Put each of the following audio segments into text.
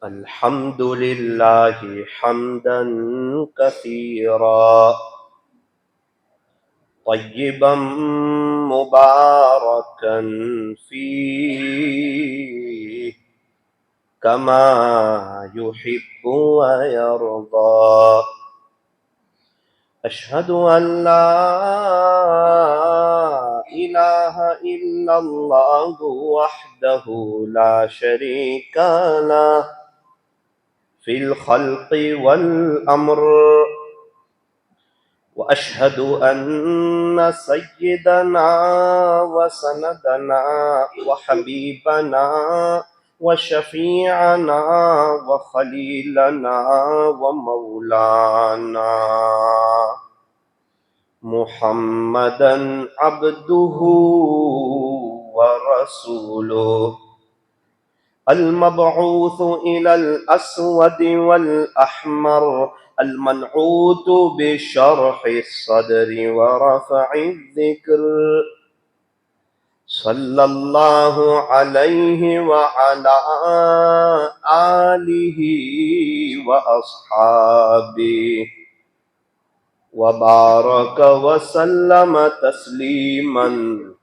الحمد لله حمدا كثيرا طيبا مباركا فيه كما يحب ويرضى. أشهد أن لا إله إلا الله وحده لا شريك له في الخلق والأمر، وأشهد أن سيدنا وسندنا وحبيبنا وشفيعنا وخليلنا ومولانا محمدا عبده ورسوله المبعوث إلى الأسود والأحمر المنعوت بشرح الصدر ورفع الذكر، صلى الله عليه وعلى آله وأصحابه وبارك وسلم تسليما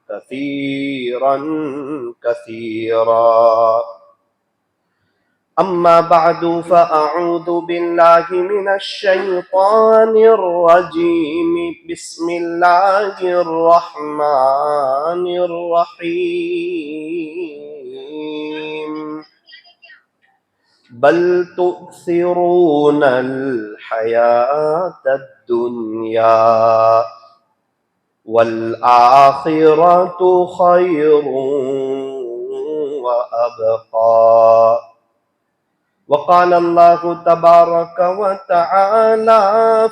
كثيرا كثيرا. أما بعد فأعوذ بالله من الشيطان الرجيم. بسم الله الرحمن الرحيم. بل تؤثرون الحياة الدنيا والآخرة خير وأبقى. وقال الله تبارك وتعالى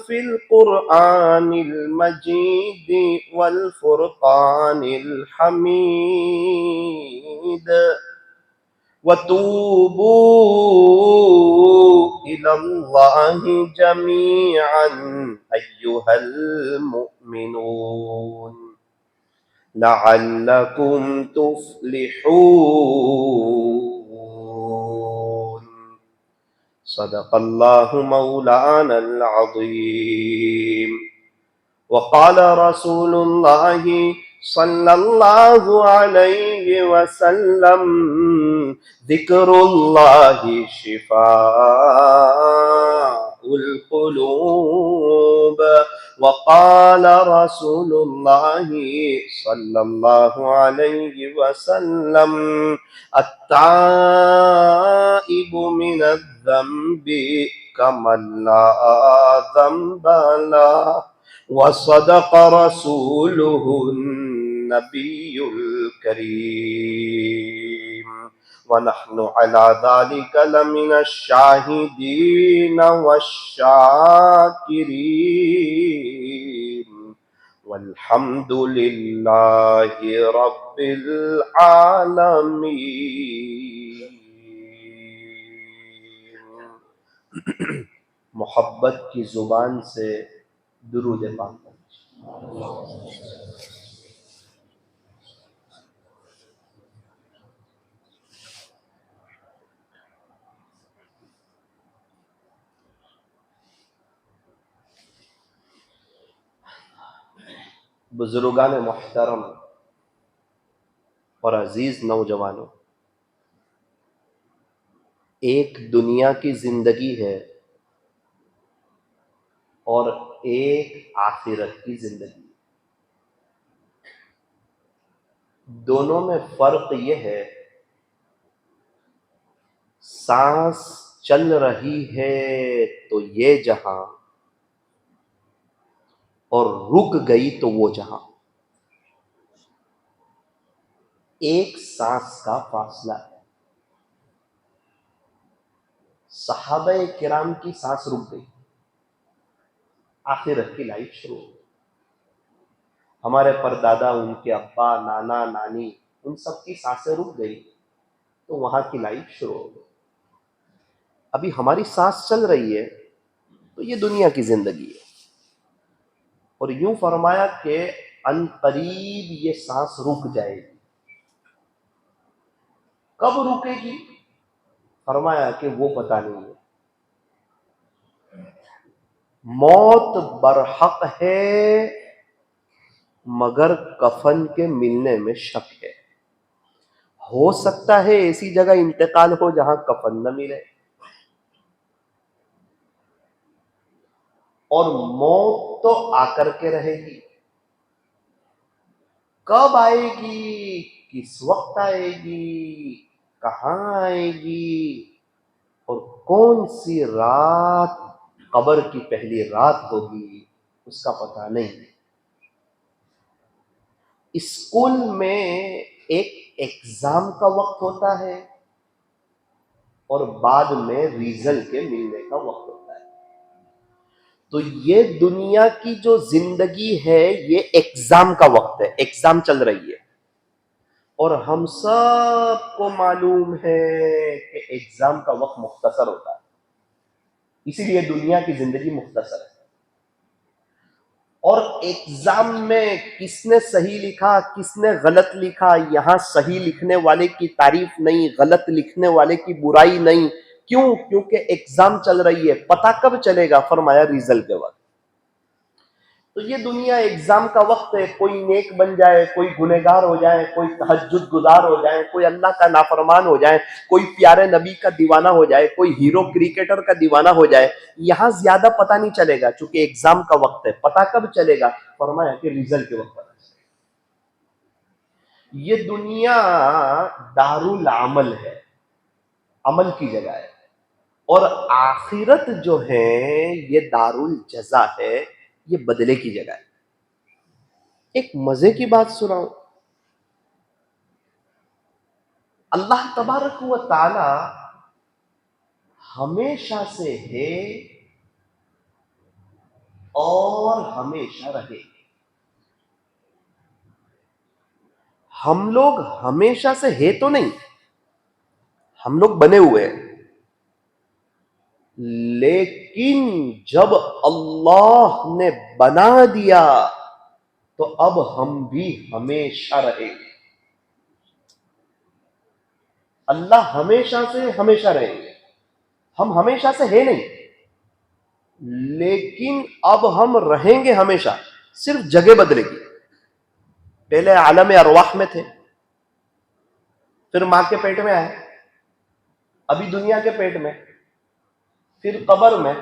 في القرآن المجيد والفرقان الحميد: وتوبوا إلى الله جميعا أيها المؤمنون لعلكم تفلحون. صدق الله مولانا العظيم. وقال رسول الله صلى الله عليه وسلم: ذكر الله شفاء القلوب. وقال رسول الله صلى الله عليه وسلم: التائب من الذنب كمن لا ذنب له. وصدق رسوله النبي الكريم، ونحن على ذلك لمن الشاهدين والشاكرين، والحمد لله رب العالمين. محبت کی زبان سے درود پاک. بزرگان محترم اور عزیز نوجوانوں، ایک دنیا کی زندگی ہے اور ایک آخرت کی زندگی. دونوں میں فرق یہ ہے، سانس چل رہی ہے تو یہ جہاں، اور رک گئی تو وہ جہاں. ایک سانس کا فاصلہ ہے. صحابہ کرام کی سانس رک گئی، آخرت کی لائف شروع ہو گئی. ہمارے پردادا، ان کے ابا، نانا، نانی، ان سب کی سانسیں رک گئی تو وہاں کی لائف شروع ہو گئی. ابھی ہماری سانس چل رہی ہے تو یہ دنیا کی زندگی ہے، اور یوں فرمایا کہ ان قریب یہ سانس رک جائے گی. کب رکے گی؟ فرمایا کہ وہ پتہ نہیں ہے. موت برحق ہے مگر کفن کے ملنے میں شک ہے. ہو سکتا ہے ایسی جگہ انتقال ہو جہاں کفن نہ ملے، اور موت تو آ کر کے رہے گی. کب آئے گی، کس وقت آئے گی، کہاں آئے گی، اور کون سی رات قبر کی پہلی رات ہوگی، اس کا پتہ نہیں. اسکول میں ایک ایگزام کا وقت ہوتا ہے اور بعد میں ریزلٹ کے ملنے کا وقت ہوتا ہے. تو یہ دنیا کی جو زندگی ہے یہ ایگزام کا وقت ہے، ایگزام چل رہی ہے، اور ہم سب کو معلوم ہے کہ ایگزام کا وقت مختصر ہوتا ہے، اسی لیے دنیا کی زندگی مختصر ہے. اور ایگزام میں کس نے صحیح لکھا کس نے غلط لکھا، یہاں صحیح لکھنے والے کی تعریف نہیں، غلط لکھنے والے کی برائی نہیں. کیوں؟ کیونکہ ایگزام چل رہی ہے. پتہ کب چلے گا؟ فرمایا ریزلٹ کے وقت. تو یہ دنیا ایگزام کا وقت ہے. کوئی نیک بن جائے، کوئی گنہگار ہو جائے، کوئی تہجد گزار ہو جائے، کوئی اللہ کا نافرمان ہو جائے، کوئی پیارے نبی کا دیوانہ ہو جائے، کوئی ہیرو کرکٹر کا دیوانہ ہو جائے. یہاں زیادہ پتہ نہیں چلے گا چونکہ ایگزام کا وقت ہے. پتہ کب چلے گا؟ فرمایا کہ ریزلٹ کے وقت پتہ چلے گا. یہ دنیا دارالعمل ہے، عمل کی جگہ ہے، اور آخرت جو ہے یہ دارالجزا ہے، یہ بدلے کی جگہ ہے. ایک مزے کی بات سناؤں. اللہ تبارک و تعالی ہمیشہ سے ہے اور ہمیشہ رہے. ہم لوگ ہمیشہ سے ہے تو نہیں، ہم لوگ بنے ہوئے ہیں، لیکن جب اللہ نے بنا دیا تو اب ہم بھی ہمیشہ رہیں گے. اللہ ہمیشہ سے ہمیشہ رہیں گے، ہم ہمیشہ سے ہے نہیں، لیکن اب ہم رہیں گے ہمیشہ. صرف جگہ بدلے گی. پہلے عالم ارواح میں تھے، پھر ماں کے پیٹ میں آئے، ابھی دنیا کے پیٹ میں، پھر قبر میں،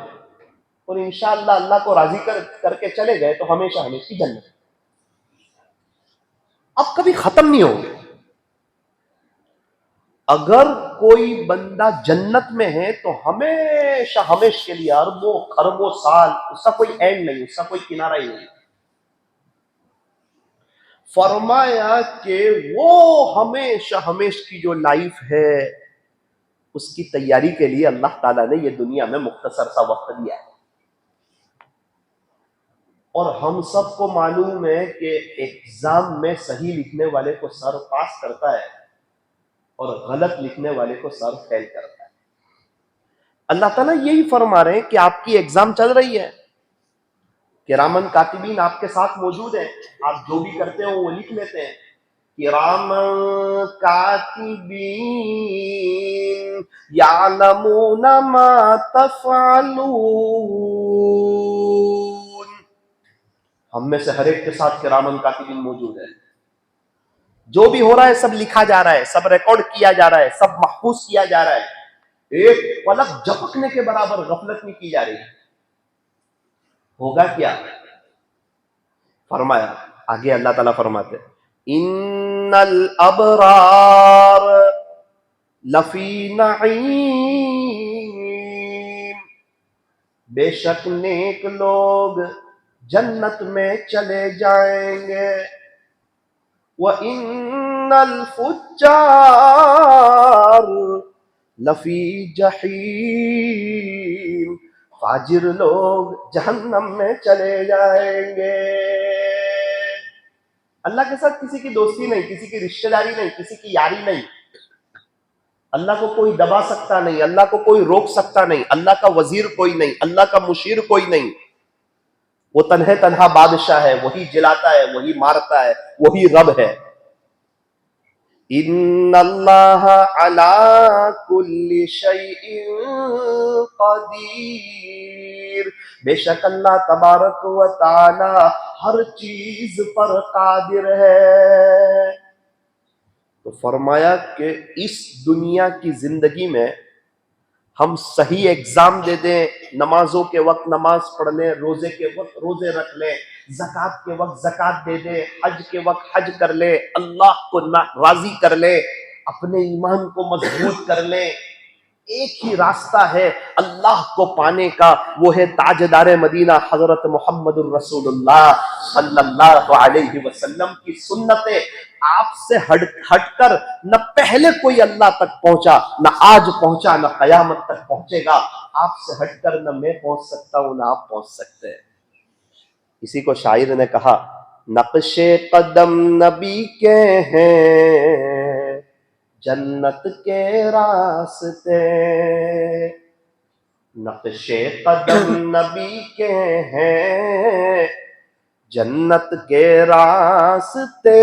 اور انشاءاللہ اللہ کو راضی کر کے چلے گئے تو ہمیشہ ہمیشہ کی جنت. اب کبھی ختم نہیں ہوگے. اگر کوئی بندہ جنت میں ہے تو ہمیشہ ہمیشہ کے لیے، اربوں خربوں سال، اس کا کوئی اینڈ نہیں، اس کا کوئی کنارہ ہی نہیں. فرمایا کہ وہ ہمیشہ ہمیشہ کی جو لائف ہے اس کی تیاری کے لیے اللہ تعالیٰ نے یہ دنیا میں مختصر سا وقت دیا ہے. اور ہم سب کو معلوم ہے کہ ایگزام میں صحیح لکھنے والے کو سر پاس کرتا ہے اور غلط لکھنے والے کو سر فیل کرتا ہے. اللہ تعالیٰ یہی فرما رہے ہیں کہ آپ کی ایگزام چل رہی ہے، کرامن کاتبین آپ کے ساتھ موجود ہیں، آپ جو بھی کرتے ہو وہ لکھ لیتے ہیں. کرامن کاتبین یعلمون ما تفعلون. ہم میں سے ہر ایک کے ساتھ کرامن کاتبین موجود ہیں. جو بھی ہو رہا ہے سب لکھا جا رہا ہے، سب ریکارڈ کیا جا رہا ہے، سب محفوظ کیا جا رہا ہے. ایک پلک جھپکنے کے برابر غفلت نہیں کی جا رہی. ہوگا کیا؟ فرمایا آگے اللہ تعالیٰ فرماتے ان الابرار لفی نعیم. بے شک نیک لوگ جنت میں چلے جائیں گے. وَإِنَّ الْفُجَّارَ لَفِي جَحِيمٍ. فاجر لوگ جہنم میں چلے جائیں گے. اللہ کے ساتھ کسی کی دوستی نہیں، کسی کی رشتہ داری نہیں، کسی کی یاری نہیں. اللہ کو کوئی دبا سکتا نہیں، اللہ کو کوئی روک سکتا نہیں، اللہ کا وزیر کوئی نہیں، اللہ کا مشیر کوئی نہیں. وہ تنہا بادشاہ ہے، وہی جلاتا ہے، وہی مارتا ہے، وہی رب ہے. ان اللہ علی کل شیء قدیر، بے شک اللہ تبارک و تعالی ہر چیز پر قادر ہے۔ تو فرمایا کہ اس دنیا کی زندگی میں ہم صحیح ایگزام دے دیں، نمازوں کے وقت نماز پڑھ لیں، روزے کے وقت روزے رکھ لیں، زکوٰۃ کے وقت زکوٰۃ دے دیں، حج کے وقت حج کر لیں، اللہ کو راضی کر لیں، اپنے ایمان کو مضبوط کر لیں، ایک ہی راستہ ہے اللہ کو پانے کا، وہ ہے تاجدار مدینہ حضرت محمد الرسول اللہ صلی اللہ علیہ وسلم کی سنتیں۔ آپ سے ہٹ کر نہ پہلے کوئی اللہ تک پہنچا، نہ آج پہنچا، نہ قیامت تک پہنچے گا۔ آپ سے ہٹ کر نہ میں پہنچ سکتا ہوں، نہ آپ پہنچ سکتے ہیں۔ اسی کو شاعر نے کہا، نقش قدم نبی کے ہیں جنت کے راستے، نقش قدم نبی کے ہیں جنت کے راستے،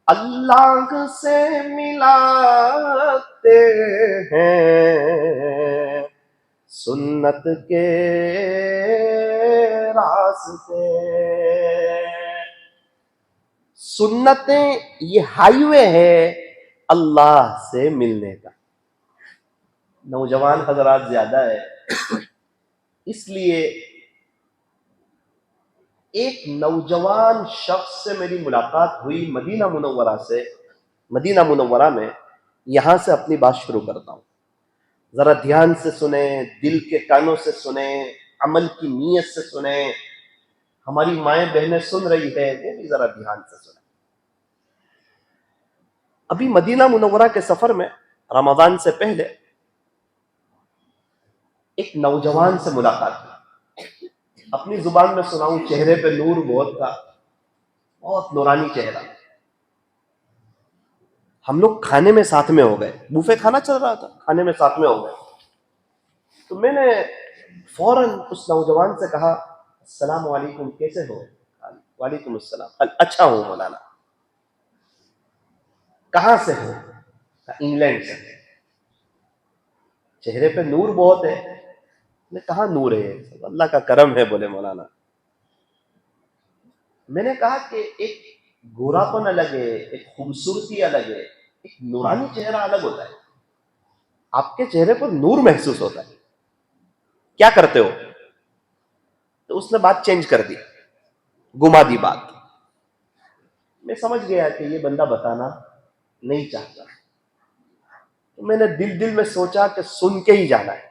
اللہ سے ملاتے ہیں سنت کے راستے۔ سنتیں یہ ہائی وے ہے اللہ سے ملنے کا۔ نوجوان حضرات زیادہ ہے، اس لیے ایک نوجوان شخص سے میری ملاقات ہوئی مدینہ منورہ سے، مدینہ منورہ میں، یہاں سے اپنی بات شروع کرتا ہوں، ذرا دھیان سے سنیں، دل کے کانوں سے سنیں، عمل کی نیت سے سنیں، ہماری مائیں بہنیں سن رہی ہے وہ بھی ذرا دھیان سے سنیں۔ ابھی مدینہ منورہ کے سفر میں رمضان سے پہلے ایک نوجوان سے ملاقات ہوئی، اپنی زبان میں سناؤں، چہرے پہ نور بہت تھا، بہت نورانی چہرہ۔ ہم لوگ کھانے میں ساتھ میں ہو گئے، بوفے کھانا چل رہا تھا، کھانے میں ساتھ میں ہو گئے۔ تو میں نے فوراً اس نوجوان سے کہا، السلام علیکم، کیسے ہو؟ وعلیکم السلام، اچھا ہوں مولانا۔ کہاں سے ہو؟ انگلینڈ سے۔ چہرے پہ نور بہت ہے، میں کہاں نور ہے، اللہ کا کرم ہے، بولے مولانا۔ میں نے کہا کہ ایک گورا پن الگ ہے، ایک خوبصورتی الگ ہے، ایک نورانی چہرہ الگ ہوتا ہے، آپ کے چہرے پر نور محسوس ہوتا ہے، کیا کرتے ہو؟ تو اس نے بات چینج کر دی، گما دی بات۔ میں سمجھ گیا کہ یہ بندہ بتانا نہیں چاہتا، تو میں نے دل میں سوچا کہ سن کے ہی جانا ہے،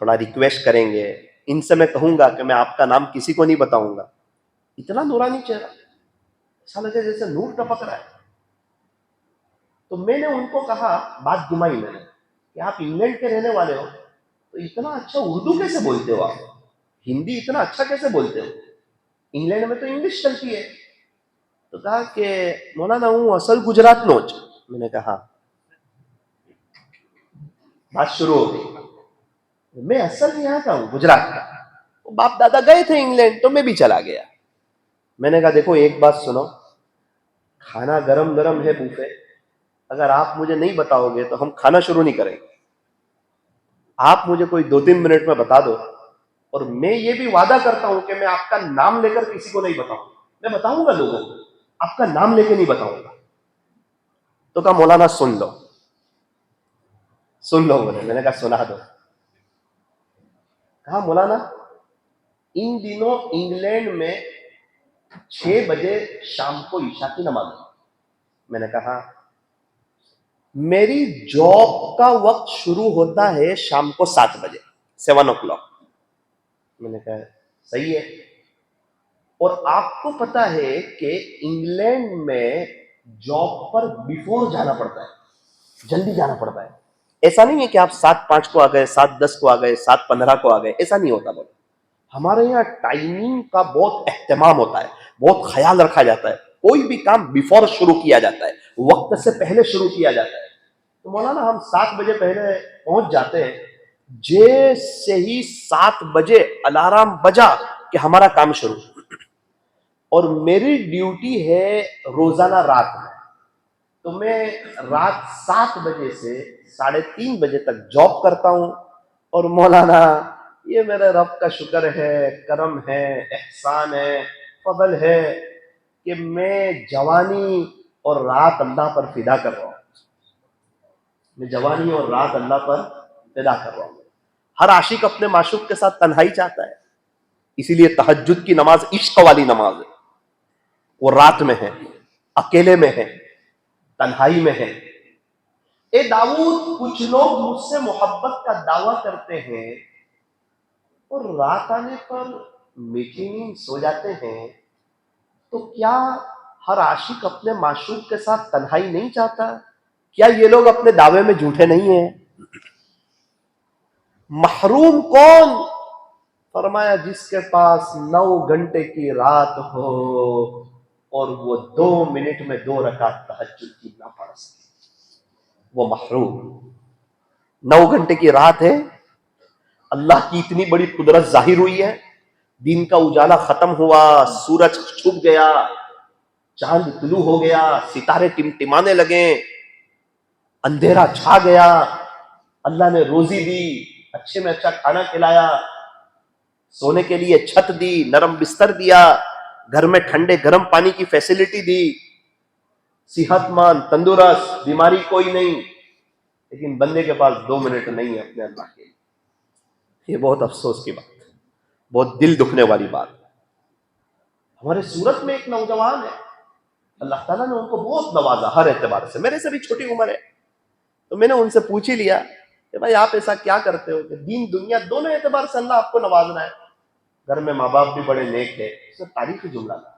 تھوڑا ریکویسٹ کریں گے، ان سے میں کہوں گا کہ میں آپ کا نام کسی کو نہیں بتاؤں گا، اتنا نورانی چہرہ، ایسا لگے جیسے نور ٹپک رہا ہے۔ تو میں نے ان کو کہا، بات گھمائی میں نے، کہ آپ انگلینڈ کے رہنے والے ہو تو اتنا اچھا اردو کیسے بولتے ہو، آپ ہندی اتنا اچھا کیسے بولتے ہو، انگلینڈ میں تو انگلش چلتی ہے۔ تو کہا کہ مولانا ہوں اصل گجرات نوچ۔ میں نے کہا، بات شروع ہو گئی، میں اصل یہاں کا ہوں، گجرات کا، باپ دادا گئے تھے انگلینڈ تو میں بھی چلا گیا۔ میں نے کہا دیکھو ایک بات سنو، کھانا گرم گرم ہے بوفے، اگر آپ مجھے نہیں بتاؤ گے تو ہم کھانا شروع نہیں کریں گے، آپ مجھے کوئی 2-3 منٹ میں بتا دو، اور میں یہ بھی وعدہ کرتا ہوں کہ میں آپ کا نام لے کر کسی کو نہیں بتاؤں، میں بتاؤں گا لوگوں کو، آپ کا نام لے کے نہیں بتاؤں گا۔ تو کہا مولانا سن لو، سن لو بولے۔ میں نے کہا سنا دو۔ کہا مولانا ان دنوں انگلینڈ میں 6 بجے شام کو عشاء کی نماز ہے۔ میں نے کہا میری جاب کا وقت شروع ہوتا ہے شام کو 7 بجے، 7 o'clock۔ میں نے کہا صحیح ہے، اور آپ کو پتا ہے کہ انگلینڈ میں جاب پر بیفور جانا پڑتا ہے، جلدی جانا پڑتا ہے، ایسا نہیں ہے کہ آپ 7:05 کو آ گئے، 7:10 کو آ گئے، 7:15 کو آ گئے، ایسا نہیں ہوتا۔ بولے ہمارے یہاں ٹائمنگ کا بہت اہتمام ہوتا ہے، بہت خیال رکھا جاتا ہے، کوئی بھی کام بیفور شروع کیا جاتا ہے، وقت سے پہلے شروع کیا جاتا ہے۔ تو مولانا ہم 7 بجے پہلے پہنچ جاتے ہیں، جیسے ہی 7 بجے الارم بجا کہ ہمارا کام شروع۔ اور میری ڈیوٹی ہے روزانہ رات میں، تو میں رات 7 بجے سے 3:30 بجے تک جاب کرتا ہوں. اور مولانا یہ میرے رب کا شکر ہے، کرم ہے، احسان ہے، فضل ہے کہ میں جوانی اور رات اللہ پر فدا کر رہا ہوں. میں جوانی اور رات اللہ پر فدا کر رہا ہوں. ہر عاشق اپنے معشوق کے ساتھ تنہائی چاہتا ہے، اسی لیے تہجد کی نماز عشق والی نماز ہے. وہ رات میں ہے، اکیلے میں ہے، تنہائی میں ہے. اے داؤد، کچھ لوگ مجھ سے محبت کا دعویٰ کرتے ہیں اور رات آنے پر میٹھی نیند سو جاتے ہیں، تو کیا ہر عاشق اپنے معشوق کے ساتھ تنہائی نہیں چاہتا؟ کیا یہ لوگ اپنے دعوے میں جھوٹے نہیں ہیں؟ محروم کون؟ فرمایا جس کے پاس 9 گھنٹے کی رات ہو اور وہ 2 منٹ میں 2 رکعت تہجد کی نہ پڑھ سکے، وہ محروم. 9 گھنٹے کی رات ہے، اللہ کی اتنی بڑی قدرت ظاہر ہوئی ہے، دن کا اجالا ختم ہوا، سورج چھپ گیا، چاند طلوع ہو گیا، ستارے ٹمٹمانے لگے، اندھیرا چھا گیا، اللہ نے روزی دی، اچھے میں اچھا کھانا کھلایا، سونے کے لیے چھت دی، نرم بستر دیا، گھر میں ٹھنڈے گرم پانی کی فیسلٹی دی، صحت مند، تندرست، بیماری کوئی نہیں. لیکن بندے کے پاس 2 منٹ نہیں ہے اپنے اللہ کے لیے. یہ بہت افسوس کی بات ہے، بہت دل دکھنے والی بات ہے. ہمارے سورت میں ایک نوجوان ہے، اللہ تعالیٰ نے ان کو بہت نوازا ہر اعتبار سے، میرے سے بھی چھوٹی عمر ہے. تو میں نے ان سے پوچھ ہی لیا کہ بھائی آپ ایسا کیا کرتے ہو کہ دین دنیا دونوں اعتبار سے اللہ آپ کو نوازنا ہے، گھر میں ماں باپ بھی بڑے نیک ہے. اس نے تاریخی جملہ تھا.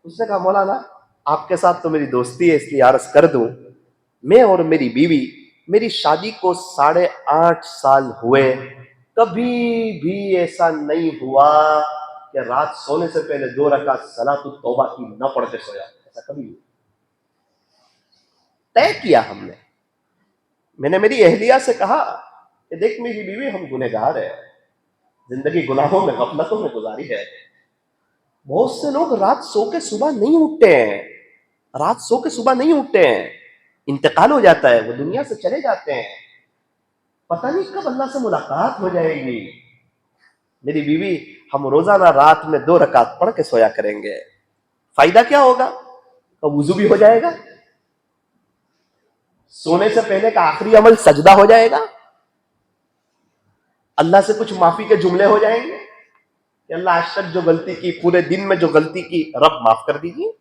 اس نے کہا مولانا آپ کے ساتھ تو میری دوستی ہے، اس لیے عرض کر دوں، میں اور میری بیوی، میری شادی کو 8.5 سال ہوئے، کبھی بھی ایسا نہیں ہوا کہ رات سونے سے پہلے 2 رکعت صلاۃ التوبہ کی نہ پڑھ کے سویا. ایسا کبھی نہیں طے کیا ہم نے. میں نے میری اہلیہ سے کہا کہ دیکھ میری بیوی، ہم گنہگار ہیں، زندگی گناہوں میں غفلتوں میں گزاری ہے. بہت سے لوگ رات سو کے صبح نہیں اٹھتے ہیں، رات سو کے صبح نہیں اٹھتے ہیں، انتقال ہو جاتا ہے، وہ دنیا سے چلے جاتے ہیں، پتہ نہیں کب اللہ سے ملاقات ہو جائے گی. میری بیوی، ہم روزانہ رات میں 2 رکعت پڑھ کے سویا کریں گے. فائدہ کیا ہوگا؟ وضو بھی ہو جائے گا، سونے سے پہلے کا آخری عمل سجدہ ہو جائے گا، اللہ سے کچھ معافی کے جملے ہو جائیں گے کہ اللہ آج تک جو غلطی کی، پورے دن میں جو غلطی کی، رب معاف کر دیجیے.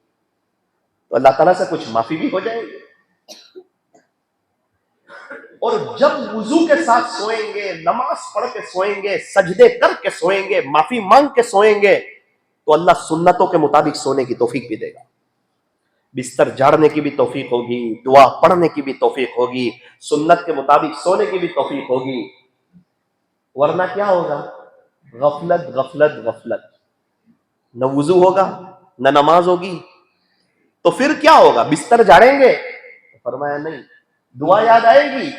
تو اللہ تعالیٰ سے کچھ معافی بھی ہو جائے گی. اور جب وضو کے ساتھ سوئیں گے، نماز پڑھ کے سوئیں گے، سجدے کر کے سوئیں گے، معافی مانگ کے سوئیں گے، تو اللہ سنتوں کے مطابق سونے کی توفیق بھی دے گا. بستر جھاڑنے کی بھی توفیق ہوگی، دعا پڑھنے کی بھی توفیق ہوگی، سنت کے مطابق سونے کی بھی توفیق ہوگی. ورنہ کیا ہوگا؟ غفلت غفلت غفلت. نہ وضو ہوگا، نہ نماز ہوگی، تو پھر کیا ہوگا؟ بستر جھاڑیں گے؟ فرمایا نہیں. دعا یاد آئے گی؟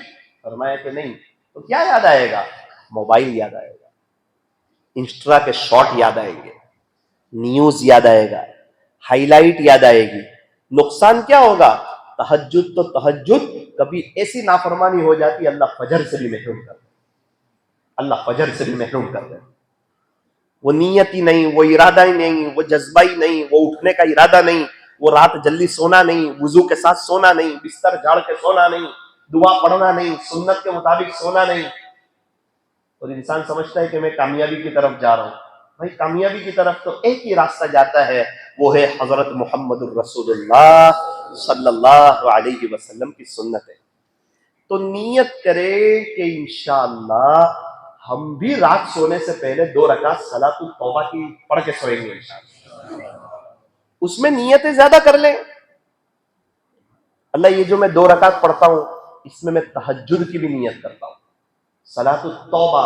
فرمایا کہ نہیں. تو کیا یاد آئے گا؟ موبائل یاد آئے گا، انسٹا کے شارٹ یاد آئیں گے، نیوز یاد آئے گا، ہائی لائٹ یاد آئے گی. نقصان کیا ہوگا؟ تہجد تو تہجد، کبھی ایسی نافرمانی ہو جاتی اللہ فجر سے بھی محروم کر دے، اللہ فجر سے بھی محروم کر دے. وہ نیت ہی نہیں، وہ ارادہ ہی نہیں، وہ جذبہ ہی نہیں، وہ اٹھنے کا ارادہ نہیں، وہ رات جلدی سونا نہیں، وضو کے ساتھ سونا نہیں، بستر جھاڑ کے سونا نہیں، دعا پڑھنا نہیں، سنت کے مطابق سونا نہیں. اور انسان سمجھتا ہے کہ میں کامیابی کی طرف جا رہا ہوں. بھائی کامیابی کی طرف تو ایک ہی راستہ جاتا ہے، وہ ہے حضرت محمد الرسول اللہ صلی اللہ علیہ وسلم کی سنت ہے. تو نیت کرے کہ انشاءاللہ ہم بھی رات سونے سے پہلے 2 رکعت صلاۃ التوبہ کی پڑھ کے سوئیں گے انشاءاللہ. اس میں نیتیں زیادہ کر لیں. اللہ یہ جو میں 2 رکعت پڑھتا ہوں، اس میں تہجد کی بھی نیت کرتا ہوں، صلاۃ التوبہ،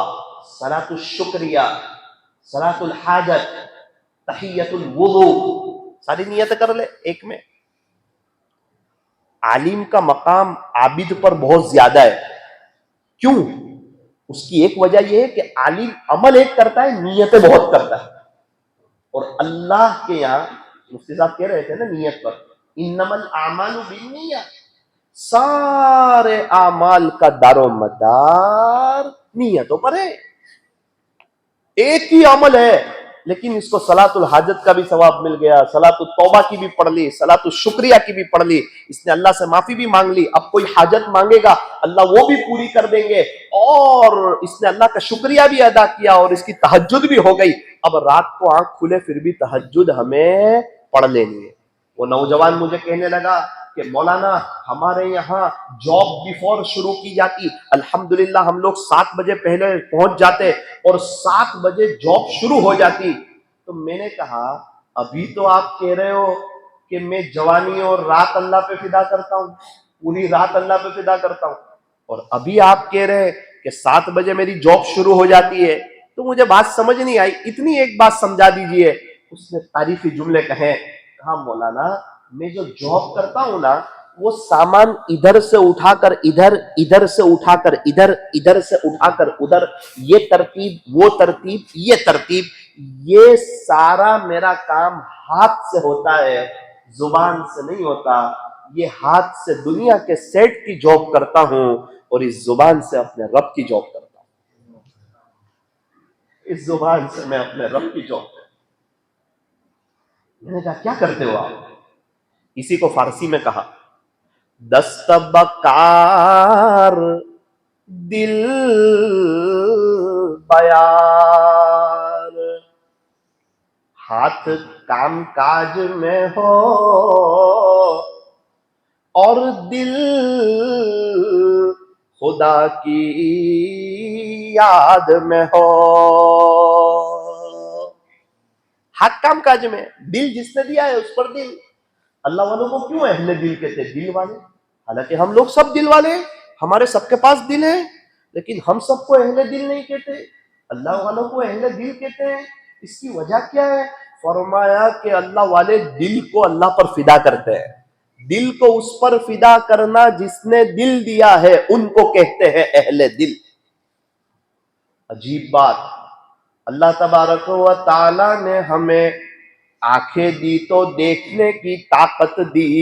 صلاۃ الشکریہ، صلاۃ الحاجت، تحیۃ الوضو، ساری نیتیں کر لے ایک میں. عالم کا مقام عابد پر بہت زیادہ ہے. کیوں؟ اس کی ایک وجہ یہ ہے کہ عالم عمل ایک کرتا ہے، نیتیں بہت کرتا ہے. اور اللہ کے یہاں مفتی صاحب کہہ رہے تھے نا نیت پر، انما الاعمال بالنیات، سارے اعمال کا دار و مدار نیتوں پر ہے. ایک ہی عمل ہے لیکن اس کو صلاۃ الحاجت کا بھی ثواب مل گیا، صلاۃ التوبہ کی بھی پڑھ لی، صلاۃ الشکریہ کی بھی پڑھ لی، اس نے اللہ سے معافی بھی مانگ لی. اب کوئی حاجت مانگے گا اللہ وہ بھی پوری کر دیں گے، اور اس نے اللہ کا شکریہ بھی ادا کیا اور اس کی تہجد بھی ہو گئی. اب رات کو آنکھ کھلے پھر بھی تہجد ہمیں پڑھ لینی ہے. وہ نوجوان مجھے کہنے لگا کہ مولانا ہمارے یہاں جاب بیفور شروع کی جاتی، الحمدللہ ہم لوگ 7 بجے پہلے پہنچ جاتے اور 7 بجے جاب شروع ہو جاتی. تو میں نے کہا ابھی تو آپ کہہ رہے ہو کہ میں جوانی اور رات اللہ پہ فدا کرتا ہوں، پوری رات اللہ پہ فدا کرتا ہوں، اور ابھی آپ کہہ رہے ہیں کہ 7 بجے میری جاب شروع ہو جاتی ہے. تو مجھے بات سمجھ نہیں آئی، اتنی ایک بات سمجھا دیجئے. اس نے تعریفی جملے کہے، کہا مولانا میں جو جاب کرتا ہوں نا وہ سامان ادھر سے اٹھا کر ادھر، ادھر سے اٹھا کر ادھر، ادھر سے اٹھا کر ادھر، یہ ترتیب وہ ترتیب یہ ترتیب، یہ سارا میرا کام ہاتھ سے ہوتا ہے، زبان سے نہیں ہوتا. یہ ہاتھ سے دنیا کے سیٹ کی جاب کرتا ہوں اور اس زبان سے اپنے رب کی جاب کرتا ہوں. اس زبان سے میں اپنے رب کی جاب کرتا ہوں. میں نے کہا کیا کرتے ہو آپ؟ اسی کو فارسی میں کہا، دست بکار دل بیار، ہاتھ کام کاج میں ہو اور دل خدا کی یاد میں ہو. ہاتھ کام کاج میں، دل جس نے دیا ہے اس پر دل. اللہ والوں کو کیوں اہل دل کہتے ہیں؟ دل والے. حالانکہ ہم لوگ سب دل والے ہیں، ہمارے سب کے پاس دل ہے، لیکن ہم سب کو اہل دل نہیں کہتے، اللہ والوں کو اہل دل کہتے ہیں. اس کی وجہ کیا ہے؟ فرمایا کہ اللہ والے دل کو اللہ پر فدا کرتے ہیں. دل کو اس پر فدا کرنا جس نے دل دیا ہے ان کو کہتے ہیں اہل دل. عجیب بات، اللہ تبارک و تعالی نے ہمیں آنکھیں دی تو دیکھنے کی طاقت دی،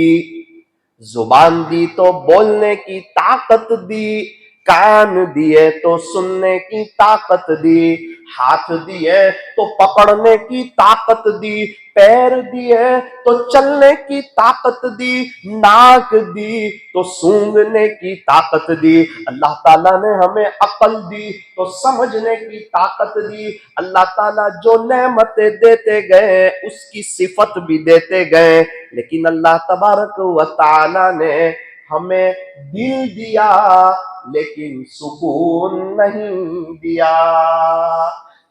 زبان دی تو بولنے کی طاقت دی، کان دیے تو سننے کی طاقت دی، ہاتھ دیے تو پکڑنے کی طاقت دی، پیر دیے تو چلنے کی طاقت دی، ناک دی تو سونگھنے کی طاقت دی. اللہ تعالیٰ نے ہمیں عقل دی تو سمجھنے کی طاقت دی. اللہ تعالیٰ جو نعمتیں دیتے گئے اس کی صفت بھی دیتے گئے، لیکن اللہ تبارک و تعالیٰ نے ہمیں دل دیا لیکن سکون نہیں دیا.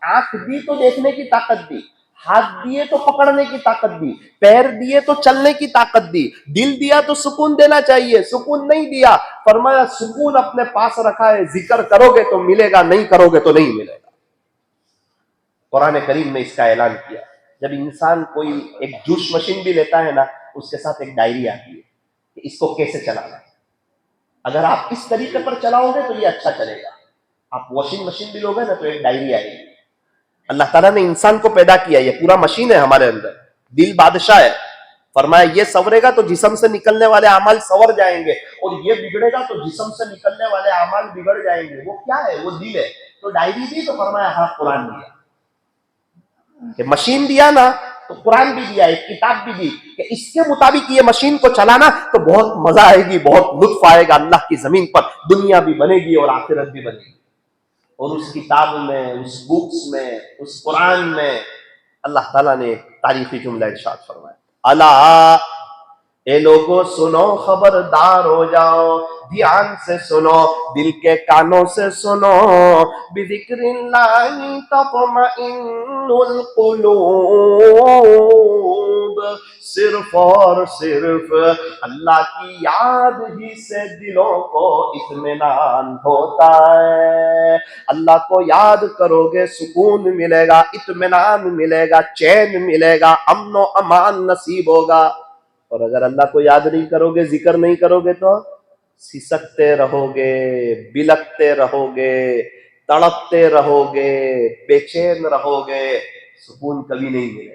آنکھ دی تو دیکھنے کی طاقت دی، ہاتھ دیے تو پکڑنے کی طاقت دی، پیر دیے تو چلنے کی طاقت دی، دل دیا تو سکون دینا چاہیے، سکون نہیں دیا. فرمایا سکون اپنے پاس رکھا ہے، ذکر کرو گے تو ملے گا، نہیں کرو گے تو نہیں ملے گا. قرآن کریم نے اس کا اعلان کیا. جب انسان کوئی ایک جوس مشین بھی لیتا ہے نا، اس کے ساتھ ایک ڈائری آتی ہے کہ اس کو کیسے چلانا ہے. اگر آپ اس طریقے پر چلاؤ گے تو یہ اچھا چلے گا. آپ واشنگ مشین بھی لوگے نا تو ایک ڈائری آئے گی. اللہ تعالیٰ نے انسان کو پیدا کیا، یہ پورا مشین ہے ہمارے اندر، دل بادشاہ ہے. فرمایا یہ سورے گا تو جسم سے نکلنے والے اعمال سور جائیں گے، اور یہ بگڑے گا تو جسم سے نکلنے والے اعمال بگڑ جائیں گے. وہ کیا ہے؟ وہ دل ہے. تو ڈائری دی تو فرمایا ہاں قرآن دیا. کہ مشین دیا نا تو قرآن بھی دیا، ایک کتاب بھی دی کہ اس کے مطابق یہ مشین کو چلانا تو بہت مزہ آئے گی، بہت لطف آئے گا. اللہ کی زمین پر دنیا بھی بنے گی اور آخرت بھی بنے گی. اور اس کتاب میں، اس بکس میں، اس قرآن میں اللہ تعالیٰ نے ایک تاریخی جملہ ارشاد فرمایا، الا اے لوگوں سنو، خبردار ہو جاؤ، دھیان سے سنو، دل کے کانوں سے سنو، بذکر اللہ تطمئن القلوب، صرف اور صرف اللہ کی یاد ہی سے دلوں کو اطمینان ہوتا ہے. اللہ کو یاد کرو گے سکون ملے گا، اطمینان ملے گا، چین ملے گا، امن و امان نصیب ہوگا. اور اگر اللہ کو یاد نہیں کرو گے، ذکر نہیں کرو گے تو سسکتے رہو گے، بلکتے رہو گے، تڑپتے رہو گے، بے چین رہو گے، سکون کبھی نہیں ملے.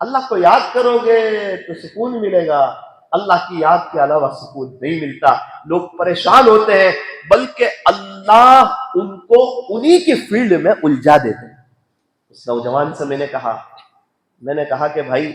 اللہ کو یاد کرو گے تو سکون ملے گا، اللہ کی یاد کے علاوہ سکون نہیں ملتا۔ لوگ پریشان ہوتے ہیں بلکہ اللہ ان کو انہی کی فیلڈ میں الجھا دیتے ہیں۔ اس نوجوان سے میں نے کہا کہ بھائی،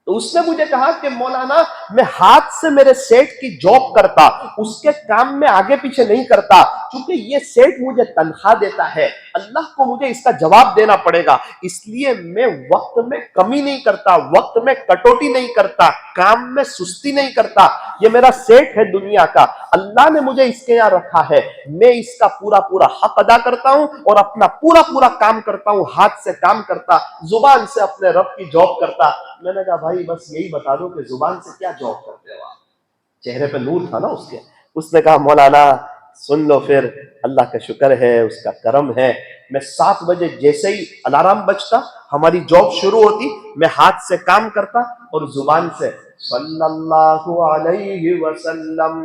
تو اس نے مجھے کہا کہ مولانا میں ہاتھ سے میرے سیٹ کی جاب کرتا، اس کے کام میں آگے پیچھے نہیں کرتا، کیونکہ یہ سیٹ مجھے تنخواہ دیتا ہے، اللہ کو مجھے اس کا جواب دینا پڑے گا، اس لیے میں وقت میں کمی نہیں کرتا، وقت میں کٹوتی نہیں کرتا، کام میں سستی نہیں کرتا۔ یہ میرا سیٹ ہے دنیا کا، اللہ نے مجھے اس کے یہاں رکھا ہے، میں اس کا پورا پورا حق ادا کرتا ہوں اور اپنا پورا پورا کام کرتا ہوں، ہاتھ سے کام کرتا، زبان سے اپنے رب کی جاب کرتا۔ میں نے کہا بھائی بس یہی بتا دو کہ زبان سے کیا جاب کرتے ہو آپ؟ چہرے پہ نور تھا نا اس کے۔ اس نے کہا مولانا سن لو، پھر اللہ کا شکر ہے، اس کا کرم ہے، میں 7 بجے جیسے ہی الارم بجتا ہماری جاب شروع ہوتی، میں ہاتھ سے کام کرتا اور زبان سے صلی اللہ علیہ وسلم،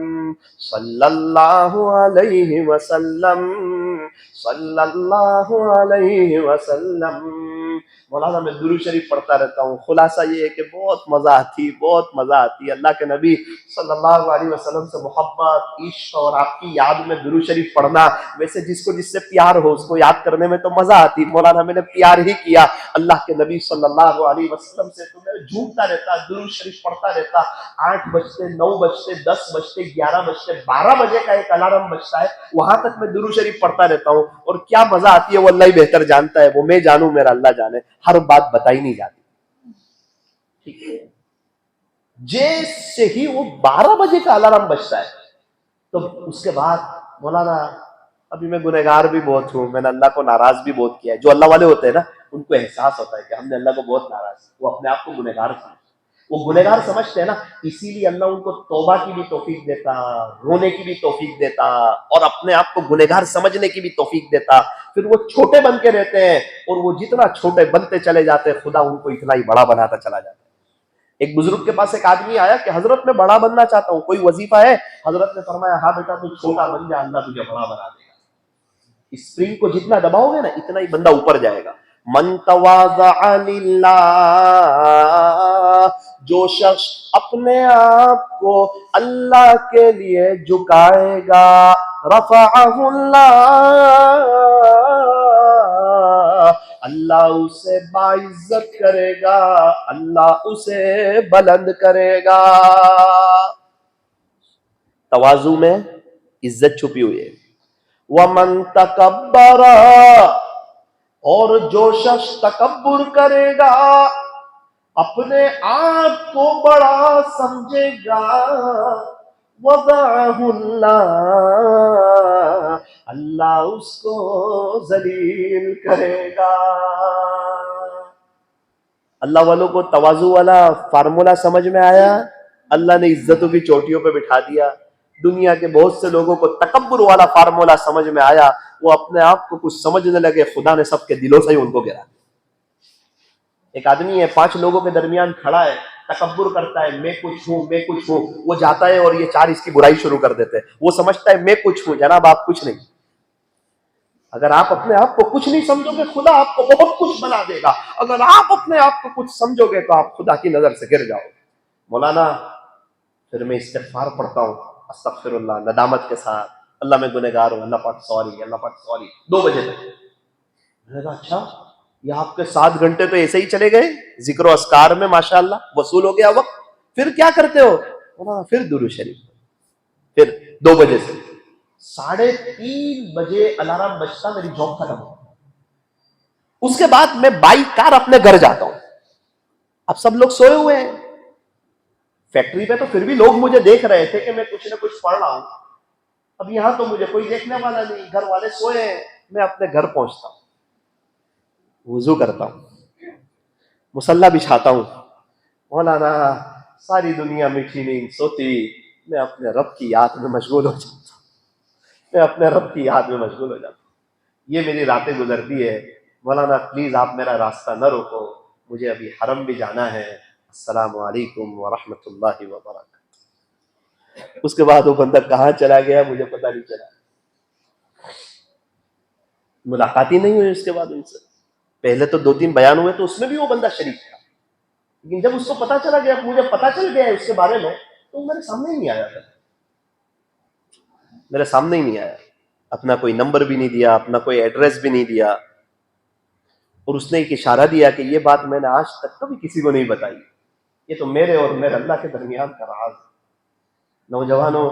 صلی اللہ علیہ وسلم، صلی اللہ علیہ وسلم۔ مولانا میں درود شریف پڑھتا رہتا ہوں۔ خلاصہ یہ ہے کہ بہت مزہ آتی ہے اللہ کے نبی صلی اللہ علیہ وسلم سے محبت، عشق اور آپ کی یاد میں درود شریف پڑھنا۔ ویسے جس کو جس سے پیار ہو اس کو یاد کرنے میں تو مزہ آتی، مولانا میں نے پیار ہی کیا اللہ کے نبی صلی اللہ علیہ وسلم سے، تو میں جھومتا رہتا، درود شریف پڑھتا رہتا۔ 8 بجتے، 9 بجتے، 10 بجتے، 11 بجتے، 12 بجے کا ایک الارم بجتا ہے، وہاں تک میں درود شریف پڑھتا رہتا ہوں، اور کیا مزہ آتی ہے وہ اللہ ہی بہتر جانتا ہے، وہ میں جانوں میرا اللہ جانے، ہر بات بتائی نہیں جاتی، ٹھیک ہے؟ جیسے ہی وہ 12 بجے کا الارم بجتا ہے تو اس کے بعد مولانا ابھی میں گنہگار بھی بہت ہوں، میں نے اللہ کو ناراض بھی بہت کیا ہے۔ جو اللہ والے ہوتے ہیں نا ان کو احساس ہوتا ہے کہ ہم نے اللہ کو بہت ناراض، وہ اپنے آپ کو گنہگار سمجھتے، وہ گنہگار سمجھتے ہیں نا، اسی لیے اللہ ان کو توبہ کی بھی توفیق دیتا، رونے کی بھی توفیق دیتا، اور اپنے آپ کو گنہگار سمجھنے کی بھی توفیق دیتا۔ پھر وہ چھوٹے بن کے رہتے ہیں، اور وہ جتنا چھوٹے بنتے چلے جاتے خدا ان کو اتنا ہی بڑا بناتا چلا جاتا ہے۔ ایک بزرگ کے پاس ایک آدمی آیا کہ حضرت میں بڑا بننا چاہتا ہوں، کوئی وظیفہ ہے؟ حضرت نے فرمایا ہاں بیٹا تو چھوٹا بن جا، اللہ تجھے بڑا بنا دے گا۔ اسپرنگ کو جتنا دباؤ گے نا اتنا ہی بندہ اوپر جائے گا۔ من تواضع للہ، جو شخص اپنے آپ کو اللہ کے لیے جھکائے گا، رفعہ اللہ، اللہ اسے باعزت کرے گا، اللہ اسے بلند کرے گا۔ تواضع میں عزت چھپی ہوئی ہے۔ وَمَن تَكَبَّرَ، اور جو شخص تکبر کرے گا، اپنے آپ کو بڑا سمجھے گا، وَضَعَهُ اللَّهُ، اللہ اس کو ذلیل کرے گا۔ اللہ والوں کو تواضع والا فارمولا سمجھ میں آیا، اللہ نے عزتوں کی چوٹیوں پہ بٹھا دیا۔ دنیا کے بہت سے لوگوں کو تکبر والا فارمولا سمجھ میں آیا، وہ اپنے آپ کو کچھ سمجھنے لگے، خدا نے سب کے دلوں سے ہی ان کو گرا دیا۔ ایک آدمی ہے 5 لوگوں کے درمیان کھڑا ہے، تکبر کرتا ہے، میں کچھ ہوں، میں کچھ ہوں، وہ جاتا ہے اور یہ 4 اس کی برائی شروع کر دیتے ہیں، وہ سمجھتا ہے میں کچھ ہوں، جناب آپ کچھ نہیں۔ اگر آپ اپنے آپ کو کچھ نہیں سمجھو گے خدا آپ کو بہت کچھ بنا دے گا، اگر آپ اپنے آپ کو کچھ سمجھو گے تو آپ خدا کی نظر سے گر جاؤ گے۔ مولانا پھر میں استغفار پڑھتا ہوں، استغفر اللہ، ندامت کے ساتھ، اللہ میں گنہگار ہوں، اللہ پاک سوری، اللہ پاک سوری، 2 بجے تک۔ میں نے کہا اچھا یہ آپ کے 7 گھنٹے تو ایسے ہی چلے گئے ذکر و اذکار میں، ماشاءاللہ وصول ہو گیا وقت، پھر کیا کرتے ہو؟ مولانا پھر درود شریف، پھر 2 بجے سے 3:30 بجے الارم بجتا، میری جاب ختم ہو، اس کے بعد میں بائی کار اپنے گھر جاتا ہوں۔ اب سب لوگ سوئے ہوئے ہیں فیکٹری پہ، تو پھر بھی لوگ مجھے دیکھ رہے تھے کہ میں کچھ نہ کچھ پڑھ رہا ہوں۔ اب یہاں تو مجھے کوئی دیکھنے والا نہیں، گھر والے سوئے ہیں، میں اپنے گھر پہنچتا ہوں، وضو کرتا ہوں، مصلی بچھاتا ہوں۔ مولانا ساری دنیا میٹھی نیند سوتی، میں اپنے رب کی یاد میں مشغول ہو جاتا ہوں، میں اپنے رب کی یاد میں مشغول ہو جاتا ہوں۔ یہ میری راتیں گزرتی ہے۔ مولانا پلیز آپ میرا راستہ نہ روکو، مجھے ابھی حرم بھی جانا ہے۔ السلام علیکم ورحمۃ اللہ وبرکاتہ۔ اس کے بعد وہ بندہ کہاں چلا گیا مجھے پتہ نہیں چلا، ملاقات ہی نہیں ہوئی اس کے بعد ان سے۔ پہلے تو 2-3 بیان ہوئے تو اس میں بھی وہ بندہ شریک تھا، لیکن جب اس کو پتا چلا گیا، مجھے پتا چل گیا ہے اس کے بارے میں، تو میرے سامنے ہی نہیں آیا تھا، میرے سامنے ہی نہیں آیا، اپنا کوئی نمبر بھی نہیں دیا، اپنا کوئی ایڈریس بھی نہیں دیا، اور اس نے ایک اشارہ دیا کہ یہ بات میں نے آج تک کبھی کسی کو نہیں بتائی، یہ تو میرے اور میرے اللہ کے درمیان کا راز ہے۔ نوجوانوں،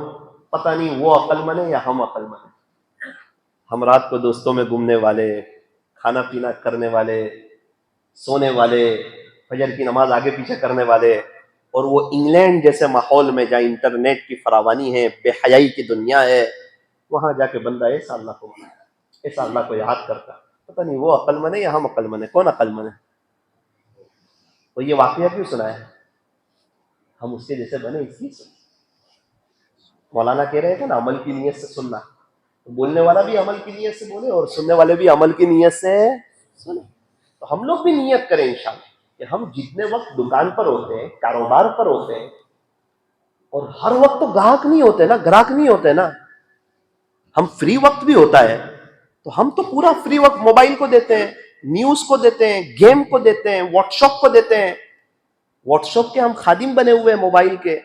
پتہ نہیں وہ عقل مند ہے یا ہم عقل مند ہیں۔ ہم رات کو دوستوں میں گھومنے والے، کھانا پینا کرنے والے، سونے والے، فجر کی نماز آگے پیچھے کرنے والے، اور وہ انگلینڈ جیسے ماحول میں جہاں انٹرنیٹ کی فراوانی ہے، بے حیائی کی دنیا ہے، وہاں جا کے بندہ ایسا اللہ کو مناتا، ایسا اللہ کو یاد کرتا، پتہ نہیں وہ عقل مند ہے یا ہم عقل مند ہیں۔ کون عقل مند ہے؟ وہ یہ واقعہ کیوں سنا ہے؟ ہم اس کے جیسے بنے اس لیے سنا۔ مولانا کہہ رہے تھے نا، عمل کی نیت سے سننا، تو بولنے والا بھی عمل کی نیت سے بولے اور سننے والے بھی عمل کی نیت سے سنیں۔ تو ہم لوگ بھی نیت کریں انشاءاللہ کہ ہم جتنے وقت دکان پر ہوتے ہیں، کاروبار پر ہوتے ہیں، اور ہر وقت تو گاہک نہیں ہوتے نا، گراہک نہیں ہوتے نا، ہم فری وقت بھی ہوتا ہے، تو ہم تو پورا فری وقت موبائل کو دیتے ہیں، نیوز کو دیتے ہیں، گیم کو دیتے ہیں، واٹس ایپ کو دیتے ہیں۔ واٹس ایپ کے ہم خادم بنے ہوئے ہیں موبائل کے،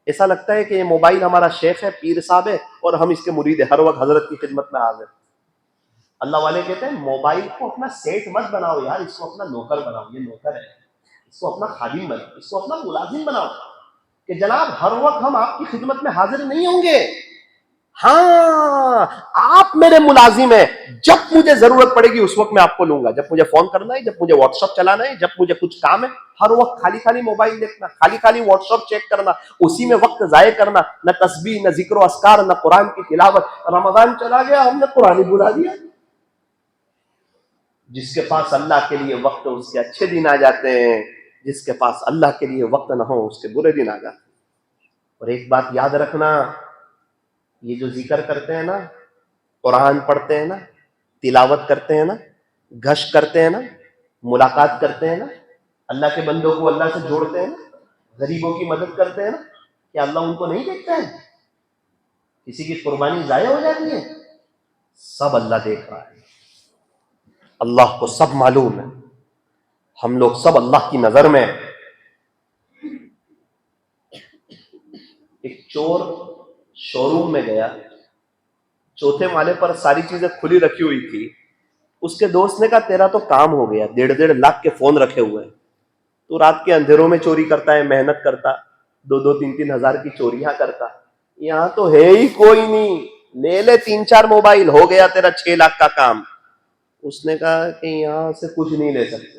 ایسا لگتا ہے کہ یہ موبائل ہمارا شیخ ہے، پیر صاحب ہے، اور ہم اس کے مرید ہیں، ہر وقت حضرت کی خدمت میں حاضر۔ اللہ والے کہتے ہیں موبائل کو اپنا سیٹ مت بناؤ یار، اس کو اپنا نوکر بناؤ، یہ نوکر ہے، اس کو اپنا خادم بناؤ، اس کو اپنا ملازم بناؤ، کہ جناب ہر وقت ہم آپ کی خدمت میں حاضر نہیں ہوں گے، ہاں آپ میرے ملازم ہیں، جب مجھے ضرورت پڑے گی اس وقت میں آپ کو لوں گا، جب مجھے فون کرنا ہے، جب مجھے واٹس ایپ چلانا ہے، جب مجھے کچھ کام ہے، ہر وقت خالی خالی موبائل دیکھنا، خالی خالی واٹس ایپ چیک کرنا، اسی میں وقت ضائع کرنا، نہ تسبیح، نہ ذکر و اذکار، نہ قرآن کی تلاوت۔ رمضان چلا گیا، ہم نے قرآن ہی بلا دیا۔ جس کے پاس اللہ کے لیے وقت ہو اس کے اچھے دن آ جاتے ہیں، جس کے پاس اللہ کے لیے وقت نہ ہو اس کے برے دن آ جاتے ہیں۔ اور ایک بات یاد رکھنا، یہ جو ذکر کرتے ہیں نا، قرآن پڑھتے ہیں نا، تلاوت کرتے ہیں نا، گشت کرتے ہیں نا، ملاقات کرتے ہیں نا، اللہ کے بندوں کو اللہ سے جوڑتے ہیں نا، غریبوں کی مدد کرتے ہیں نا، کیا اللہ ان کو نہیں دیکھتا ہے؟ کسی کی قربانی ضائع ہو جاتی ہے؟ سب اللہ دیکھ رہا ہے، اللہ کو سب معلوم ہے، ہم لوگ سب اللہ کی نظر میں۔ ایک چور شو روم میں گیا، چوتھے مالے پر ساری چیزیں کھلی رکھی ہوئی تھی، اس کے دوست نے کہا تیرا تو کام ہو گیا، 1.5 لاکھ کے فون رکھے ہوئے ہیں، تو رات کے اندھیروں میں چوری کرتا ہے، محنت کرتا، 2-2 3-3 ہزار کی چوریاں کرتا، یہاں تو ہے ہی کوئی نہیں، لے لے 3-4 موبائل، ہو گیا تیرا 6 لاکھ کا کام۔ اس نے کہا کہ یہاں سے کچھ نہیں لے سکتے۔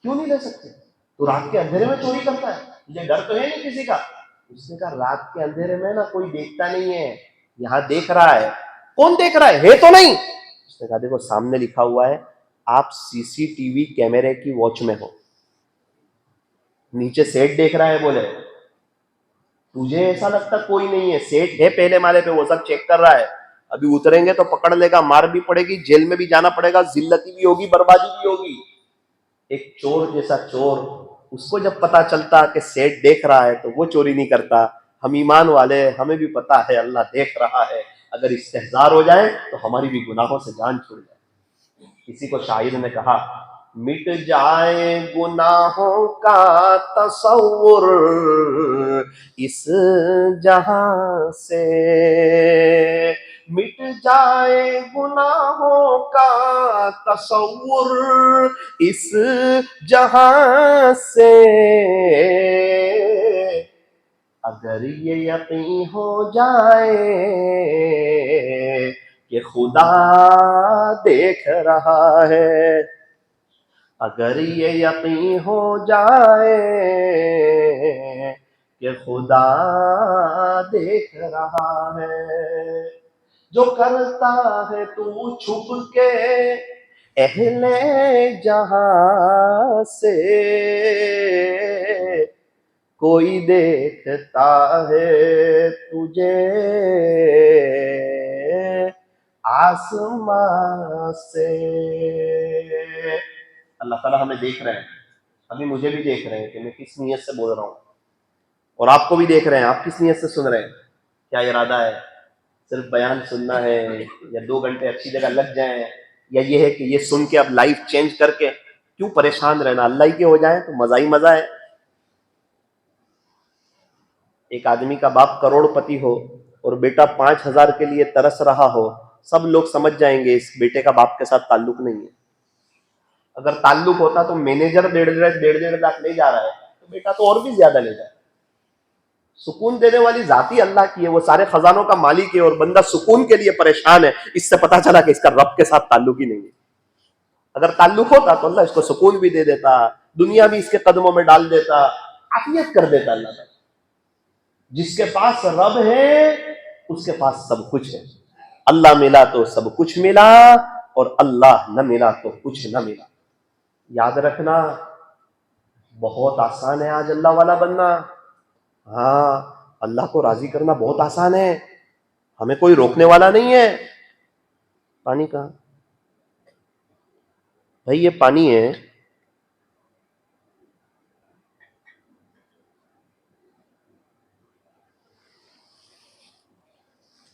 کیوں نہیں لے سکتے؟ تو رات کے اندھیرے میں چوری کرتا ہے، مجھے ڈر تو ہے نہیں کسی کا۔ اس نے کہا رات کے اندھیرے میں نا کوئی دیکھتا نہیں ہے، یہاں دیکھ رہا ہے۔ کون دیکھ رہا ہے تو نہیں؟ اس نے کہا دیکھو سامنے لکھا ہوا ہے آپ CCTV کیمرے کی واچ میں ہو، نیچے سیٹ دیکھ رہا ہے، بولے تجھے ایسا لگتا کوئی نہیں ہے، سیٹ ہے پہلے مالے پہ، وہ سب چیک کر رہا ہے، ابھی اتریں گے تو پکڑ لے گا، مار بھی پڑے گی، جیل میں بھی جانا پڑے گا، ذلتی بھی ہوگی، بربادی بھی ہوگی۔ ایک چور جیسا چور، اس کو جب پتا چلتا کہ سیٹ دیکھ رہا ہے تو وہ چوری نہیں کرتا۔ ہم ایمان والے، ہمیں بھی پتا ہے اللہ دیکھ رہا ہے، اگر استحضار ہو جائے تو ہماری بھی گناہوں سے جان چھوڑ جائے۔ کسی کو شاعر نے کہا مٹ جائے گناہوں کا تصور اس جہاں سے، مٹ جائے گناہوں کا تصور اس جہاں سے، اگر یہ یقین ہو جائے کہ خدا دیکھ رہا ہے، اگر یہ یقین ہو جائے کہ خدا دیکھ رہا ہے، جو کرتا ہے تو چھپ کے اہل جہاں سے، کوئی دیکھتا ہے تجھے آسمان سے۔ اللہ تعالیٰ ہمیں دیکھ رہے ہیں، ابھی مجھے بھی دیکھ رہے ہیں کہ میں کس نیت سے بول رہا ہوں، اور آپ کو بھی دیکھ رہے ہیں آپ کس نیت سے سن رہے ہیں۔ کیا ارادہ ہے؟ صرف بیان سننا ہے، یا 2 گھنٹے اچھی جگہ لگ جائیں، یا یہ ہے کہ یہ سن کے اب لائف چینج کر کے کیوں پریشان رہنا؟ اللہ ہی کے ہو جائیں تو مزہ ہی مزہ ہے. ایک آدمی کا باپ کروڑ پتی ہو اور بیٹا 5,000 کے لیے ترس رہا ہو، سب لوگ سمجھ جائیں گے اس بیٹے کا باپ کے ساتھ تعلق نہیں ہے. اگر تعلق ہوتا تو مینیجر 1.5 لاکھ لے جا رہا ہے تو بیٹا تو اور بھی زیادہ لے جائے. سکون دینے والی ذاتی اللہ کی ہے، وہ سارے خزانوں کا مالک ہے، اور بندہ سکون کے لیے پریشان ہے. اس سے پتا چلا کہ اس کا رب کے ساتھ تعلق ہی نہیں ہے. اگر تعلق ہوتا تو اللہ اس کو سکون بھی دے دیتا، دنیا بھی اس کے قدموں میں ڈال دیتا، عافیت کر دیتا اللہ تعالیٰ. جس کے پاس رب ہے اس کے پاس سب کچھ ہے. اللہ ملا تو سب کچھ ملا، اور اللہ نہ ملا تو کچھ نہ ملا. یاد رکھنا، بہت آسان ہے آج اللہ والا بننا. ہاں، اللہ کو راضی کرنا بہت آسان ہے، ہمیں کوئی روکنے والا نہیں ہے. پانی کہاں؟ بھائی یہ پانی ہے.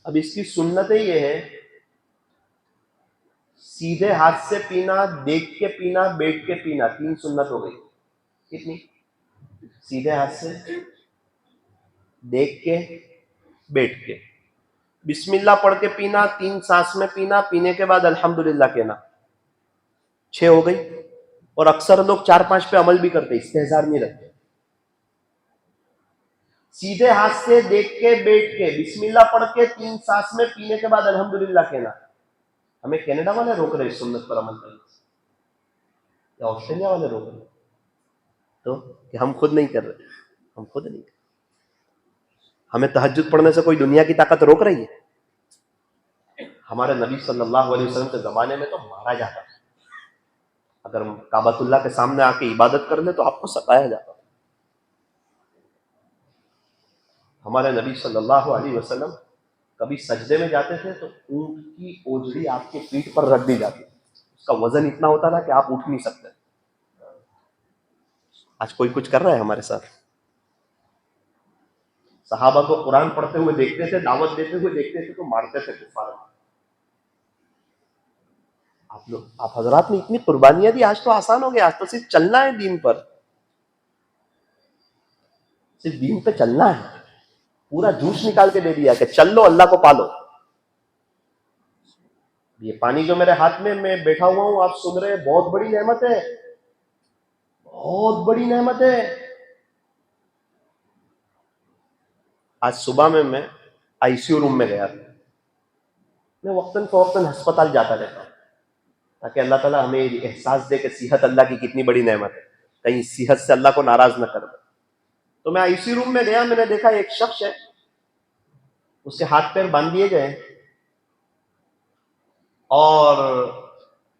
اب اس کی سنت یہ ہے، سیدھے ہاتھ سے پینا، دیکھ کے پینا، بیٹھ کے پینا. 3 سنت ہو گئی. کتنی؟ سیدھے ہاتھ سے، دیکھ کے، بیٹھ کے. بسم اللہ پڑھ کے پینا، 3 سانس میں پینا، پینے کے بعد الحمدللہ کہنا. 6 ہو گئی. اور اکثر لوگ 4-5 پہ عمل بھی کرتے، استحضار نہیں رکھتے. سیدھے ہاتھ سے، دیکھ کے، بیٹھ کے، بسم اللہ پڑھ کے 3 سانس میں، پینے کے بعد الحمدللہ کہنا. ہمیں کینیڈا والے روک رہے اس سنت پر عمل کرنے سے، یا آسٹریلیا والے روک رہے؟ تو کہ ہم خود نہیں کر رہے، ہم خود نہیں کر رہے. ہمیں تہجد پڑھنے سے کوئی دنیا کی طاقت روک رہی ہے؟ ہمارے نبی صلی اللہ علیہ وسلم کے زمانے میں تو مارا جاتا تھا. اگر کعبۃ اللہ کے سامنے آ کے عبادت کر لے تو آپ کو ستایا جاتا. ہمارے نبی صلی اللہ علیہ وسلم کبھی سجدے میں جاتے تھے تو اونٹ کی اوجڑی آپ کے پیٹھ پر رکھ دی جاتی. اس کا وزن اتنا ہوتا تھا کہ آپ اٹھ نہیں سکتے. آج کوئی کچھ کر رہا ہے ہمارے ساتھ؟ صحابہ کو قرآن پڑھتے ہوئے دیکھتے تھے، دعوت دیتے ہوئے دیکھتے تھے تو مارتے تھے کفار. آپ حضرات نے اتنی قربانیاں دی، آج تو آسان ہو گیا. آج تو صرف چلنا ہے دین پر، صرف دین پہ چلنا ہے. پورا جوش نکال کے دے دیا کہ چل لو، اللہ کو پالو. یہ پانی جو میرے ہاتھ میں بیٹھا ہوا ہوں، آپ سن رہے ہیں، بہت بڑی نعمت ہے، بہت بڑی نعمت ہے. آج صبح میں آئی سی یو روم میں گیا تھا. میں وقتاً فوقتاً ہسپتال جاتا رہتا ہوں تاکہ اللہ تعالیٰ ہمیں یہ احساس دے کہ صحت اللہ کی کتنی بڑی نعمت ہے، کہیں صحت سے اللہ کو ناراض نہ کر دے. تو میں آئی سی یو روم میں گیا، میں نے دیکھا ایک شخص ہے، اس کے ہاتھ پیر باندھ دیے گئے اور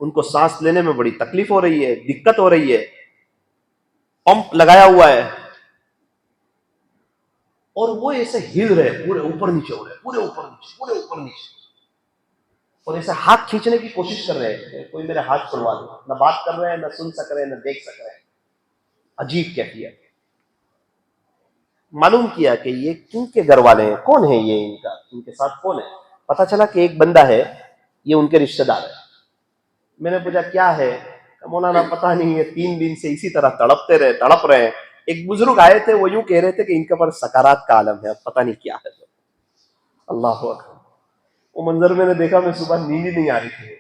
ان کو سانس لینے میں بڑی تکلیف ہو رہی ہے، دقت ہو رہی ہے. پمپ لگایا ہوا ہے اور وہ ایسے ہل رہے، پورے اوپر نیچے ہو رہے، پورے اوپر نیچے، پورے اوپر نیچے، اور ایسے ہاتھ کھینچنے کی کوشش کر رہے ہیں، کوئی میرے ہاتھ چھڑوا دے. نہ بات کر رہے ہیں، نہ سن سک رہے ہیں، نہ دیکھ سک رہے ہیں. عجیب کیفیت. معلوم کیا کہ یہ کن کے گھر والے ہیں، کون ہے یہ، ان کے ساتھ کون ہے. پتا چلا کہ ایک بندہ ہے، یہ ان کے رشتہ دار ہے. میں نے پوچھا کیا ہے؟ مولانا پتہ نہیں ہے، 3 دن سے اسی طرح تڑپ رہے ہیں. ایک بزرگ آئے تھے، وہ یوں کہہ رہے تھے کہ ان کے پر سکارات کا عالم ہے، پتہ نہیں کیا ہے. اللہ اکبر. وہ منظر میں نے دیکھا، میں صبح نیند ہی نہیں آ رہی تھی.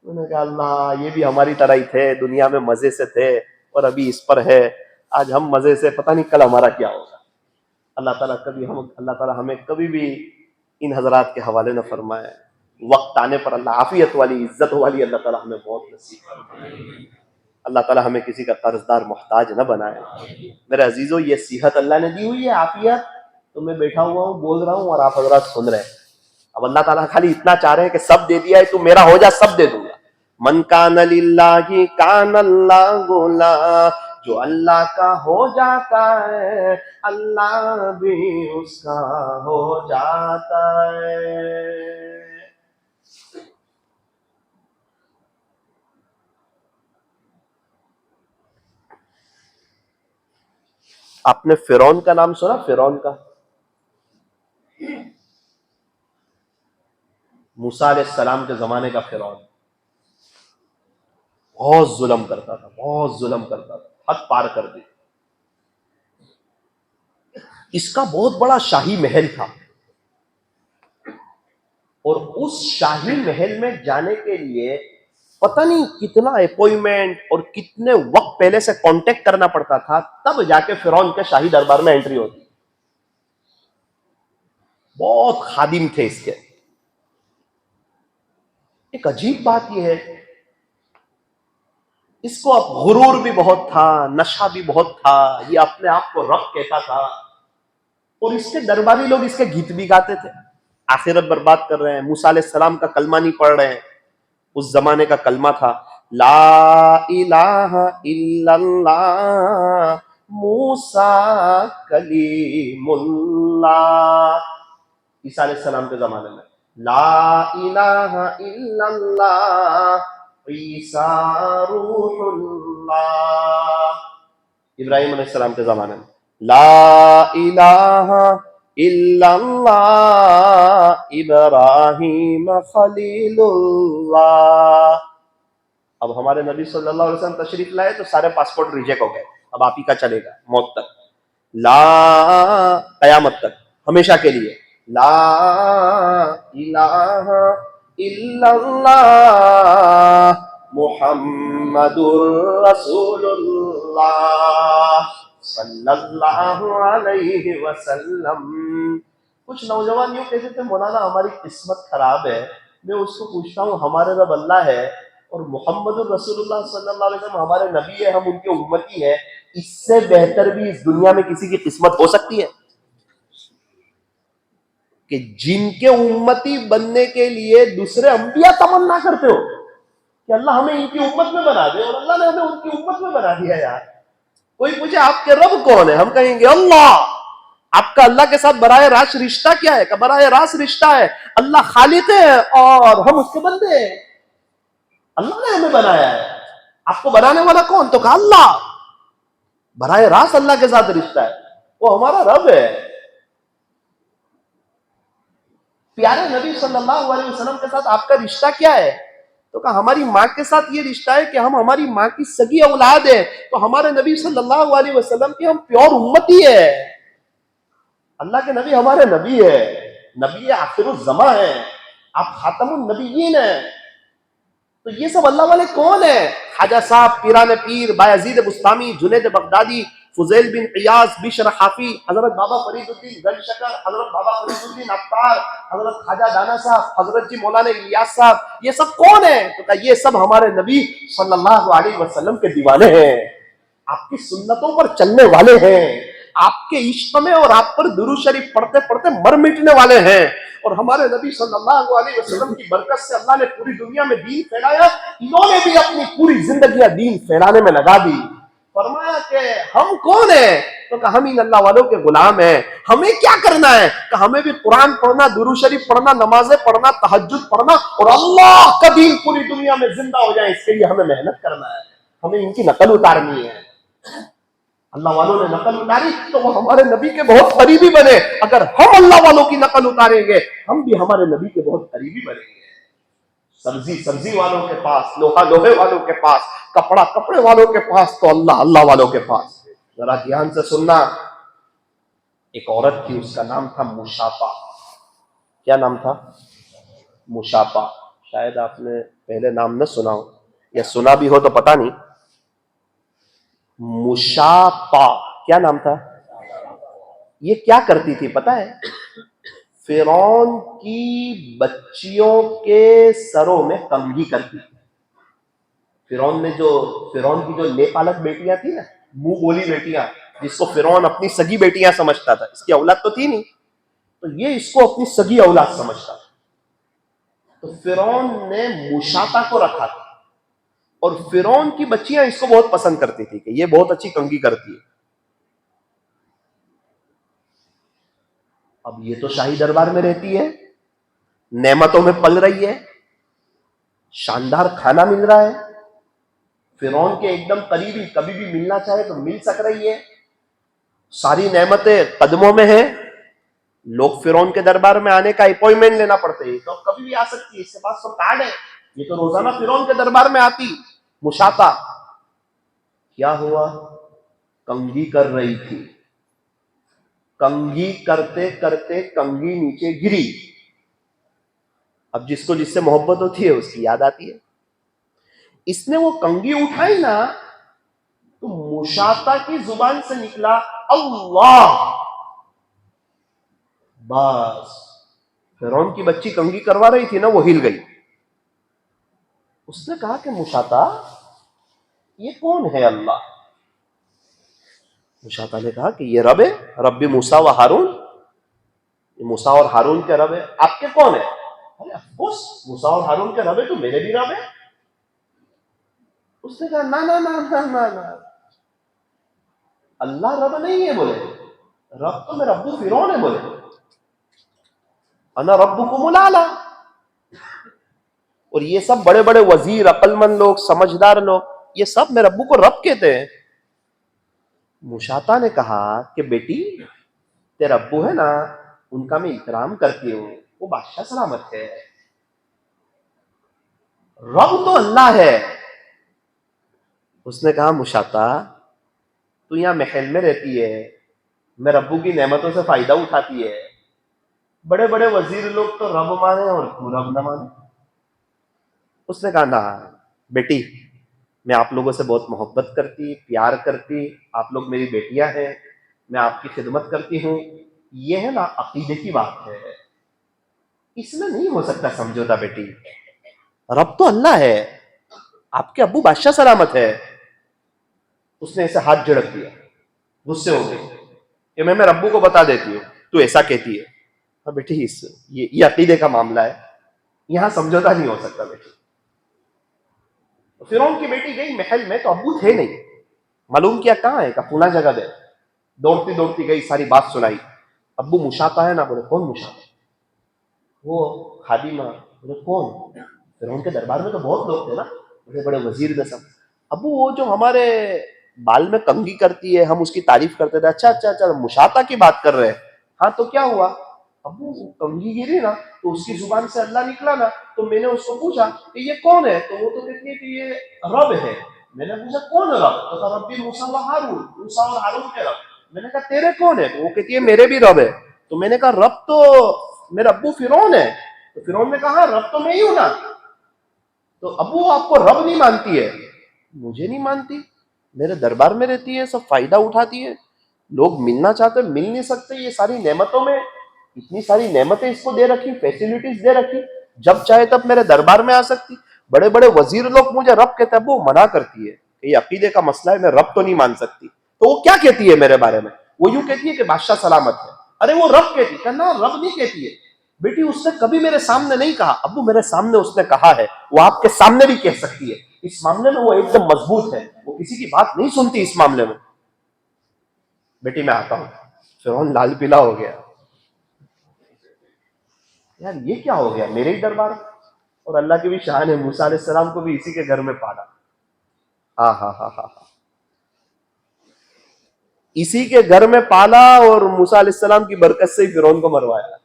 میں نے کہا اللہ، یہ بھی ہماری طرح ہی تھے، دنیا میں مزے سے تھے اور ابھی اس پر ہے. آج ہم مزے سے، پتہ نہیں کل ہمارا کیا ہوگا. اللہ تعالیٰ ہمیں کبھی بھی ان حضرات کے حوالے نہ فرمائے. وقت آنے پر اللہ عافیت والی، عزت والی اللہ تعالیٰ ہمیں بہت نصیب فرمائے. اللہ تعالیٰ ہمیں کسی کا قرض دار محتاج نہ بنائے. میرے عزیزو، یہ صحت اللہ نے دی ہوئی ہے، عافیت. تو میں بیٹھا ہوا ہوں، بول رہا ہوں، اور آپ حضرات سن رہے ہیں. اب اللہ تعالیٰ خالی اتنا چاہ رہے ہیں کہ سب دے دیا ہے، تو میرا ہو جا، سب دے دوں گا. من کان للہ کان اللہ گولا. جو اللہ کا ہو جاتا ہے، اللہ بھی اس کا ہو جاتا ہے. آپ نے فرعون کا نام سنا؟ فرعون کا، موسیٰ علیہ السلام کے زمانے کا فرعون. بہت ظلم کرتا تھا، بہت ظلم کرتا تھا، حد پار کر دی. اس کا بہت بڑا شاہی محل تھا، اور اس شاہی محل میں جانے کے لیے پتہ نہیں کتنا اپوائنٹمنٹ اور کتنے وقت پہلے سے کانٹیکٹ کرنا پڑتا تھا، تب جا کے فرعون کے شاہی دربار میں انٹری ہوتی. بہت خادم تھے اس کے. ایک عجیب بات یہ ہے، اس کو اب غرور بھی بہت تھا، نشہ بھی بہت تھا، یہ اپنے آپ کو رب کہتا تھا، اور اس کے درباری لوگ اس کے گیت بھی گاتے تھے. آخرت برباد کر رہے ہیں، موسیٰ علیہ السلام کا کلمہ نہیں پڑھ رہے ہیں. اس زمانے کا کلمہ تھا لا الہ الا اللہ موسیٰ کلیم اللہ. عیسیٰ علیہ السلام کے زمانے میں لا الہ الا اللہ عیسیٰ روح اللہ. ابراہیم علیہ السلام کے زمانے میں لا الہ الا اللہ ابراہیم خلیل اللہ. اب ہمارے نبی صلی اللہ علیہ وسلم تشریف لائے تو سارے پاسپورٹ ریجیکٹ ہو گئے، اب آپ ہی کا چلے گا موت تک، لا قیامت تک، ہمیشہ کے لیے لا الہ الا اللہ محمد رسول اللہ صلی اللہ علیہ وسلم. کچھ نوجوان یوں کہتے تھے مولانا ہماری قسمت خراب ہے. میں اس کو پوچھتا ہوں ہمارے رب اللہ ہے اور محمد الرسول اللہ صلی اللہ علیہ وسلم ہمارے نبی ہے، ہم ان کے امتی ہیں، اس سے بہتر بھی اس دنیا میں کسی کی قسمت ہو سکتی ہے کہ جن کے امتی بننے کے لیے دوسرے انبیاء تمنا کرتے ہو کہ اللہ ہمیں ان کی امت میں بنا دے، اور اللہ نے ہمیں ان کی امت میں بنا دیا. یار کوئی پوچھے آپ کے رب کون ہے، ہم کہیں گے اللہ. آپ کا اللہ کے ساتھ براہ راست رشتہ کیا ہے؟ کہ براہ راست رشتہ ہے، اللہ خالق ہے اور ہم اس کے بندے ہیں، اللہ نے ہمیں بنایا ہے. آپ کو بنانے والا کون؟ تو کہا اللہ. براہ راست اللہ کے ساتھ رشتہ ہے، وہ ہمارا رب ہے. پیارے نبی صلی اللہ علیہ وسلم کے ساتھ آپ کا رشتہ کیا ہے؟ تو کہا ہماری ماں کے ساتھ یہ رشتہ ہے کہ ہم ہماری ماں کی سگی اولاد ہیں، تو ہمارے نبی صلی اللہ علیہ وسلم کی ہم پیور امتی ہے. اللہ کے نبی ہمارے نبی ہے، نبی آخر الزماں ہے، آپ خاتم النبیین ہیں. تو یہ سب اللہ والے کون ہیں؟ خواجہ صاحب، پیران پیر، بایزید بستامی، جنید بغدادی، فضیل بن قیاس، بشر حافی، حضرت بابا فرید الدین گنج شکر، حضرت بابا فرید الدین عطار، حضرت خواجہ دانا صاحب، حضرت جی مولانا الیاس صاحب، یہ سب کون ہیں؟ تو کہا یہ سب ہمارے نبی صلی اللہ علیہ وسلم کے دیوانے ہیں، آپ کی سنتوں پر چلنے والے ہیں، آپ کے عشق میں اور آپ پر درود شریف پڑھتے پڑھتے مر مٹنے والے ہیں. اور ہمارے نبی صلی اللہ علیہ وسلم کی برکت سے اللہ نے پوری دنیا میں دین پھیلایا، انہوں نے بھی اپنی پوری زندگیاں دین پھیلانے میں لگا دی. فرمایا کہ ہم کون ہیں؟ تو کہا ہم ان اللہ والوں کے غلام ہیں. ہمیں کیا کرنا ہے؟ کہ ہمیں بھی قرآن پڑھنا، درود شریف پڑھنا، نمازیں پڑھنا، تہجد پڑھنا، اور اللہ کا دین پوری دنیا میں زندہ ہو جائے اس کے لیے ہمیں محنت کرنا ہے. ہمیں ان کی نقل اتارنی ہے. اللہ والوں نے نقل اتاری تو وہ ہمارے نبی کے بہت قریبی بنے. اگر ہم اللہ والوں کی نقل اتاریں گے ہم بھی ہمارے نبی کے بہت قریبی بنیں گے. سبزی والوں کے پاس، لوہے والوں کے پاس، کپڑا کپڑے والوں کے پاس، تو اللہ والوں کے پاس. ذرا دھیان سے سننا. ایک عورت تھی، اس کا نام تھا مشاپا. کیا نام تھا؟ مشاپا. شاید آپ نے پہلے نام نہ سنا ہو، یا سنا بھی ہو تو پتہ نہیں. مشاپا کیا نام تھا؟ یہ کیا کرتی تھی پتہ ہے؟ فرعون کی بچیوں کے سروں میں کنگھی کرتی تھی. فرعون کی جو نیپالک بیٹیاں تھی نا، منہ بولی بیٹیاں، جس کو فرعون اپنی سگی بیٹیاں سمجھتا تھا، اس کی اولاد تو تھی نہیں، تو یہ اس کو اپنی سگی اولاد سمجھتا تھا. تو فرعون نے مشاپا کو رکھا تھا، اور فرعون کی بچیاں اس کو بہت پسند کرتی تھی کہ یہ بہت اچھی کنگھی کرتی ہے. اب یہ تو شاہی دربار میں رہتی ہے، نعمتوں میں پل رہی ہے، شاندار کھانا مل رہا ہے، فرعون کے ایک دم قریبی، کبھی بھی ملنا چاہے تو مل سک رہی ہے، ساری نعمتیں قدموں میں ہیں. لوگ فرعون کے دربار میں آنے کا اپوائنٹمنٹ لینا پڑتے ہے، تو کبھی بھی آ سکتی ہے، اس کے پاس تو کارڈ ہے. یہ تو روزانہ فرعون کے دربار میں آتی، مشاطہ کیا ہوا؟ کنگھی کر رہی تھی، کنگھی کرتے کرتے کنگھی نیچے گری. اب جس کو جس سے محبت ہوتی ہے اس کی یاد آتی ہے. اس نے وہ کنگھی اٹھائی نا تو مشاطہ کی زبان سے نکلا اللہ. بس فرعون کی بچی کنگھی کروا رہی تھی نا، وہ ہل گئی. اس نے کہا کہ مشاطہ یہ کون ہے اللہ؟ مشاطہ نے کہا کہ یہ رب ہے، رب موسیٰ و ہارون. موسیٰ اور ہارون کے رب ہے. آپ کے کون ہے؟ افسوس موسیٰ اور ہارون کے رب ہے تو میرے بھی رب ہے. اس نے کہا نا نا نا نا نا نا، اللہ رب نہیں ہے. بولے رب تو میرا ابو فرعون ہے. بولے انا ربکم الاعلی. اور یہ سب بڑے بڑے وزیر، عقل مند لوگ، سمجھدار لوگ، یہ سب میرے ابو کو رب کہتے ہیں. مشاطہ نے کہا کہ بیٹی تیرا ابو ہے نا، ان کا میں احترام کرتی ہوں، وہ بادشاہ سلامت ہے. رب تو اللہ ہے. اس نے کہا مشاطہ تو یہاں محل میں رہتی ہے، میرے ابو کی نعمتوں سے فائدہ اٹھاتی ہے. بڑے بڑے وزیر لوگ تو رب مانے اور تو رب نہ مانے. اس نے کہا نا بیٹی میں آپ لوگوں سے بہت محبت کرتی، پیار کرتی، آپ لوگ میری بیٹیاں ہیں، میں آپ کی خدمت کرتی ہوں. یہ ہے نا عقیدے کی بات ہے، اس میں نہیں ہو سکتا سمجھوتا. بیٹی رب تو اللہ ہے، آپ کے ابو بادشاہ سلامت ہے. اس نے ایسے ہاتھ جھڑک دیا، غصے ہو گئی کہ میں میرے ابو کو بتا دیتی ہوں تو ایسا کہتی ہے. ہاں بیٹی یہ عقیدے کا معاملہ ہے، یہاں سمجھوتا نہیں ہو سکتا. بیٹی فرعون کی بیٹی گئی محل میں تو ابو تھے نہیں. معلوم کیا کہاں ہے؟ کہ فلاں جگہ گئے. دوڑتی دوڑتی گئی، ساری بات سنائی. ابو مشاطہ ہے نا. بولے کون مشاطہ؟ وہ خادمہ. بولے کون؟ فرعون کے دربار میں تو بہت لوگ تھے نا، بڑے بڑے وزیر دسم. ابو وہ جو ہمارے بال میں کنگھی کرتی ہے، ہم اس کی تعریف کرتے تھے. اچھا اچھا اچھا، مشاطہ کی بات کر رہے ہیں. ہاں تو کیا ہوا؟ ابو کنگھی گری نا تو اس کی زبان سے اللہ نکلا نا، تو میں نے اس کو پوچھا کہ یہ کون ہے؟ تو وہ تو کہتی ہے کہ یہ رب ہے. میں نے پوچھا کون ہے رب؟ تو کہا ربی موسیٰ و ہارون، موسیٰ اور ہارون کے رب. میں نے کہا تیرے کون ہے؟ تو وہ کہتی ہے میرے بھی رب ہے. تو میں نے کہا رب تو میرا ابو فرعون ہے. تو فرعون نے کہا رب تو میں ہی ہوں نا. تو ابو آپ کو رب نہیں مانتی ہے؟ مجھے نہیں مانتی، میرے دربار میں رہتی ہے، سب فائدہ اٹھاتی ہے، لوگ ملنا چاہتے مل نہیں سکتے. یہ ساری نعمتوں میں اتنی ساری نعمتیں اس کو دے رکھی، فیسلٹیز دے رکھی، جب چاہے تب میرے دربار میں آ سکتی. بڑے بڑے وزیر لوگ مجھے رب کہتے ہیں. ابو منع کرتی ہے کہ یہ عقیدے کا مسئلہ ہے، میں رب تو نہیں مان سکتی. تو وہ کیا کہتی ہے میرے بارے میں؟ وہ یوں کہتی ہے کہ بادشاہ سلامت ہے. ارے وہ رب کہتی ہے. نا رب نہیں کہتی ہے بیٹی، اس نے کبھی میرے سامنے نہیں کہا. ابو میرے سامنے اس نے کہا ہے، وہ آپ کے سامنے بھی کہہ سکتی ہے. اس معاملے میں وہ ایک دم مضبوط ہے، وہ کسی کی بات نہیں سنتی اس معاملے میں. بیٹی میں آتا ہوں. فرعون لال پیلا ہو گیا. یار یہ کیا ہو گیا میرے ہی دربار میں؟ اور اللہ کی بھی شان ہے، موسیٰ علیہ السلام کو بھی اسی کے گھر میں پالا. ہاں ہاں ہاں ہاں ہاں، اسی کے گھر میں پالا اور موسیٰ علیہ السلام کی برکت سے ہی فرعون کو مروایا.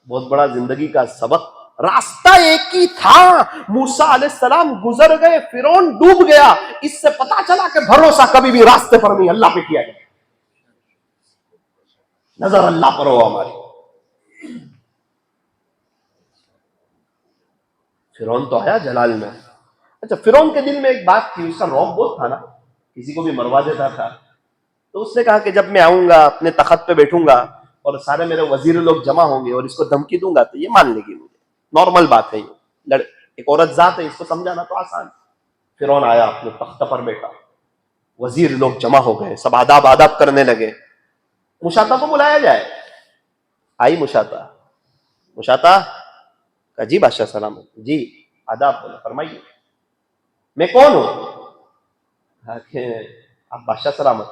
بہت بڑا زندگی کا سبق. راستہ ایک ہی تھا، موسیٰ علیہ السلام گزر گئے، فرعون ڈوب گیا. اس سے پتا چلا کہ بھروسہ کبھی بھی راستے پر نہیں، اللہ پہ کیا جائے. نظر اللہ پر ہو ہماری. فرعون تو آیا جلال میں. اچھا فرعون کے دل میں ایک بات تھی، اس کا رعب بہت تھا نا، کسی کو بھی مروا دیتا تھا. تو اس نے کہا کہ جب میں آؤں گا اپنے تخت پہ بیٹھوں گا اور سارے میرے وزیر لوگ جمع ہوں گے اور اس کو دھمکی دوں گا تو یہ مان لے گی مجھے. نارمل بات ہے یہ، ایک عورت ذات ہے، اس کو سمجھانا تو آسان. فرعون آیا اپنے تخت پر بیٹھا، وزیر لوگ جمع ہو گئے، سب آداب آداب کرنے لگے. مشاطہ کو بلایا جائے. آئی مشاطہ. مشاطہ کہا جی بادشاہ سلامت. جی آداب. بولے فرمائیے. میں کون ہوں؟ کہا کہ آپ بادشاہ سلامت،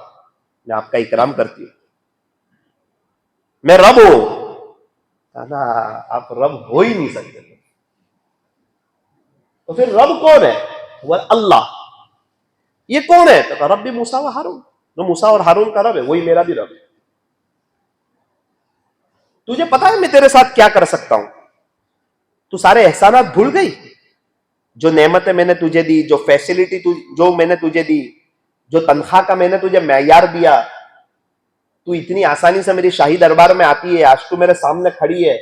میں آپ کا اکرام کرتی ہوں. میں رب ہوں. کہا نا آپ رب ہو ہی نہیں سکتے. تو پھر رب کون ہے؟ وہ اللہ. یہ کون ہے؟ تو کہا رب بھی موسیٰ و ہارون، جو موسیٰ اور ہارون کا رب ہے وہی میرا بھی رب ہے. تجھے پتا ہے میں تیرے ساتھ کیا کر سکتا ہوں؟ تو سارے احسانات بھول گئی؟ جو نعمتیں میں نے تجھے دی، جو فیسلٹی جو میں نے تجھے دی، جو تنخواہ کا میں نے تجھے معیار دیا، تو اتنی آسانی سے میری شاہی دربار میں آتی ہے، آج تو میرے سامنے کھڑی ہے،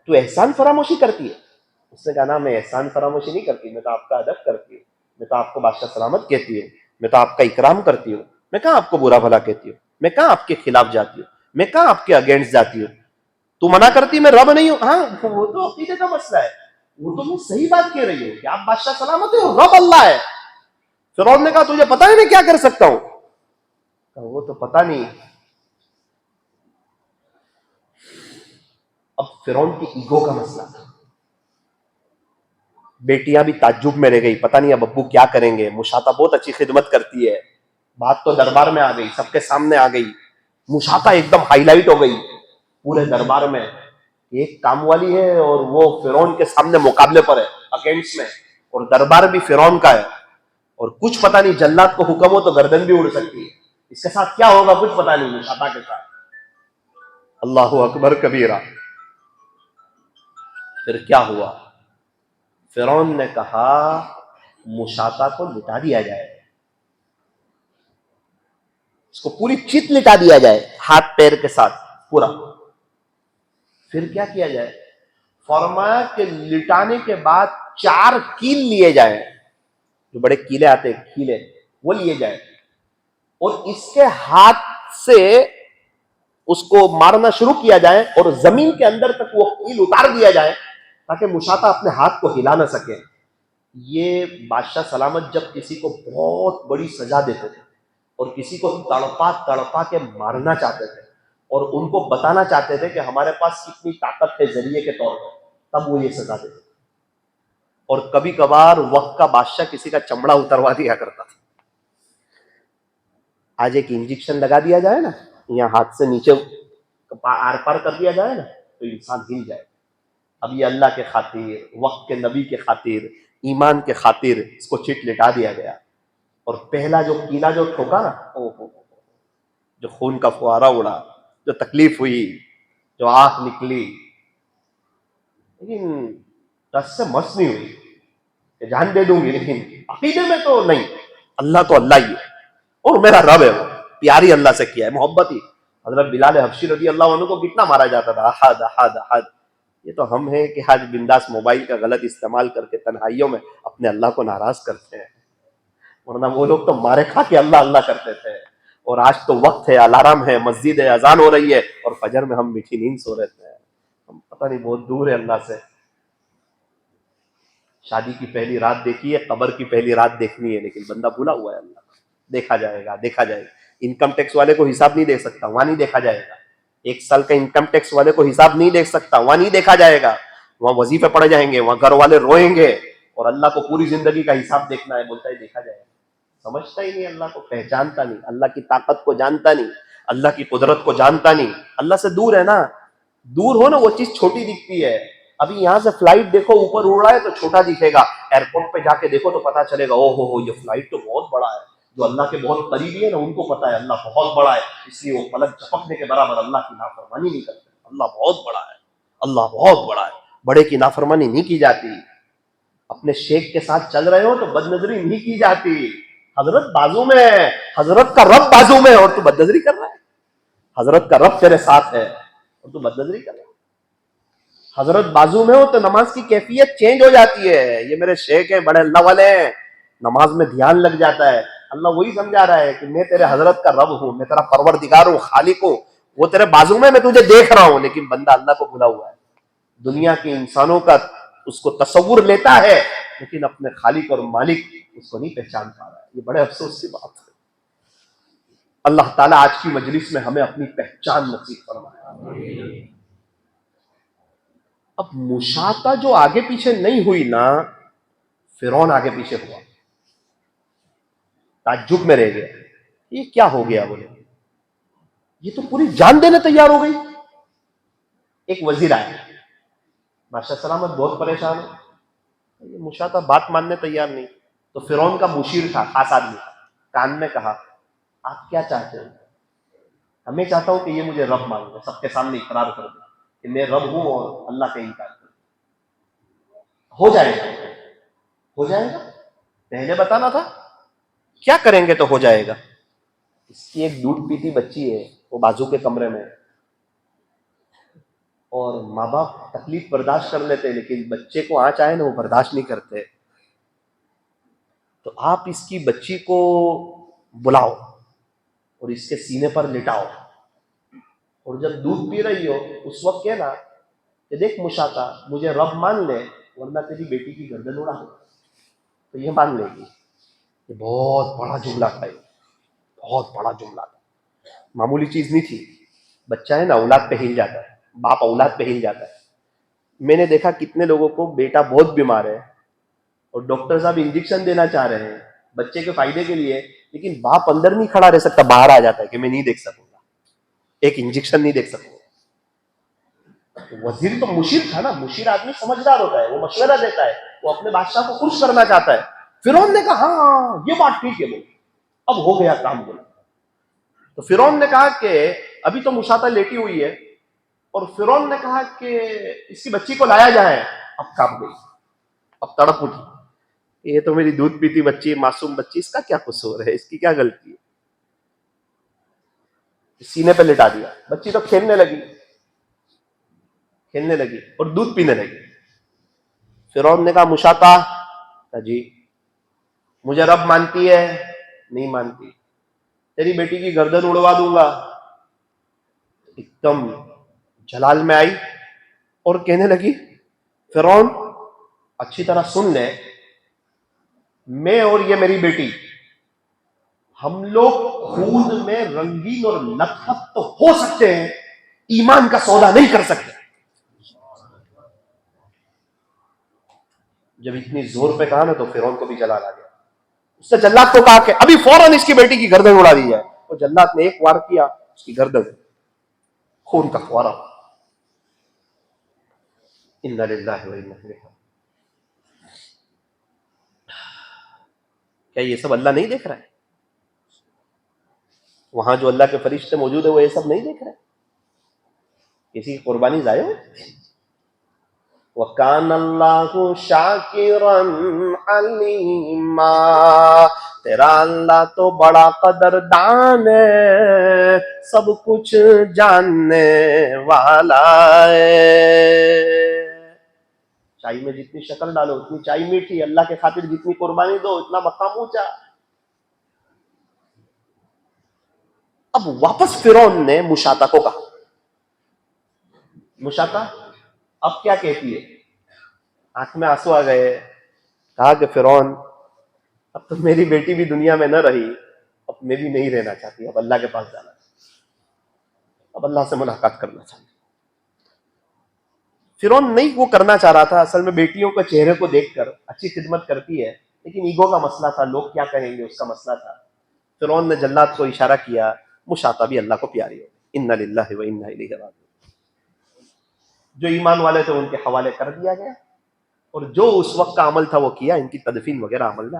تو احسان فراموشی کرتی ہے؟ اس نے کہا نا، میں احسان فراموشی نہیں کرتی، میں تو آپ کا ادب کرتی ہوں، میں تو آپ کو بادشاہ سلامت کہتی ہوں، میں تو آپ کا اکرام کرتی ہوں، میں کہاں آپ کو برا بھلا کہتی ہوں، میں کہاں آپ کے خلاف جاتی ہوں، میں کہاں آپ کے اگینسٹ جاتی ہوں؟ تو منع کرتی میں رب نہیں ہوں؟ ہاں وہ تو عقیدے کا مسئلہ ہے، وہ تو میں صحیح بات کہہ رہی ہوں کہ آپ بادشاہ سلامت ہیں، رب اللہ ہے۔ فرعون نے کہا تجھے پتا ہے میں کیا کر سکتا ہوں؟ وہ تو پتا نہیں۔ اب فرعون کی ایگو کا مسئلہ تھا، بیٹیاں بھی تعجب میں رہ گئی، پتہ نہیں اب ابو کیا کریں گے، مشاطہ بہت اچھی خدمت کرتی ہے، بات تو دربار میں آ گئی، سب کے سامنے آ گئی، مشاطہ ایک دم ہائی لائٹ ہو گئی پورے دربار میں، ایک کام والی ہے اور وہ فرعون کے سامنے مقابلے پر ہے، اگینسٹ میں، اور دربار بھی فرعون کا ہے، اور کچھ پتہ نہیں، جلات کو حکم ہو تو گردن بھی اڑ سکتی ہے، اس کے ساتھ کیا ہوگا کچھ پتہ نہیں مشاطہ کے ساتھ۔ اللہ اکبر کبیرہ۔ پھر کیا ہوا؟ فرعون نے کہا مشاطہ کو لٹا دیا جائے، اس کو پوری چت لٹا دیا جائے ہاتھ پیر کے ساتھ پورا۔ پھر کیا کیا جائے؟ فرمایا کہ لٹانے کے بعد 4 کیل لیے جائیں، جو بڑے کیلے آتے ہیں کیلے، وہ لیے جائیں، اور اس کے ہاتھ سے اس کو مارنا شروع کیا جائے، اور زمین کے اندر تک وہ کیل اتار دیا جائے تاکہ مشاطہ اپنے ہاتھ کو ہلا نہ سکے۔ یہ بادشاہ سلامت جب کسی کو بہت بڑی سزا دیتے تھے اور کسی کو تڑپا تڑپا کے مارنا چاہتے تھے اور ان کو بتانا چاہتے تھے کہ ہمارے پاس کتنی طاقت ہے ذریعے کے طور پر، تب وہ یہ سزا دیتے تھے۔ اور کبھی کبھار وقت کا بادشاہ کسی کا چمڑا اتروا دیا کرتا تھا۔ آج ایک انجیکشن لگا دیا جائے نا، یا ہاتھ سے نیچے آر پار کر دیا جائے نا تو انسان ہل جائے۔ اب یہ اللہ کے خاطر، وقت کے نبی کے خاطر، ایمان کے خاطر اس کو چٹ لٹا دیا گیا، اور پہلا جو کیلا جو ٹھوکا نا، جو خون کا فوارہ اڑا، جو تکلیف ہوئی، جو آنکھ نکلی، لیکن رس سے مس نہیں ہوئی کہ جان دے دوں گی، لیکن عقیدے میں تو نہیں، اللہ تو اللہ ہی ہے اور میرا رب ہے، وہ پیاری اللہ سے کیا ہے، محبت ہی۔ حضرت بلال حبشی رضی اللہ عنہ کو کتنا مارا جاتا تھا، احد احد احد۔ یہ تو ہم ہیں کہ آج بنداس موبائل کا غلط استعمال کر کے تنہائیوں میں اپنے اللہ کو ناراض کرتے ہیں، ورنہ وہ لوگ تو مارے کھا کے اللہ اللہ کرتے تھے۔ اور آج تو وقت ہے، الارم ہے، مسجد ہے، اذان ہو رہی ہے، اور فجر میں ہم میٹھی نیند سو رہتے ہیں، ہم پتہ نہیں بہت دور ہے اللہ سے۔ شادی کی پہلی رات دیکھی ہے، قبر کی پہلی رات دیکھنی ہے، لیکن بندہ بھولا ہوا ہے اللہ کا۔ دیکھا جائے گا، دیکھا جائے گا۔ انکم ٹیکس والے کو حساب نہیں دے سکتا، وہاں نہیں دیکھا جائے گا۔ 1 سال کا انکم ٹیکس والے کو حساب نہیں دے سکتا، وہاں نہیں دیکھا جائے گا۔ وہاں وظیفے پڑ جائیں گے، وہاں گھر والے روئیں گے، اور اللہ کو پوری زندگی کا حساب دیکھنا ہے، بولتا ہے دیکھا جائے گا۔ سمجھتا ہی نہیں اللہ کو، پہچانتا نہیں، اللہ کی طاقت کو جانتا نہیں، اللہ کی قدرت کو جانتا نہیں، اللہ سے دور ہے نا۔ دور ہو نا وہ چیز چھوٹی دکھتی ہے۔ ابھی یہاں سے فلائٹ دیکھو اوپر اڑ رہا ہے تو چھوٹا دکھے گا، ایئرپورٹ پہ جا کے دیکھو تو پتا چلے گا او ہو یہ فلائٹ تو بہت بڑا ہے۔ جو اللہ کے بہت قریبی ہے نا ان کو پتا ہے اللہ بہت بڑا ہے، اس لیے وہ پلک جھپکنے کے برابر اللہ کی نافرمانی نہیں کرتے۔ اللہ بہت بڑا ہے، اللہ بہت بڑا ہے، بڑے کی نافرمانی نہیں کی جاتی۔ اپنے شیخ کے ساتھ چل رہے ہو تو بد نظری نہیں کی جاتی، حضرت بازو میں ہے، حضرت کا رب بازو میں ہے اور تو بد نظری کر رہا ہے، حضرت کا رب تیرے ساتھ ہے اور تو بد نظری کر رہا ہے۔ حضرت بازو میں ہو تو نماز کی کیفیت چینج ہو جاتی ہے۔ یہ میرے شیخ ہیں، بڑے اللہ والے ہیں، نماز میں دھیان لگ جاتا ہے۔ اللہ وہی سمجھا رہا ہے کہ میں تیرے حضرت کا رب ہوں، میں تیرا پروردگار ہوں، خالق ہوں، وہ تیرے بازو میں تجھے دیکھ رہا ہوں، لیکن بندہ اللہ کو بھولا ہوا ہے۔ دنیا کے انسانوں کا اس کو تصور لیتا ہے، لیکن اپنے خالق اور مالک اس کو نہیں پہچان پا رہا ہے۔ یہ بڑے افسوس کی بات ہے۔ اللہ تعالیٰ آج کی مجلس میں ہمیں اپنی پہچان نصیب فرمائے۔ اب مشاطہ جو آگے پیچھے نہیں ہوئی نا، فرعون آگے پیچھے ہوا، تعجب میں رہ گیا، یہ کیا ہو گیا؟ بولے یہ تو پوری جان دینے تیار ہو گئی۔ ایک وزیر آیا، بادشاہ سلامت بہت پریشان ہے، یہ مشاطہ بات ماننے تیار نہیں۔ تو فرعون کا مشیر تھا، خاص آدمی تھا، کان میں کہا آپ کیا چاہتے ہو؟ میں چاہتا ہوں کہ یہ مجھے رب مان لے، سب کے سامنے اقرار کر دے کہ میں رب ہوں اور اللہ کا انکار کر، ہو جائے گا۔ ہو جائے گا، پہلے بتانا تھا، کیا کریں گے تو ہو جائے گا. اس کی ایک دودھ پیتی بچی ہے، وہ بازو کے کمرے میں، اور ماں باپ تکلیف برداشت کر لیتے لیکن بچے کو آنچ آئے نا وہ برداشت نہیں کرتے. تو آپ اس کی بچی کو بلاؤ اور اس کے سینے پر لٹاؤ، اور جب دودھ پی رہی ہو اس وقت کہنا کہ دیکھ مشاتا، مجھے رب مان لے ورنہ تیری بیٹی کی گردن اڑا دو. تو یہ مان لے گی. یہ بہت بڑا جملہ تھا، یہ بہت بڑا جملہ تھا، معمولی چیز نہیں تھی. بچہ ہے نا اولاد پہ ہل جاتا ہے، باپ اولاد پہ ہل جاتا ہے. میں نے دیکھا کتنے لوگوں کو بیٹا بہت بیمار ہے اور ڈاکٹر صاحب انجیکشن دینا چاہ رہے ہیں بچے کے فائدے کے لیے، لیکن باپ اندر نہیں کھڑا رہ سکتا، باہر آ جاتا ہے کہ میں نہیں دیکھ سکوں گا، ایک انجیکشن نہیں دیکھ سکوں گا. وزیر تو مشیر تھا نا، مشیر آدمی سمجھدار ہوتا ہے، وہ مشورہ دیتا ہے، وہ اپنے بادشاہ کو خوش کرنا چاہتا ہے. فرعون نے کہا ہاں یہ بات ٹھیک ہے، بولو اب ہو گیا کام. بولو تو فرعون نے کہا کہ ابھی تو مشاطہ لیٹی ہوئی ہے، اور فرعون نے کہا کہ اس کی بچی کو لایا جائے. اب کام گئی، اب تڑپ اٹھی، یہ تو میری دودھ پیتی بچی، معصوم بچی، اس کا کیا قصور ہے، اس کی کیا غلطی ہے. سینے پہ لٹا دیا، بچی تو کھیلنے لگی اور دودھ پینے لگی. فرعون نے کہا مشاطہ، جی مجھے رب مانتی ہے؟ نہیں مانتی، تیری بیٹی کی گردن اڑوا دوں گا. ایک دم جلال میں آئی اور کہنے لگی فرعون اچھی طرح سن لے، میں اور یہ میری بیٹی، ہم لوگ خون میں رنگین اور لطفت تو ہو سکتے ہیں، ایمان کا سودا نہیں کر سکتے. جب اتنی زور پہ کہا نا تو فرعون کو بھی جلال آ گیا. اس نے جلاد کو کہا کہ ابھی فوراً اس کی بیٹی کی گردن اڑا دی جائے. اور جلاد نے ایک وار کیا، اس کی گردن خون کا فوارہ. انا للہ و انا الیہ. کیا یہ سب اللہ نہیں دیکھ رہا ہے؟ وہاں جو اللہ کے فرشتے موجود ہیں وہ یہ سب نہیں دیکھ رہے؟ کسی کی قربانی ضائع ہو؟ وَكَانَ اللَّهُ شَاكِرًا عَلِيمًا. تیرا اللہ تو بڑا قدردان ہے، سب کچھ جاننے والا ہے. چائے میں جتنی شکر ڈالو اتنی چائے میٹھی، اللہ کے خاطر جتنی قربانی دو اتنا مقام اونچا. اب واپس فرعون نے مشاطہ کو کہا، مشاطہ اب کیا کہتی ہے؟ آنکھ میں آنسو آ گئے. کہا کہ فرعون اب تو میری بیٹی بھی دنیا میں نہ رہی، اب میں بھی نہیں رہنا چاہتی، اب اللہ کے پاس جانا چاہتی، اب اللہ سے ملاقات کرنا چاہتی. فرعون نہیں وہ کرنا چاہ رہا تھا، اصل میں بیٹیوں کے چہرے کو دیکھ کر اچھی خدمت کرتی ہے، لیکن ایگو کا مسئلہ تھا، لوگ کیا کہیں گے اس کا مسئلہ تھا. فرعون نے جلاد کو اشارہ کیا، مشاطہ بھی اللہ کو پیاری ہو. انا للہ و انا الیہ راجعون. جو ایمان والے تھے ان کے حوالے کر دیا گیا، اور جو اس وقت کا عمل تھا وہ کیا، ان کی تدفین وغیرہ عمل نہ.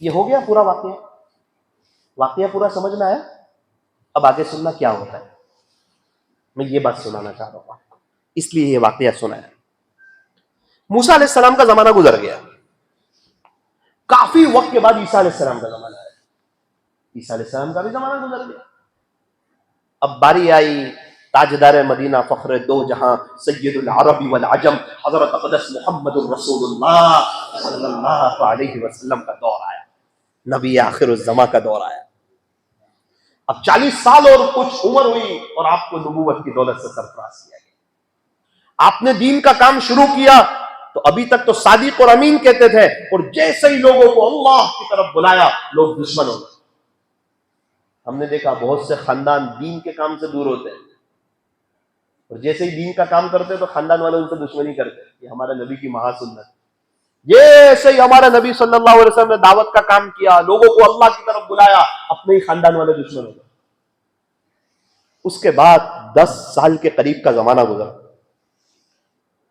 یہ ہو گیا پورا واقعہ پورا سمجھ میں آیا؟ اب آگے سننا کیا ہوتا ہے. میں یہ بات سنانا چاہ رہا ہوں آپ کو، اس لیے یہ واقعہ سنایا. موسیٰ علیہ السلام کا زمانہ گزر گیا، کافی وقت کے بعد عیسیٰ علیہ السلام کا زمانہ آیا. عیسیٰ علیہ السلام کا بھی زمانہ گزر گیا. اب باری آئی تاجدار مدینہ، فخر دو جہاں، سید العرب والعجم، حضرت اقدس محمد الرسول اللہ صلی اللہ علیہ وسلم کا دور آیا، نبی آخر الزماں کا دور آیا. اب 40 سال اور کچھ عمر ہوئی اور آپ کو نبوت کی دولت سے سرفراز کیا گیا. آپ نے دین کا کام شروع کیا تو ابھی تک تو صادق اور امین کہتے تھے، اور جیسے ہی لوگوں کو اللہ کی طرف بلایا لوگ دشمن ہو گئے. ہم نے دیکھا بہت سے خاندان دین کے کام سے دور ہوتے ہیں، اور جیسے ہی دین کا کام کرتے تو خاندان والے ان سے دشمنی کرتے. یہ ہمارے نبی کی مہا سنت. جیسے ہی ہمارے نبی صلی اللہ علیہ وسلم نے دعوت کا کام کیا، لوگوں کو اللہ کی طرف بلایا، اپنے ہی خاندان والے دشمن ہو گئے. اس کے بعد 10 سال کے قریب کا زمانہ گزرا.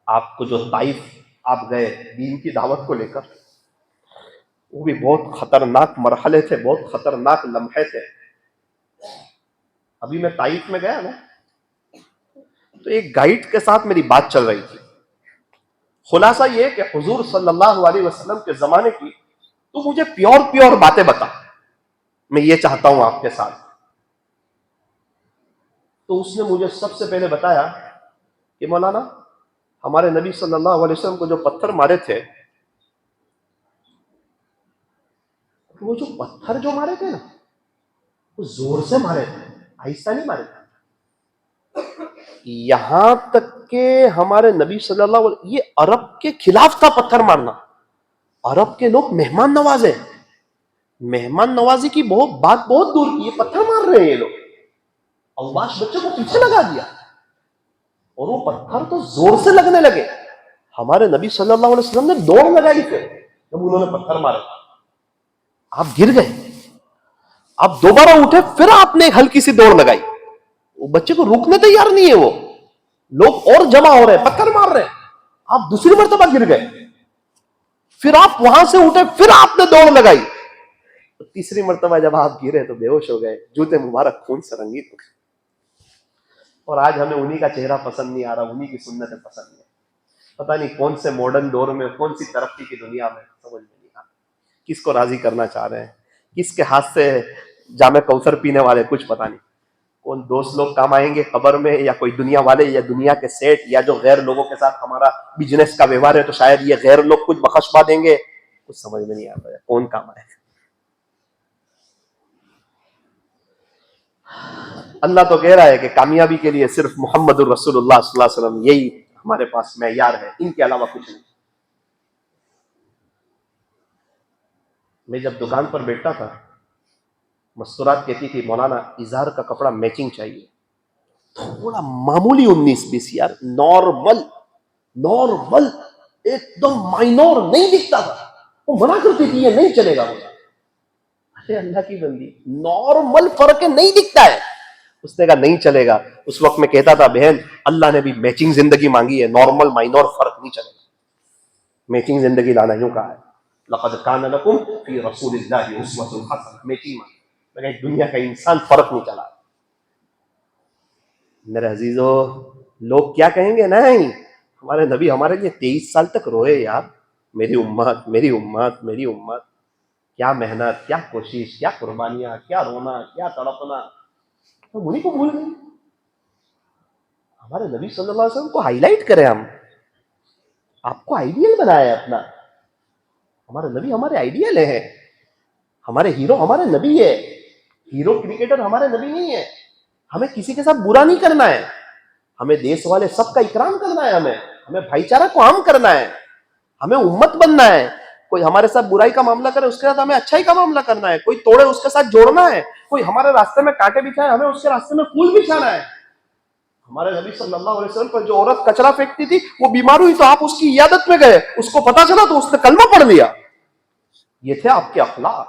آپ کو جو طائف آپ گئے دین کی دعوت کو لے کر، وہ بھی بہت خطرناک مرحلے تھے، بہت خطرناک لمحے تھے. ابھی میں طائف میں گیا نا، تو ایک گائیڈ کے ساتھ میری بات چل رہی تھی. خلاصہ یہ کہ حضور صلی اللہ علیہ وسلم کے زمانے کی تو مجھے پیور باتیں بتا، میں یہ چاہتا ہوں آپ کے ساتھ. تو اس نے مجھے سب سے پہلے بتایا کہ مولانا ہمارے نبی صلی اللہ علیہ وسلم کو جو پتھر مارے تھے، وہ جو پتھر جو مارے تھے نا، وہ زور سے مارے تھے، آہستہ نہیں مارے تھے. یہاں تک کہ ہمارے نبی صلی اللہ علیہ وسلم، یہ عرب کے خلاف تھا پتھر مارنا. عرب کے لوگ مہمان نواز ہیں، مہمان نوازی کی بات بہت دور کی، یہ پتھر مار رہے ہیں یہ لوگ. اوباش بچوں کو پیچھے لگا دیا اور وہ پتھر تو زور سے لگنے لگے. ہمارے نبی صلی اللہ علیہ وسلم نے دوڑ لگائی تھے جب انہوں نے پتھر مارے. آپ گر گئے، آپ دوبارہ اٹھے، پھر آپ نے ایک ہلکی سی دوڑ لگائی. وہ بچے کو روکنے تیار نہیں ہے، وہ لوگ اور جمع ہو رہے ہیں، پتھر مار رہے ہیں، آپ دوسری مرتبہ گر گئے. پھر آپ وہاں سے اٹھے، پھر آپ نے دوڑ لگائی. تیسری مرتبہ جب آپ گرے تو بے ہوش ہو گئے، جوتے مبارک خون سے رنگین ہو گئے. اور آج ہمیں انہی کا چہرہ پسند نہیں آ رہا، انہی کی سنتیں پسند نہیں. پتہ نہیں کون سے ماڈرن دور میں، کون سی ترقی کی دنیا میں، سمجھ میں نہیں آ رہا کس کو راضی کرنا چاہ رہے ہیں، کس کے ہاتھ سے جام کوثر پینے والے، کچھ پتہ نہیں. کون دوست لوگ کام آئیں گے قبر میں، یا کوئی دنیا والے، یا دنیا کے سیٹ، یا جو غیر لوگوں کے ساتھ ہمارا بزنس کا ویوہار ہے تو شاید یہ غیر لوگ کچھ بخشوا دیں گے. کچھ سمجھ میں نہیں آتا ہے کون کام آئے. اللہ تو کہہ رہا ہے کہ کامیابی کے لیے صرف محمد الرسول اللہ صلی اللہ علیہ وسلم یہی ہمارے پاس معیار ہے، ان کے علاوہ کچھ نہیں. میں جب دکان پر بیٹھتا تھا، مستورات کہتی تھی مولانا اظہار کا کپڑا میچنگ چاہیے. تھوڑا معمولی 19-20 یار، نارمل ایک دم مائنور نہیں دکھتا تھا. وہ منع کرتی تھی یہ نہیں چلے گا. ارے اللہ کی بندی، نارمل فرق نہیں دکھتا ہے. اس نے کہا نہیں چلے گا. اس وقت میں کہتا تھا بہن اللہ نے بھی میچنگ زندگی مانگی ہے، نارمل مائنور فرق نہیں چلے گا. میچنگ زندگی لانا یوں کہا ہے، لقد کان لکم فی رسول اللہ اسوۃ حسنہ. میچنگ مانگی، دنیا کا انسان فرق نہیں چلا. میرے عزیزو، لوگ کیا کہیں گے؟ نہیں، ہمارے نبی ہمارے لیے 23 سال تک روئے یار. میری امت، میری امت، میری امت. کیا محنت، کیا کوشش، کیا قربانیاں، کیا رونا، کیا تڑپنا. تو انہیں کو بھول گئے. ہمارے نبی صلی اللہ علیہ وسلم کو ہائی لائٹ کریں ہم، آپ کو آئیڈیل بنایا ہے اپنا. ہمارے نبی ہمارے آئیڈیل ہیں، ہمارے ہیرو ہمارے نبی ہے. ہیرو کرکٹر ہمارے نبی نہیں ہے. ہمیں کسی کے ساتھ برا نہیں کرنا ہے، ہمیں دیش والے سب کا اکرام کرنا ہے. ہمیں بھائی چارہ کو عام کرنا ہے، ہمیں امت بننا ہے. کوئی ہمارے ساتھ برائی کا معاملہ کرے، اس کے ساتھ ہمیں اچھائی کا معاملہ کرنا ہے. کوئی توڑے، اس کے ساتھ جوڑنا ہے. کوئی ہمارے راستے میں کانٹے بچھائے، ہمیں اس کے راستے میں پھول بچھانا ہے. ہمارے نبی صلی اللہ علیہ وسلم پر جو عورت کچرا پھینکتی تھی، وہ بیمار ہوئی تو آپ اس کی عیادت میں گئے، اس کو پتا چلا تو اس نے کلمہ پڑھ لیا. یہ تھے آپ کے اخلاق.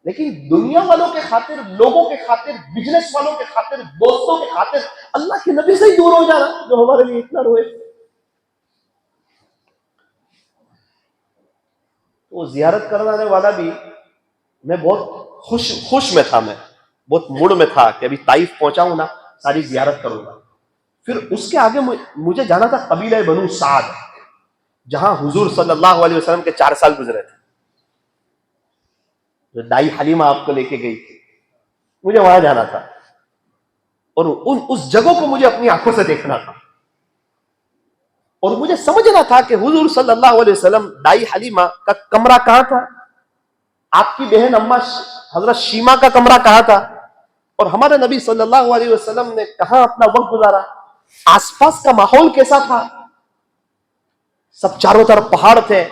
لیکن دنیا والوں کے خاطر، لوگوں کے خاطر، بزنس والوں کے خاطر، دوستوں کے خاطر اللہ کے نبی سے ہی دور ہو جانا جو ہمارے لیے اتنا روئے. وہ زیارت کرنے والا بھی، میں بہت خوش میں تھا، میں بہت موڈ میں تھا کہ ابھی طائف پہنچا ہوں نا، ساری زیارت کروں گا. پھر اس کے آگے مجھے جانا تھا قبیلہ بنو سعد، جہاں حضور صلی اللہ علیہ وسلم کے 4 سال گزرے تھے. جو دائی حلیمہ آپ کو لے کے گئی تھی، مجھے وہاں جانا تھا. اور اس جگہ کو مجھے اپنی آنکھوں سے دیکھنا تھا. اور مجھے سمجھنا تھا کہ حضور صلی اللہ علیہ وسلم، دائی حلیمہ کا کمرہ کہاں تھا، آپ کی بہن اماں حضرت شیما کا کمرہ کہاں تھا، اور ہمارے نبی صلی اللہ علیہ وسلم نے کہاں اپنا وقت گزارا. آس پاس کا ماحول کیسا تھا. سب چاروں طرف پہاڑ تھے.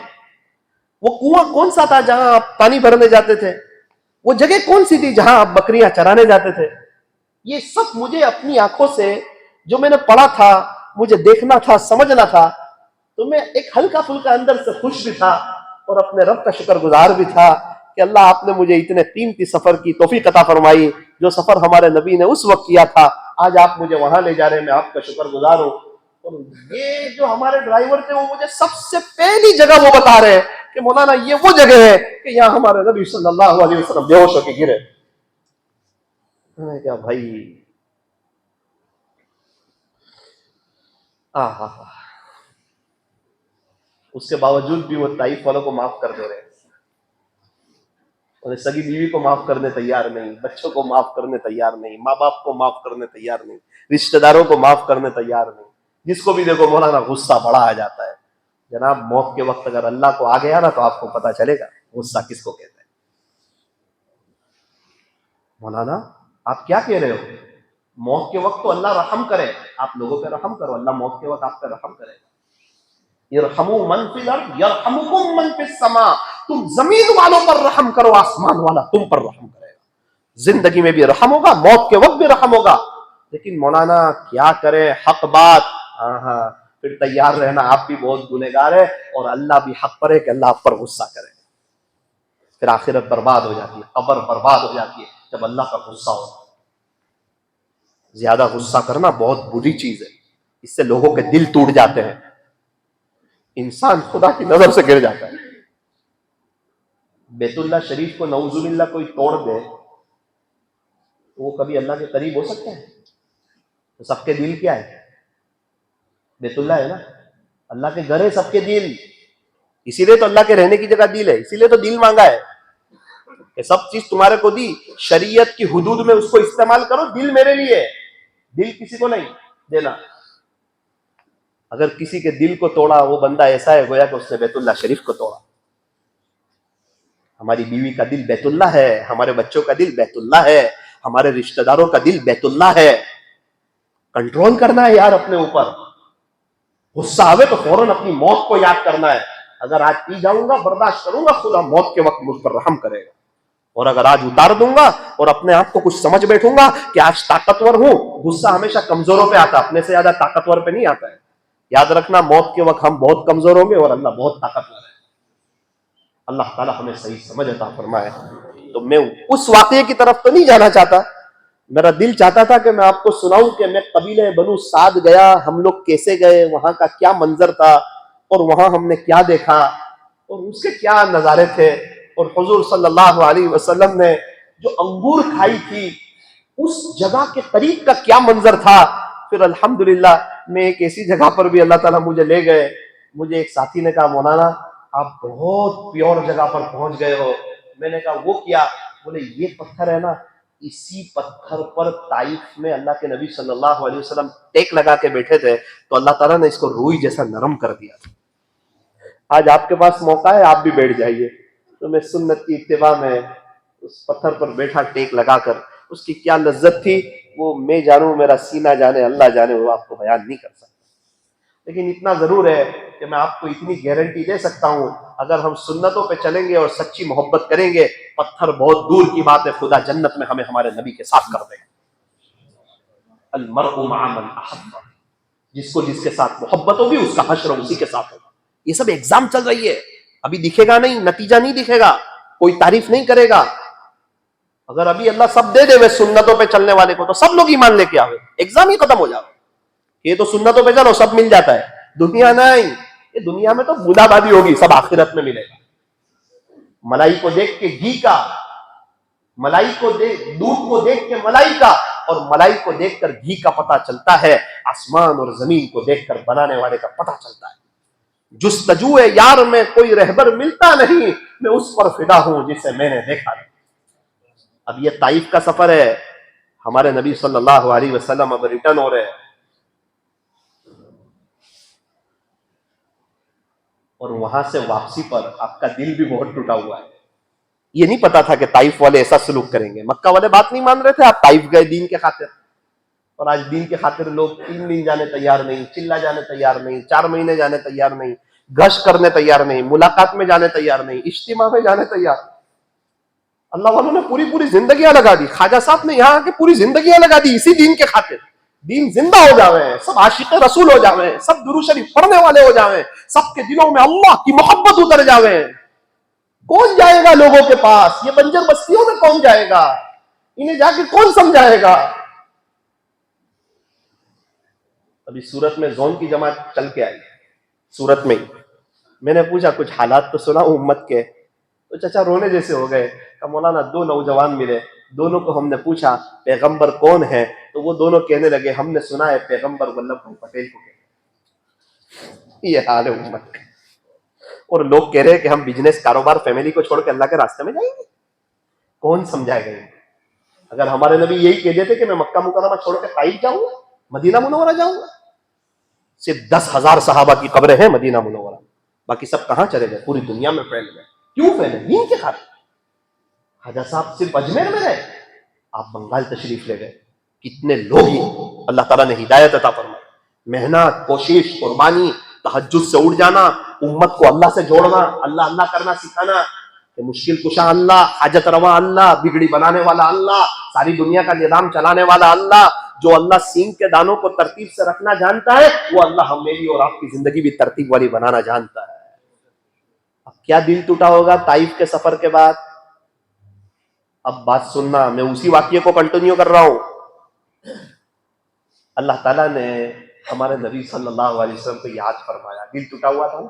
وہ کنواں کون سا تھا جہاں آپ پانی بھرنے جاتے تھے. وہ جگہ کون سی تھی جہاں آپ بکریاں چرانے جاتے تھے. یہ سب مجھے اپنی آنکھوں سے جو میں نے پڑھا تھا، مجھے دیکھنا تھا، سمجھنا تھا. تو میں ایک ہلکا پھلکا اندر سے خوش بھی تھا اور اپنے رب کا شکر گزار بھی تھا کہ اللہ آپ نے مجھے اتنے قیمتی سفر کی توفیق عطا فرمائی. جو سفر ہمارے نبی نے اس وقت کیا تھا، آج آپ مجھے وہاں لے جا رہے ہیں، میں آپ کا شکر گزار ہوں. اور یہ جو ہمارے ڈرائیور تھے، وہ مجھے سب سے پہلی جگہ وہ بتا رہے ہیں کہ مولانا یہ وہ جگہ ہے کہ یہاں ہمارے نبی صلی اللہ علیہ وسلم بے ہوش ہو کے گرے. میں کیا بھائی، اس کے باوجود بھی وہ طائف والوں کو معاف کر دے رہے ہیں. انہیں سگی بیوی کو معاف کرنے تیار نہیں، بچوں کو معاف کرنے تیار نہیں، ماں باپ کو معاف کرنے تیار نہیں، رشتہ داروں کو معاف کرنے تیار نہیں. جس کو بھی دیکھو مولانا غصہ بڑا آ جاتا ہے. جناب موت کے وقت اگر اللہ کو آ گیا نا تو آپ کو پتا چلے گا غصہ کس کو کہتے ہیں. مولانا آپ کیا کہہ رہے ہو؟ موت کے وقت تو اللہ رحم کرے، آپ لوگوں پہ رحم کرو، اللہ موت کے وقت آپ پہ رحم کرے گا. یرحموا من فی الارض یرحمکم من فی السماء، تم زمین والوں پر رحم کرو، آسمان والا تم پر رحم کرے گا. زندگی میں بھی رحم ہوگا، موت کے وقت بھی رحم ہوگا. لیکن مولانا کیا کریں، حق بات. ہاں پھر تیار رہنا، آپ بھی بہت گنہگار ہے اور اللہ بھی حق پر ہے کہ اللہ آپ پر غصہ کرے. پھر آخرت برباد ہو جاتی ہے، قبر برباد ہو جاتی ہے جب اللہ کا غصہ ہو. زیادہ غصہ کرنا بہت بری چیز ہے، اس سے لوگوں کے دل ٹوٹ جاتے ہیں، انسان خدا کی نظر سے گر جاتا ہے. بیت اللہ شریف کو نعوذ باللہ کوئی توڑ دے تو وہ کبھی اللہ کے قریب ہو سکتا ہے؟ تو سب کے دل کیا ہے؟ بیت اللہ ہے نا، اللہ کے گھر ہے سب کے دل. اسی لیے تو اللہ کے رہنے کی جگہ دل ہے، اسی لیے تو دل مانگا ہے کہ سب چیز تمہارے کو دی، شریعت کی حدود میں اس کو استعمال کرو. دل میرے لیے ہے، دل کسی کو نہیں دینا. اگر کسی کے دل کو توڑا وہ بندہ ایسا ہے گویا کہ اس نے بیت اللہ شریف کو توڑا. ہماری بیوی کا دل بیت اللہ ہے، ہمارے بچوں کا دل بیت اللہ ہے، ہمارے رشتہ داروں کا دل بیت اللہ ہے. کنٹرول کرنا ہے یار اپنے اوپر. غصہ آوے تو فوراً اپنی موت کو یاد کرنا ہے. اگر آج پی جاؤں گا برداشت کروں گا، خدا موت کے وقت مجھ پر رحم کرے گا. اور اگر آج اتار دوں گا اور اپنے آپ کو کچھ سمجھ بیٹھوں گا کہ آج طاقتور ہوں، غصہ ہمیشہ کمزوروں پہ آتا، اپنے سے زیادہ طاقتور پہ نہیں آتا ہے. یاد رکھنا موت کے وقت ہم بہت کمزور ہوں گے اور اللہ بہت طاقتور ہے. اللہ تعالیٰ ہمیں صحیح سمجھ عطا فرمائے. تو میں اس واقعے کی طرف تو نہیں جانا چاہتا، میرا دل چاہتا تھا کہ میں آپ کو سناؤں کہ میں قبیلہ بنو سعد گیا، ہم لوگ کیسے گئے، وہاں کا کیا منظر تھا اور وہاں ہم نے کیا دیکھا اور اس کے کیا نظارے تھے. اور حضور صلی اللہ علیہ وسلم نے جو انگور کھائی تھی اس جگہ کے قریب کا کیا منظر تھا. پھر الحمدللہ میں ایک ایسی جگہ پر بھی اللہ تعالیٰ مجھے لے گئے. مجھے ایک ساتھی نے کہا مولانا آپ بہت پیور جگہ پر پہنچ گئے ہو. میں نے کہا وہ کیا؟ بولے یہ پتھر ہے نا، اسی پتھر پر طائف میں اللہ کے نبی صلی اللہ علیہ وسلم ٹیک لگا کے بیٹھے تھے تو اللہ تعالیٰ نے اس کو روئی جیسا نرم کر دیا. آج آپ کے پاس موقع ہے، آپ بھی بیٹھ جائیے. تو میں سنت کی اتباع میں اس پتھر پر بیٹھا ٹیک لگا کر. اس کی کیا لذت تھی وہ میں جانوں، میرا سینہ جانے، اللہ جانے، وہ آپ کو بیان نہیں کر سکتا. لیکن اتنا ضرور ہے کہ میں آپ کو اتنی گارنٹی دے سکتا ہوں، اگر ہم سنتوں پہ چلیں گے اور سچی محبت کریں گے، پتھر بہت دور کی بات ہے، خدا جنت میں ہمیں ہمارے نبی کے ساتھ کر دے گا. المرء مع من احب، جس کو جس کے ساتھ محبت ہوگی اس کا حشر اسی کے ساتھ ہوگا. یہ سب ایگزام چل رہی ہے، ابھی دکھے گا نہیں، نتیجہ نہیں دکھے گا، کوئی تعریف نہیں کرے گا. اگر ابھی اللہ سب دے دے وے سنتوں پہ چلنے والے کو تو سب لوگ ایمان لے کے آوے، ایگزام ہی ختم ہو جائے. یہ تو سنتوں پہ چلو سب مل جاتا ہے، دنیا نہیں. یہ دنیا میں تو بولا بادی ہوگی، سب آخرت میں ملے گا. ملائی کو دیکھ کے گھی کا، ملائی کو دیکھ، دودھ کو دیکھ کے ملائی کا، اور ملائی کو دیکھ کر گھی کا پتہ چلتا ہے. آسمان اور زمین کو دیکھ کر بنانے والے کا پتہ چلتا ہے. جستجو یار میں کوئی رہبر ملتا نہیں، میں اس پر فدا ہوں جسے میں نے دیکھا نہیں. اب یہ طائف کا سفر ہے، ہمارے نبی صلی اللہ علیہ وسلم اب ریٹرن ہو رہے ہیں اور وہاں سے واپسی پر آپ کا دل بھی بہت ٹوٹا ہوا ہے. یہ نہیں پتا تھا کہ طائف والے ایسا سلوک کریں گے. مکہ والے بات نہیں مان رہے تھے، آپ طائف گئے دین کے خاطر، اور آج دین کے خاطر لوگ 3 دن جانے تیار نہیں، چلا جانے تیار نہیں، 4 مہینے جانے تیار نہیں، گشت کرنے تیار نہیں، ملاقات میں جانے تیار نہیں، اجتماع میں جانے تیار. اللہ والوں نے پوری پوری زندگیاں لگا دی. خواجہ صاحب نے یہاں آ کے پوری زندگیاں لگا دی اسی دین کے خاطر. دین زندہ ہو جاوے، سب عاشق رسول ہو جاوے، سب درود شریف پڑھنے والے ہو جاوے، سب کے دلوں میں اللہ کی محبت اتر جاوے. کون جائے گا لوگوں کے پاس؟ یہ بنجر بستیوں میں کون جائے گا؟ انہیں جا کے کون سمجھائے گا؟ ابھی سورت میں زون کی جماعت چل کے آئی، سورت میں ہی میں نے پوچھا کچھ حالات تو سنا امت کے، تو چچا رونے جیسے ہو گئے. کہ مولانا 2 نوجوان ملے، دونوں کو ہم نے پوچھا پیغمبر کون ہے، تو وہ دونوں کہنے لگے ہم نے سنا ہے پیغمبر ولبھ بھائی پٹیل کو کہتے ہیں. یہ حال ہے امت کا. اور لوگ کہہ رہے ہیں کہ ہم بزنس کاروبار فیملی کو چھوڑ کے اللہ کے راستے میں جائیں گے. کون سمجھائے گا؟ اگر ہمارے نبی یہی کہہ دیتے کہ میں مکہ مکرمہ چھوڑ کے طائف جاؤں گا, مدینہ منورہ جاؤں گا, صرف 10,000 صحابہ کی قبریں ہیں مدینہ منورہ, باقی سب کہاں چلے گئے؟ پوری دنیا میں پھیل گئے. کیوں پھیلے؟ دین کے خاطر. خواجہ صاحب صرف اجمیر میں رہے, آپ بنگال تشریف لے گئے. کتنے لوگ ہی اللہ تعالیٰ نے ہدایت عطا فرمائی. محنت, کوشش, قربانی, تہجد سے اٹھ جانا, امت کو اللہ سے جوڑنا, اللہ اللہ کرنا سکھانا کہ مشکل کشا اللہ, حاجت روا اللہ, بگڑی بنانے والا اللہ, ساری دنیا کا نظام چلانے والا اللہ. جو اللہ سینگ کے دانوں کو ترتیب سے رکھنا جانتا ہے, وہ اللہ ہم میری اور آپ کی زندگی بھی ترتیب والی بنانا جانتا ہے. اب کیا دل ٹوٹا ہوگا طائف کے سفر کے بعد؟ اب بات سننا, میں اسی واقعے کو کنٹینیو کر رہا ہوں. اللہ تعالیٰ نے ہمارے نبی صلی اللہ علیہ وسلم کو یاد فرمایا. دل ٹوٹا ہوا تھا نا,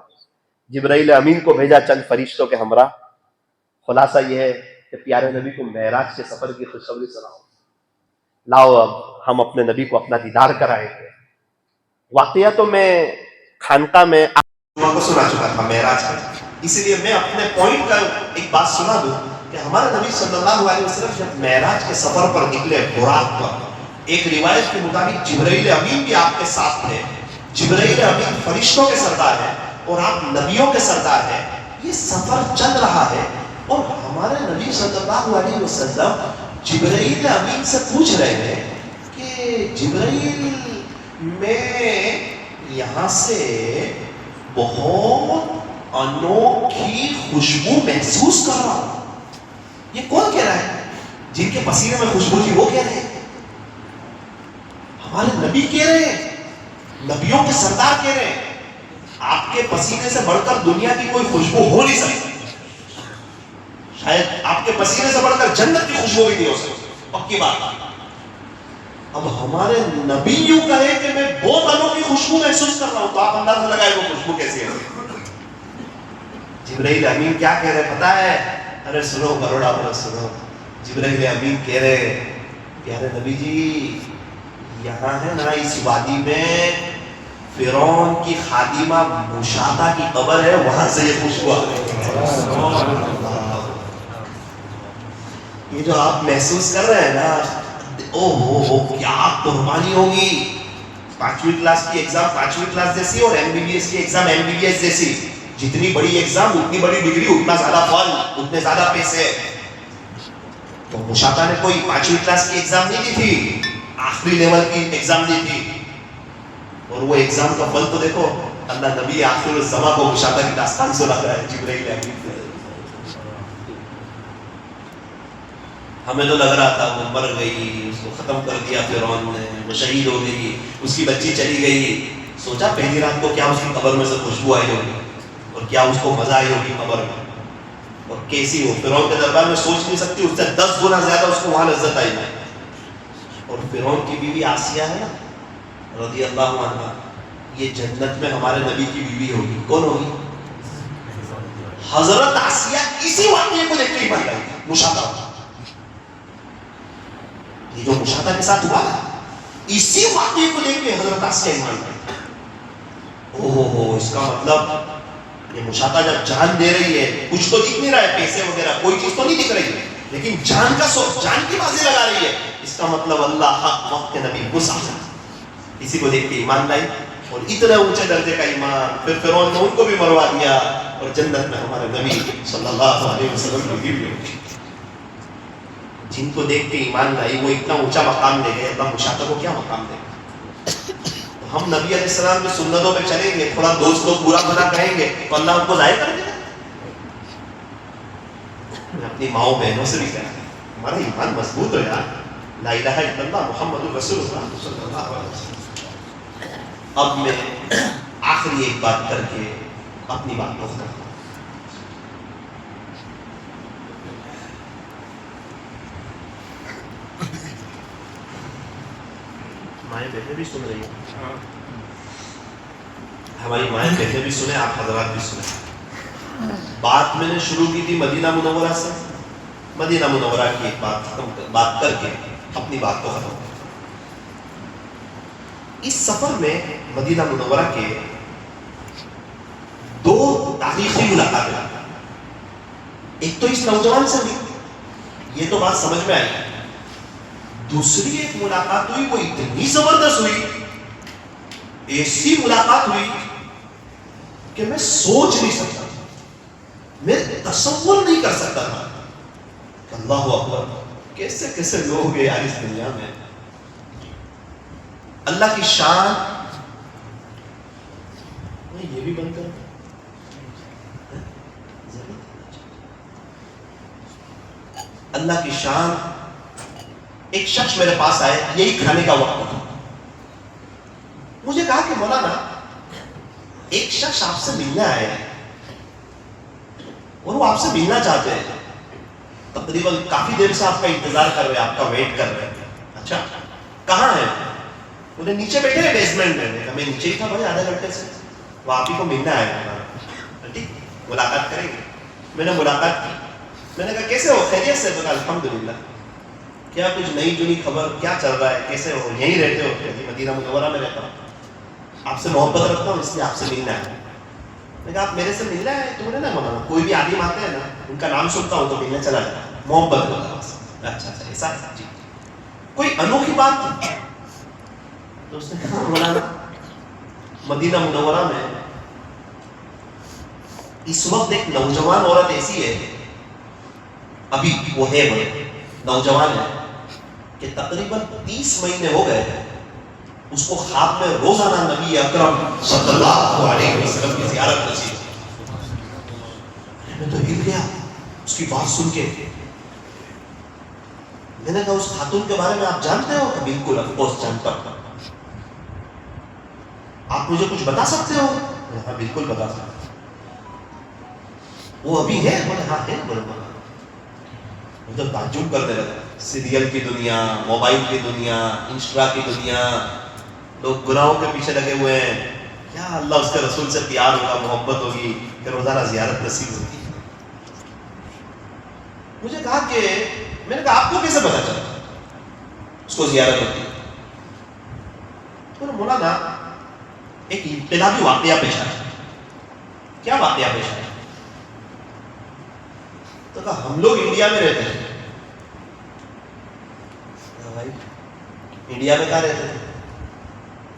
جبرائیل امین کو بھیجا چند فرشتوں کے ہمراہ. خلاصہ یہ ہے کہ پیارے نبی کو معراج کے سفر کی خوشخبری سناؤ. لاؤ اب ہم اپنے نبی کو اپنا دیدار کرائیں گے. واقعہ تو میں خانقاہ میں کو سنا چکا تھا معراج کا, اسی لیے میں اپنے پوائنٹ کا ایک بات سنا دوں کہ ہمارے نبی صلی اللہ علیہ وسلم جب معراج کے سفر پر نکلے براق پر, ایک روایت کے مطابق جبرائیل امین بھی آپ کے ساتھ تھے. جبرائیل امین فرشتوں کے سردار ہیں اور آپ نبیوں کے سردار ہیں. یہ سفر چل رہا ہے اور ہمارے نبی صلی اللہ علیہ وسلم جبرائیل امین سے پوچھ رہے ہیں کہ جبرائیل, میں یہاں سے بہت انوکھی خوشبو محسوس کر رہا ہوں. یہ کون کہہ رہا ہے؟ جن کے پسینے میں خوشبو تھی وہ کہہ رہے ہیں. ہمارے نبی کہہ رہے ہیں, نبیوں کے سردار کہہ رہے ہیں, آپ کے پسینے سے بڑھ کر دنیا کی کوئی خوشبو ہو نہیں سکتی. شاید آپ کے پسینے سے بڑھ کر جنت کی خوشبو بھی نہیں ہو سکتی, پکی بات. اب ہمارے نبی یوں کہے کہ میں بہت انوکھی خوشبو محسوس کر رہا ہوں, تو آپ اندازہ لگائے وہ خوشبو کیسی ہے. جبرائیل امین کیا کہہ رہے پتا ہے؟ ارے سنو بروڑا بڑا سنو. جبرائیل امین کہہ رہے پیارے نبی جی, یہاں ہے نا اس وادی میں فرعون کی خادمہ مشاطہ کی قبر ہے, وہاں سے یہ خوشبو آ رہی ہے. یہ جو آپ محسوس کر رہے ہیں نا, او ہو کیا قربانی ہوگی. 5ویں کلاس کی ایگزام 5ویں کلاس جیسی اور MBBS کی ایگزام MBBS جیسی. جتنی بڑی ایگزام اتنی بڑی ڈگری, اتنا زیادہ پھل, اتنے زیادہ پیسے. تو مشاطہ نے کوئی 5ویں کلاس کی ایگزام نہیں دی تھی, آخری لیول کی ایگزام دی تھی. اور وہ ایگزام کا پھل تو دیکھو, اللہ نبی آخر الزمان کو مشاطہ کی داستان سنا رہا ہے. جبرائیل امین ہمیں تو لگ رہا تھا وہ مر گئی, اس کو ختم کر دیا فرعون نے, وہ شہید ہو گئی, اس کی بچی چلی گئی. سوچا پہلی رات کو کیا اس کی قبر میں سے خوشبو آئی ہوگی اور کیا اس کو مزہ آئی ہوگی قبر میں, اور کیسی ہو. فرعون کے دربار میں سوچ نہیں سکتی, اس سے 10 گنا زیادہ اس کو وہاں لذت آئی ہے. اور فرعون کی بیوی آسیہ ہے نا رضی اللہ عنہا, یہ جنت میں ہمارے نبی کی بیوی ہوگی. کون ہوگی؟ حضرت آسیہ. اسی واقعے کو دیکھ کے ہی بن گئی مشاطہ. یہ جو مشاطہ کے ساتھ ہوا نا, اسی واقعے کو دیکھ کے حضرت آسیہ ایمان لائی. اوہ, اس کا مطلب یہ مشاطہ جب جان دے رہی ہے, کچھ تو دکھ نہیں رہا ہے, پیسے وغیرہ کوئی چیز تو نہیں دکھ رہی ہے, لیکن جان کا جان کی بازی لگا رہی ہے. اس کا مطلب اللہ حق وقت کے نبی مسافر. اسی کو دیکھ کے ایمان لائی, اور اتنے اونچے درجے کا ایمان. پھر فرعون نے ان کو بھی مروا دیا, اور جنت میں ہمارے نبی صلی اللہ علیہ وسلم کی بیوی ہوئی. جن کو دیکھ کے ایمان لائی وہ اتنا اونچا مقام لے گئے, اللہ مشاطہ کو کیا مقام دے گا. ہم نبی علیہ السلام کی سنتوں پہ چلیں گے, تھوڑا دوست کو برا بھلا کہیں گے تو اللہ ہم کو ضائع کر دے گا. میں اپنی ماؤں بہنوں سے بھی کہتا ہوں, ہمارا ایمان مضبوط ہو یار. لا الہ الا اللہ محمد رسول اللہ صلی اللہ علیہ وسلم. اب میں آخری ایک بات کر کے اپنی بات کو ختم. مائیں بہنیں بھی سن رہی ہیں, ہماری مائیں بہنیں بھی سنیں, آپ حضرات بھی سنیں. بات میں نے شروع کی تھی مدینہ منورہ سے. مدینہ منورہ کی ایک بات کر کے اپنی بات کو ختم. اس سفر میں مدینہ منورہ کے 2 تاریخی ملاقاتیں. ایک تو اس نوجوان سے ہوئی, یہ تو بات سمجھ میں آئی. دوسری ایک ملاقات ہوئی, وہ اتنی زبردست ہوئی, ایسی ملاقات ہوئی کہ میں سوچ نہیں سکتا, میں تصور نہیں کر سکتا تھا. اللہ اکبر, کیسے کیسے لوگ ہیں یار اس دنیا میں. اللہ کی شان. یہ بھی بند کر. اللہ کی شان. ایک شخص میرے پاس آئے, یہی کھانے کا وقت تھا. مجھے کہا کہ مولانا ایک شخص آپ سے ملنے آئے ہیں اور وہ آپ سے ملنا چاہتے ہیں, تقریباً کافی دیر سے آپ کا انتظار کر رہے ہیں, آپ کا ویٹ کر رہے ہیں. اچھا کہاں ہے؟ انہیں نیچے بیٹھے ہیں بیسمنٹ میں. میں نیچے ہی تھا بھائی آدھے گھنٹے سے, وہ آپ ہی کو ملنے آئے ہیں. ٹھیک ملاقات کریں گے. میں نے ملاقات کی. میں نے کہا کیسے ہو, خیریت سے؟ بتا الحمدللہ. کیا کچھ نئی جنی خبر, کیا چل رہا ہے, کیسے ہو, یہیں رہتے ہو؟ کہ مدینہ منورہ میں رہتا ہوں, آپ سے محبت رکھتا ہوں اس لیے آپ سے ملنا ہے. میں نے کہا آپ میرے سے ملنا ہے؟ تو نے نا مولانا کوئی بھی عالم آتے ہیں نا, ان کا نام سنتا ہوں تو ملنے چلا جاتا, محبت ہوتا ہے. اچھا اچھا ایسا جی, کوئی انوکھی بات تھی؟ تو اس نے کہا مولانا مدینہ منورہ میں اس وقت ایک نوجوان عورت ایسی ہے, ابھی وہ ہے بڑے نوجوان ہے, کہ تقریباً 30 مہینے ہو گئے اس کو خواب میں روزانہ نبی اکرم صلی اللہ علیہ وسلم کی زیارت نصیب. میں تو ہل گیا اس کی بات سن کے. میں نے کہا اس خاتون کے بارے میں آپ جانتے ہو؟ کہ بالکل آف کورس جانتا ہوں. آپ مجھے کچھ بتا سکتے ہو؟ ہاں بالکل بتا سکتا ہوں. وہ ابھی ہے؟ بولے ہاں ہے. بولے مجھے تعجب کرنے لگا. سیریل کی دنیا, موبائل کی دنیا, انسٹا کی دنیا, لوگ گناہوں کے پیچھے لگے ہوئے ہیں. کیا اللہ اس کے رسول سے پیار ہوگا, محبت ہوگی کہ روزانہ زیارت نصیب ہوگی. مجھے کہا کہ میں نے کہا آپ کو کیسے پتا چلا اس کو زیارت ہوتی ہے؟ تو مولانا ایک انقلابی واقعہ پیش آیا. کیا واقعہ پیش آیا؟ تو کہا ہم لوگ انڈیا میں رہتے ہیں. بھائی انڈیا میں کہاں رہتے تھے؟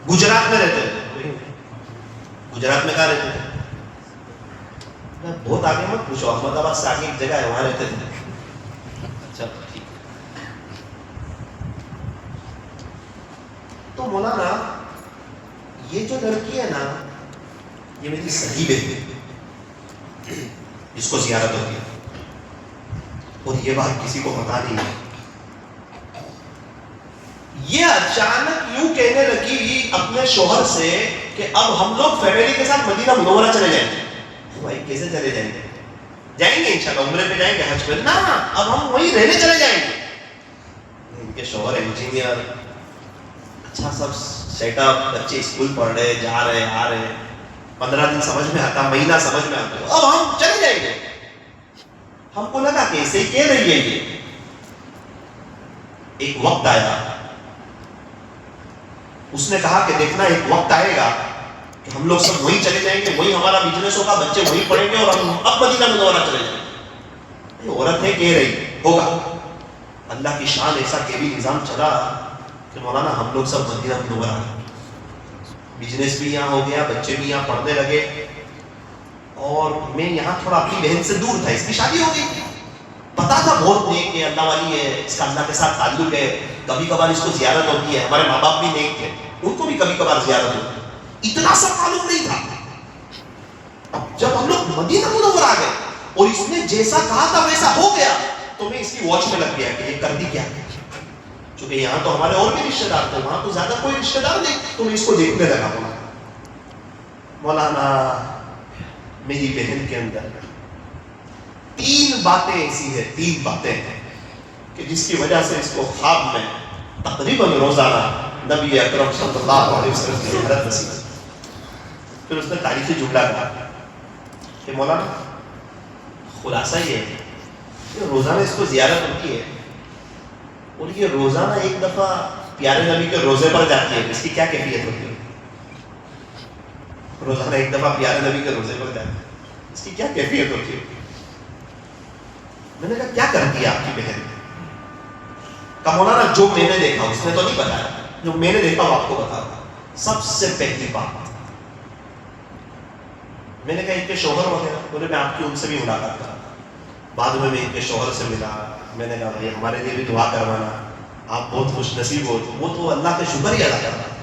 گجرات میں رہتے تھے. گجرات میں کہاں رہتے تھے؟ بہت آگے مت پوچھو, احمد آباد سے آگے ایک جگہ ہے وہاں رہتے تھے. اچھا ٹھیک. تو مولانا یہ جو لڑکی ہے نا, یہ میری سگی بیٹی ہے, اس کو زیارت ہوتی ہے, اور یہ بات کسی کو پتا نہیں ہے. یہ اچانک یوں کہنے لگی اپنے شوہر سے کہ اب ہم لوگ فیملی کے ساتھ مدینہ منورہ چلے جائیں گے. بھائی کیسے چلے جائیں گے؟ جائیں گے انشاءاللہ, عمرے پہ جائیں گے, حج پہ. نا اب ہم وہیں رہنے چلے جائیں گے. ان کے شوہر انجینئر, اچھا سب سیٹ اپ, بچے اسکول پڑھ رہے, جا رہے آ رہے, 15 دن سمجھ میں آتا, مہینہ سمجھ میں آتا, اب ہم چلے جائیں گے. ہم کو لگا کہ ایسے ہی کہہ رہی ہے یہ. ایک وقت آیا, اس نے کہا کہ دیکھنا ایک وقت آئے گا کہ ہم لوگ سب وہیں چلے جائیں گے, وہیں ہمارا بزنس ہوگا, بچے وہیں پڑھیں گے, اور ہم اب مدینہ منورہ چلے جائیں گے. عورت ہے کہہ رہی ہوگا. اللہ کی شان, ایسا کہ بھی نظام چلا کہ مولانا ہم لوگ سب مدینہ منورہ, بزنس بھی یہاں ہو گیا, بچے بھی یہاں پڑھنے لگے, اور میں یہاں تھوڑا اپنی بہن سے دور تھا. اس کی شادی ہو گئی, پتا تھا بہت نیک ہے, اللہ والی ہے, اس کا اللہ کے ساتھ تعلق ہے, کبھی کبھار اس کو زیارت ہوتی ہے. ہمارے ماں باپ بھی نیک تھے, ان کو بھی کبھی کبھار زیارت ہوتی ہے. اتنا سا تعلق نہیں تھا. اب جب ہم لوگ مدینہ منورہ آ گئے اور اس نے جیسا کہا تھا ویسا ہو گیا, تو میں اس کی واچ میں لگ گیا کہ یہ کرتی کیا ہے. چونکہ یہاں تو ہمارے اور بھی رشتے دار تھے, وہاں تو زیادہ کوئی رشتے دار نہیں, تو میں اس کو دیکھنے لگا. مولانا میری بہن کے اندر 3 باتیں ایسی ہیں, 3 باتیں ہیں کہ جس کی وجہ سے اس کو خواب میں تقریباً روزانہ نبی اکرم صلی اللہ علیہ وسلم کی زیارت نصیب. پھر اس نے تاریخی جملہ کہا کہ مولانا خلاصہ یہ ہے کہ روزانہ اس کو زیارت ہوتی ہے, اور یہ روزانہ ایک دفعہ پیارے نبی کے روزے پر جاتی ہے. اس کی کیا کیفیت ہوتی ہے؟ روزانہ ایک دفعہ پیارے نبی کے روزے پر جاتی ہے. اس کی کیا کیفیت ہوتی ہے؟ میں نے کہا کیا کرتی ہے آپ کی بہن؟ کہا مولانا جو میں نے دیکھا، اس نے تو نہیں بتایا، جو میں نے دیکھا وہ آپ کو بتاتا۔ سب سے پہلی بات میں نے کہا ان کے شوہر وغیرہ، بولے میں آپ کی ان سے بھی ملاقات کرا۔ بعد میں ان کے شوہر سے ملا، میں نے کہا بھائی ہمارے لیے بھی دعا کروانا، آپ بہت خوش نصیب ہو۔ وہ تو اللہ کا شکر ہی ادا کر رہا ہے،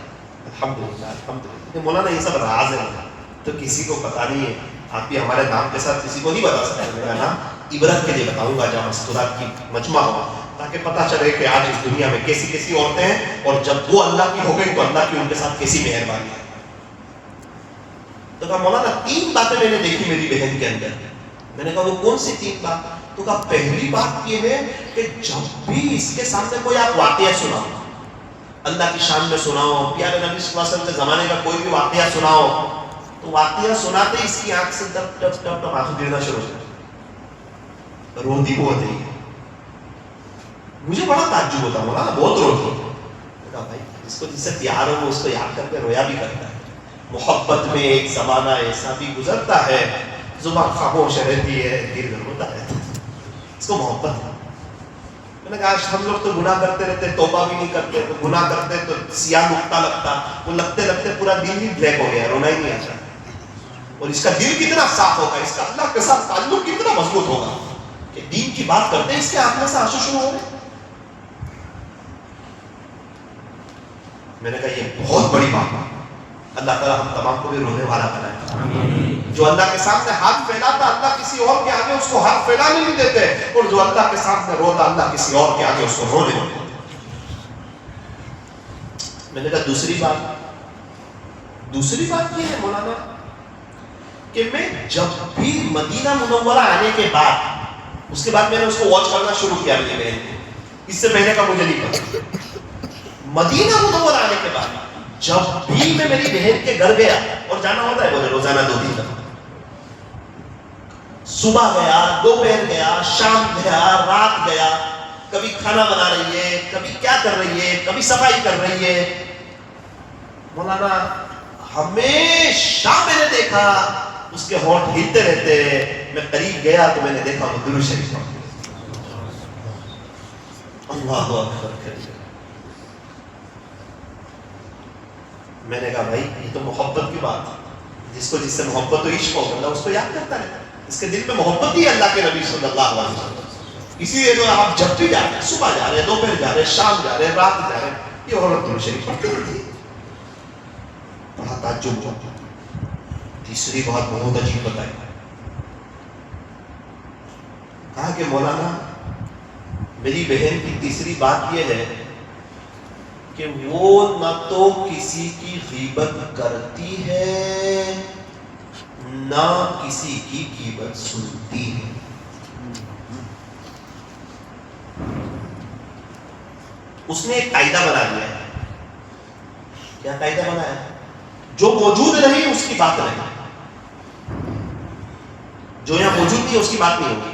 الحمدللہ الحمدللہ۔ مولانا یہ سب راز ہے تو کسی کو پتا نہیں ہے، آپ بھی ہمارے نام کے ساتھ کسی کو نہیں بتا سکتے۔ میرا نام عبرت کے لیے بتاؤں گا جہاں مستورات کی مجمع ہو، تاکہ پتہ چلے کہ آج اس دنیا میں کیسی کیسی عورتیں ہیں، اور جب وہ اللہ کی ہو گئی تو اللہ کی ان کے ساتھ کیسی مہربانی ہے۔ تو کہا مولانا 3 باتیں میں نے دیکھی میری بہن کے اندر۔ میں نے کہا وہ کون سی 3 بات؟ تو کہا پہلی بات یہ ہے کہ جب بھی اس کے سامنے کوئی آپ واقعہ سناؤ، اللہ کی شان میں سناؤ، پیارے نبی صلی اللہ علیہ وسلم کے زمانے کا کوئی بھی واقعہ سناؤ، تو واقعہ سناتے ہی اس کی آنکھ سے ٹپ ٹپ ٹپ ٹپ آنسو گرنا شروع ہو جاتے، روتی بہت ہے۔ مجھے بڑا تعجب ہوتا، مولانا بہت روتی ہے۔ کہا بھائی جس کو جس سے پیار ہو وہ اس کو یاد کر کے رویا بھی کرتا ہے۔ محبت میں ایک زمانہ ایسا بھی گزرتا ہے، زبان خاموش رہتی ہے، دل روتا رہتا ہے، اس کو محبت ہے۔ میں نے کہا آج ہم لوگ تو گناہ کرتے رہتے، توبہ بھی نہیں کرتے، تو گناہ کرتے تو سیاہ نقطہ لگتا، وہ لگتے لگتے پورا دل ہی بلیک ہو گیا، رونا ہی نہیں آتا۔ اور اس کا دل کتنا صاف ہوگا، اس کا اللہ کے ساتھ تعلق کتنا مضبوط ہوگا کہ دین کی بات کرتے اس کے آنکھ میں سے آنسو شروع ہو گئے۔ میں نے کہا یہ بہت بڑی بات ہے، اللہ تعالیٰ ہم تمام کو بھی رونے والا بنائے۔ جو اللہ کے سامنے ہاتھ پھیلاتا اللہ کسی اور کے آگے اس کو ہاتھ پھیلانے نہیں دیتے، اور جو اللہ کے سامنے روتا اللہ کسی اور کے آگے اس کو رونے نہیں دیتے۔ میں نے کہا دوسری بات یہ ہے مولانا کہ میں جب بھی مدینہ منورہ آنے کے بعد، اس کے بعد میں نے اس کو واچ کرنا شروع کیا میری بہن کو، اس سے پہلے کا مجھے نہیں پتا۔ مدینہ منورہ آنے کے بعد جب بھی میں میری بہن کے گھر گیا، اور جانا ہوتا ہے بولے روزانہ 2-3 دفعہ، صبح گیا، دوپہر گیا، شام گیا، رات گیا، کبھی کھانا بنا رہی ہے، کبھی کیا کر رہی ہے، کبھی صفائی کر رہی ہے، مولانا ہمیشہ میں نے دیکھا اس کے ہونٹ ہلتے رہتے۔ میں قریب گیا تو میں نے دیکھا وہ درود شریف اللہ اکبر۔ میں نے کہا بھائی یہ تو محبت کی بات ہے، جس کو جس سے محبت و عشق ہو اللہ اس کو یاد کرتا ہے، اس کے دل میں محبت ہی ہے اللہ کے نبی صلی اللہ علیہ وسلم۔ اسی لیے تو آپ جب بھی جا رہے ہیں، صبح جا رہے ہیں، دوپہر جا رہے ہیں، شام جا رہے ہیں، رات جا رہے ہیں، یہ عورت درود شریف پڑھتی رہتی ہے۔ بڑا تعجب ہوا۔ تیسری بات بہت عجیب بتائی، کہا کہ مولانا میری بہن کی تیسری بات یہ ہے کہ وہ نہ تو کسی کی غیبت کرتی ہے نہ کسی کی غیبت سنتی ہے۔ اس نے ایک قاعدہ بنا دیا ہے۔ کیا قاعدہ بنایا؟ جو موجود نہیں اس کی بات نہیں، جو یہاں موجود نہیں اس کی بات نہیں ہوگی۔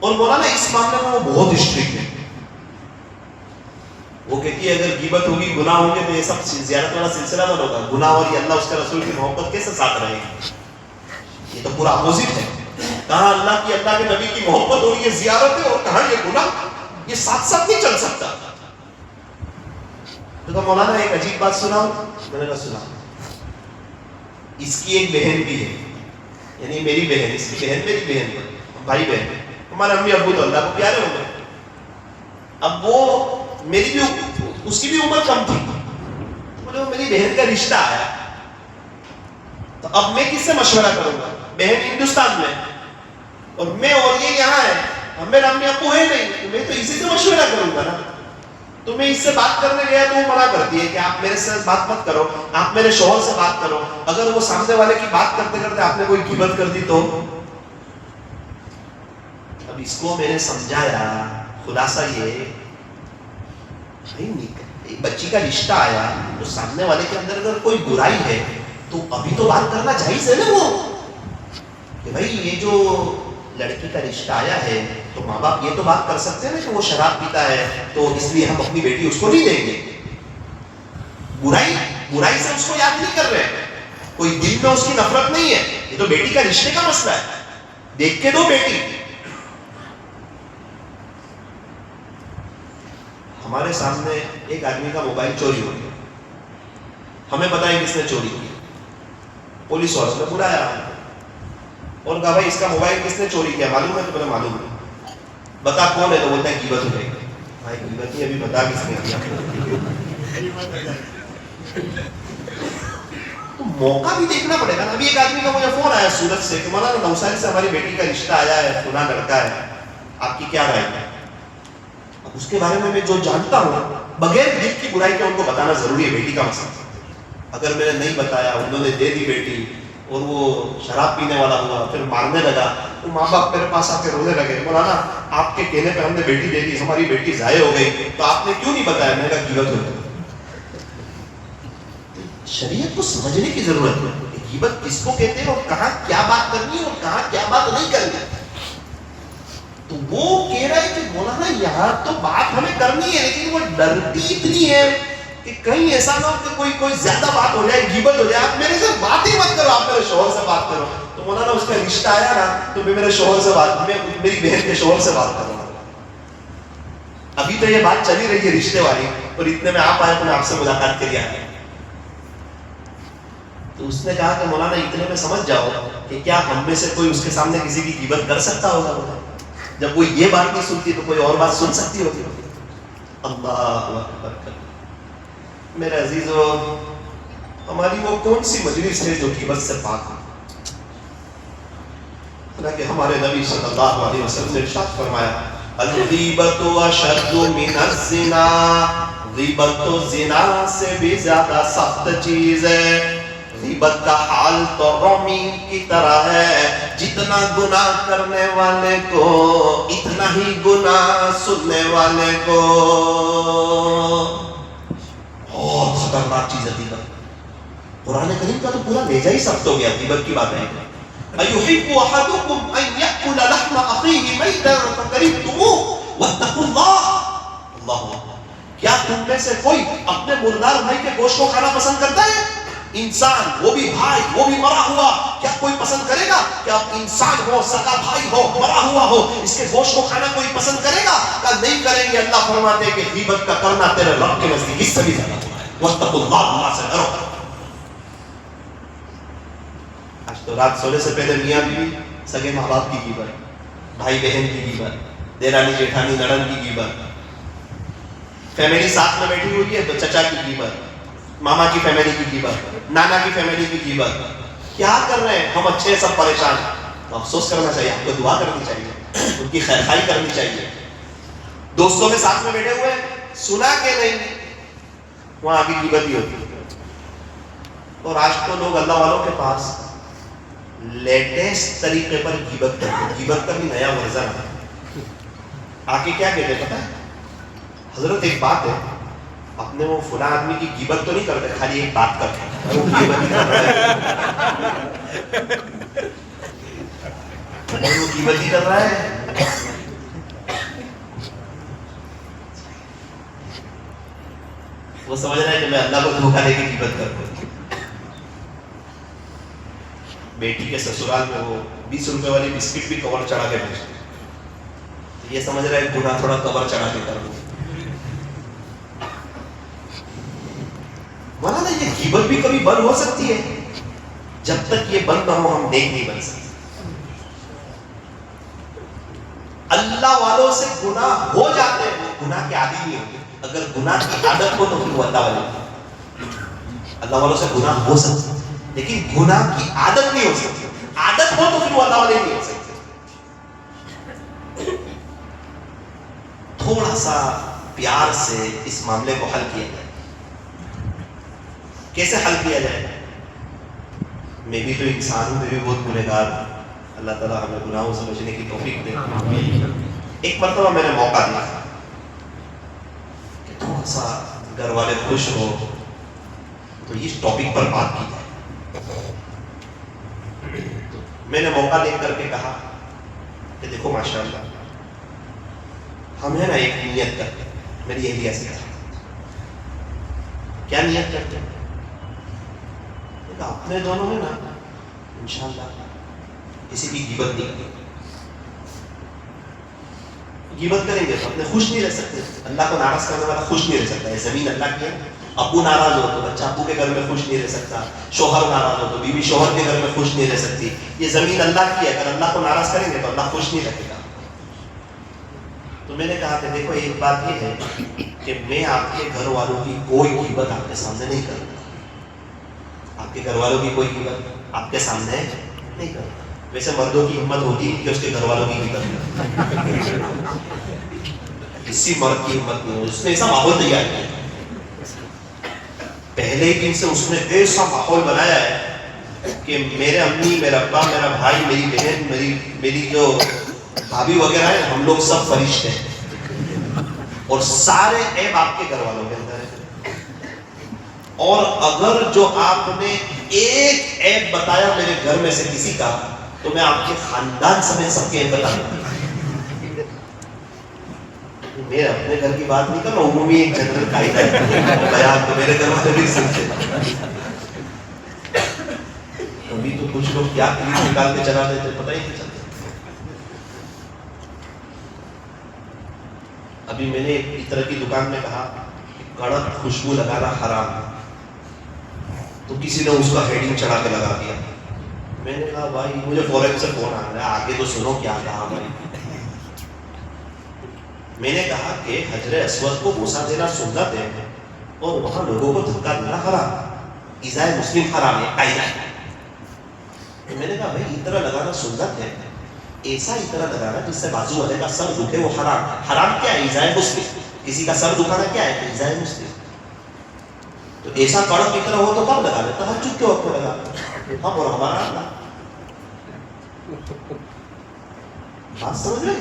اور مولانا اس معاملے میں وہ بہت اسٹرکٹ ہے۔ وہ کہتی ہے اگر غیبت ہوگی، گناہ ہوں گے تو یہ سب زیارت والا سلسلہ بند ہوگا، گناہ اور یہ اللہ اس کے رسول کی محبت کیسے ساتھ رہے گی؟ یہ تو پورا اپوزٹ ہے۔ کہاں اللہ کی، اللہ کے نبی کی محبت اور یہ زیارت ہے، اور کہاں یہ گناہ، یہ ساتھ ساتھ نہیں چل سکتا۔ تو مولانا ایک عجیب بات سناؤ؟ میں نے کہا سنا۔ اس کی ایک بہن بھی ہے، یعنی میری بہن، اس کی بہن میری بہن، بھائی بہن، ہمارے امی ابو تو اللہ کو پیارے ہو گئے۔ اب وہ میری بھی، اس کی بھی عمر کم تھی، بولے وہ میری بہن کا رشتہ آیا، تو اب میں کس سے مشورہ کروں گا؟ بہن ہندوستان میں اور میں اور یہ یہاں ہے، میرے امی ابو ہے نہیں، تو میں تو اسی سے مشورہ کروں گا نا۔ تو میں اس سے بات کرنے گیا تو وہ منع کرتی ہے کہ آپ میرے سے بات مت کرو، آپ میرے شوہر سے بات کرو، اگر وہ سامنے والے کی بات کرتے کرتے آپ نے کوئی غیبت کر دی تو۔ اب اس کو میں نے سمجھایا، خلاصہ یہ ایک بچی کا رشتہ آیا تو سامنے والے کے اندر اگر کوئی برائی ہے تو ابھی تو بات کرنا جائز ہے نا، وہ کہ بھائی یہ جو لڑکی کا رشتہ آیا ہے تو ماں باپ یہ تو بات کر سکتے ہیں نا کہ وہ شراب پیتا ہے تو اس لیے ہم اپنی بیٹی اس کو نہیں دیں گے۔ برائی سے اس کو یاد نہیں کر رہے، کوئی دل میں اس کی نفرت نہیں ہے، یہ تو بیٹی کا رشتے کا مسئلہ ہے، دیکھ کے دو بیٹی. ہمارے سامنے ایک آدمی کا موبائل چوری ہو گیا، ہمیں پتا ہے کس نے چوری کی، پولیس والوں نے بلایا اور کہا بھائی اس کا موبائل کس نے چوری کیا معلوم ہے؟ تو بولے معلوم ہے. بتا کون ہے؟ تو بولتا ہے غیبت ہو جائے گی. بھائی غیبت نہیں، ابھی بتا کس نے کیا. تو موقع بھی دیکھنا پڑے گا نا. ابھی ایک آدمی کا مجھے فون آیا سورت سے کہ مولانا نوساری سے ہماری بیٹی کا رشتہ آیا ہے، فلاں لڑکا ہے، آپ کی کیا رائے ہے؟ اب اس کے بارے میں جو جانتا ہوں بغیر دل کی برائی کے ان کو بتانا ضروری ہے. بیٹی کا مسئلہ اگر میں نے نہیں بتایا، انہوں نے دے دی بیٹی اور وہ شراب پینے والا ہوا، پھر مارنے لگا، تو ماں باپ میرے پاس آ کے رونے لگے، مولانا آپ کے کہنے پہ ہم نے بیٹی دے دی، ہماری بیٹی ضائع ہو گئی، تو آپ نے کیوں نہیں بتایا؟ میں نے کہا غیبت ہو گئی. شریعت کو سمجھنے کی ضرورت ہے کہ غیبت کس کو کہتے ہیں اور کہاں کیا بات کرنی ہے اور کہاں کیا بات نہیں کرنی. تو وہ کہہ رہا ہے کہ مولانا یہاں تو بات ہمیں کرنی ہے، لیکن وہ ڈرتی اتنی ہے کہ کہیں ایسا نہ ہو کہ کوئی زیادہ بات ہو جائے، غیبت ہو جائے. آپ میرے سے بات ہی مت کرو، آپ میرے شوہر سے بات کرو. تو مولانا اس کا رشتہ آیا نا تو میں میرے شوہر سے بات، میں میری بہن کے شوہر سے بات کروں گا. ابھی تو یہ بات چلی رہی ہے رشتے والی، اور اتنے میں آپ آئے تو میں آپ سے ملاقات کے لیے آیا. تو اس نے کہا کہ مولانا اتنے میں سمجھ جاؤ کہ کیا ہم میں سے کوئی اس کے سامنے کسی کی غیبت کر سکتا ہوگا؟ جب وہ یہ بات نہیں سنتی تو کوئی اور بات سن سکتی ہوتی. اللہ اکبر. میرے عزیزو، ہماری وہ کون سی مجلس ہے جو غیبت سے پاک ہو؟ حالانکہ ہمارے نبی صلی اللہ علیہ وسلم نے ارشاد فرمایا الغیبت اشد من الزنا، غیبت تو زنا سے بھی زیادہ سخت چیز ہے. غیبت کا حال تو رومی کی طرح ہے، جتنا گناہ کرنے والے کو اتنا ہی گناہ سننے والے کو. بہت خطرناک چیز ہے غیبت. قرآن کریم کا تو پورا بھیجا ہی سخت ہو گیا غیبت کی بات ہے. أَيُحِبُّ أَحَدُكُمْ أَن يَأْكُلَ لَحْمَ أَخِيهِ مَيْتًا فَكَرِهْتُمُوهُ وَاتَّقُوا اللَّهَ. اللہ، کیا تم میں سے کوئی اپنے مردار بھائی کے گوشت کو کھانا پسند کرتا ہے؟ انسان، وہ بھی بھائی، وہ بھی مرا ہوا، کیا کوئی پسند کرے گا کہ اب انسان ہو، سگا بھائی ہو، مرا ہوا ہو، اس کے گوشت کو کھانا کوئی پسند کرے گا؟ کہ نہیں کریں گے. اللہ فرماتے ہیں کہ غیبت کا کرنا تیرے رب کے نزدیک اس سے بھی زیادہ ہے. وَاتَّقُوا اللَّهَ، اللہ سے ڈرو. آج تو رات سونے سے پہلے میاں بیوی سگے ماں باپ کی غیبت، بھائی بہن کی غیبت، دیرانی جیٹھانی نڑن کی غیبت، فیملی ساتھ میں بیٹھی ہوئی ہے تو چچا کی غیبت، ماما کی فیملی کی غیبت، نانا کی فیملی کی غیبت. کیا کر رہے ہیں ہم؟ اچھے سب پریشان. تو افسوس کرنا چاہیے، آپ کو دعا کرنی چاہیے، ان کی خیر خائی کرنی چاہیے. دوستوں کے ساتھ میں بیٹھے ہوئے سنا کہ نہیں، وہاں آگے غیبت ہی ہوتی ہے. اور آج تو لوگ اللہ والوں کے پاس لیٹسٹ طریقے پر غیبت کرتے ہیں. غیبت کا بھی نیا ورژن ہے. آگے کیا کہتے ہیں پتہ ہے؟ حضرت ایک بات ہے، اپنے وہ فلاں آدمی کی غیبت تو نہیں کرتے، خالی ایک بات کرتے ہیں، وہ غیبت ہی کر رہا ہے، وہ غیبت ہی کر رہا ہے. وہ سمجھ رہا ہے کہ میں اللہ کو دھوکہ دے کے غیبت کرتا ہوں. بیٹی کے سسرال میں وہ 20 روپے والی بسکٹ بھی کور چڑھا کے بھیجتے، یہ سمجھ رہا ہے گناہ تھوڑا کور چڑھا کے کر دوں. مولانا یہ غیبت بھی کبھی بند ہو سکتی ہے؟ جب تک یہ بند نہ ہو ہم نیک نہیں بن سکتے. اللہ والوں سے گناہ ہو جاتے ہیں، گناہ کے عادی نہیں ہوتے. اگر گناہ کی عادت ہو تو پھر وہ اللہ والے ہوتے. اللہ والوں سے گناہ ہو سکتا ہے لیکن گناہ کی عادت نہیں ہو سکتی. عادت ہو تو پھر وہ اللہ والے نہیں ہو سکتے. تھوڑا سا پیار سے اس معاملے کو حل کیا جائے. کیسے حل کیا جائے؟ میں بھی تو انسان ہوں، میں بھی بہت گنہگار ہوں. اللہ تعالیٰ ہمیں گناہوں سے بچنے کی توفیق دے. ایک مرتبہ میں نے موقع دیا کہ تھوڑا سا گھر والے خوش ہو تو اس ٹاپک پر بات کی جائے. میں نے موقع دیکھ کر کے کہا کہ دیکھو ماشاءاللہ ہم ہے نا ایک نیت کرتے ہیں. میری اہلیہ سے کہا کیا نیت کرتے ہیں؟ اپنے دونوں میں نا انشاءاللہ کسی کی غیبت نہیں کریں. غیبت کریں گے تو اپنے خوش نہیں رہ سکتے. اللہ کو ناراض کرنے والا خوش نہیں رہ سکتا. یہ زمین اللہ کی ہے. ابو ناراض ہو تو بچہ ابو کے گھر میں خوش نہیں رہ سکتا. شوہر ناراض ہو تو بیوی شوہر کے گھر میں خوش نہیں رہ سکتی. یہ زمین اللہ کی ہے. اگر اللہ کو ناراض کریں گے تو اللہ خوش نہیں رکھے گا. تو میں نے کہا کہ دیکھو ایک بات یہ ہے کہ میں آپ کے گھر والوں کی کوئی غیبت آپ کے سامنے نہیں کروں گا. آپ کے گھر والوں کی کوئی غیبت آپ کے سامنے نہیں کروں. ویسے مردوں کی ہمت ہوتی نہیں کہ اس کے گھر والوں کی غیبت کرے. کسی مرد کی ہمت نہیں. اس نے ایسا ماحول تیار کیا پہلے ہی دن سے. اس نے ایسا ماحول بنایا ہے کہ میرے امی، میرا ابا، میرا بھائی، میری بہن، میری جو بھابھی وغیرہ ہیں، ہم لوگ سب فرشتے ہیں. اور سارے عیب آپ کے گھر والوں کے اندر ہے. اور اگر جو آپ نے ایک عیب بتایا میرے گھر میں سے کسی کا تو میں آپ کے خاندان سمیت سب کے عیب بتا دوں. میں اپنے گھر کی بات نہیں کر رہا ہوں، عمومی ایک جنرل قاعدہ ہے بیان تو میرے گھر والے بھی سنتے. ابھی تو کچھ لوگ کیا کلپ نکال کے چلا دیتے پتہ ہی نہیں چلتا. ابھی میں نے ایک عطر کی دکان میں کہا کہ کڑک خوشبو لگانا حرام ہے. تو کسی نے اس کا ہیڈنگ چڑھا کے لگا دیا. میں نے کہا بھائی مجھے فورن سے فون آ رہا ہے، آگے تو سنو کیا کہا بھائی. میں نے کہا کہ حجر اسود کو بوسہ دینا سنت ہے اور وہاں لوگوں کو دھکا دینا حرام. ایذائے مسلم حرام ہے قاعدہ ہے. تو میں نے کہا بھائی عطر لگانا سنت ہے، ایسا عطر لگانا جس سے بازو والے کا سر دکھے وہ حرام ہے. حرام کیا ہے؟ ایذائے مسلم. کسی کا سر دکھانا کیا ہے؟ ایذائے مسلم. تو ایسا کڑک عطر ہو تو کب لگا لے؟ تہجد کے وقت لگا لے. ہم اور ہمارا اللہ. بات سمجھ رہے؟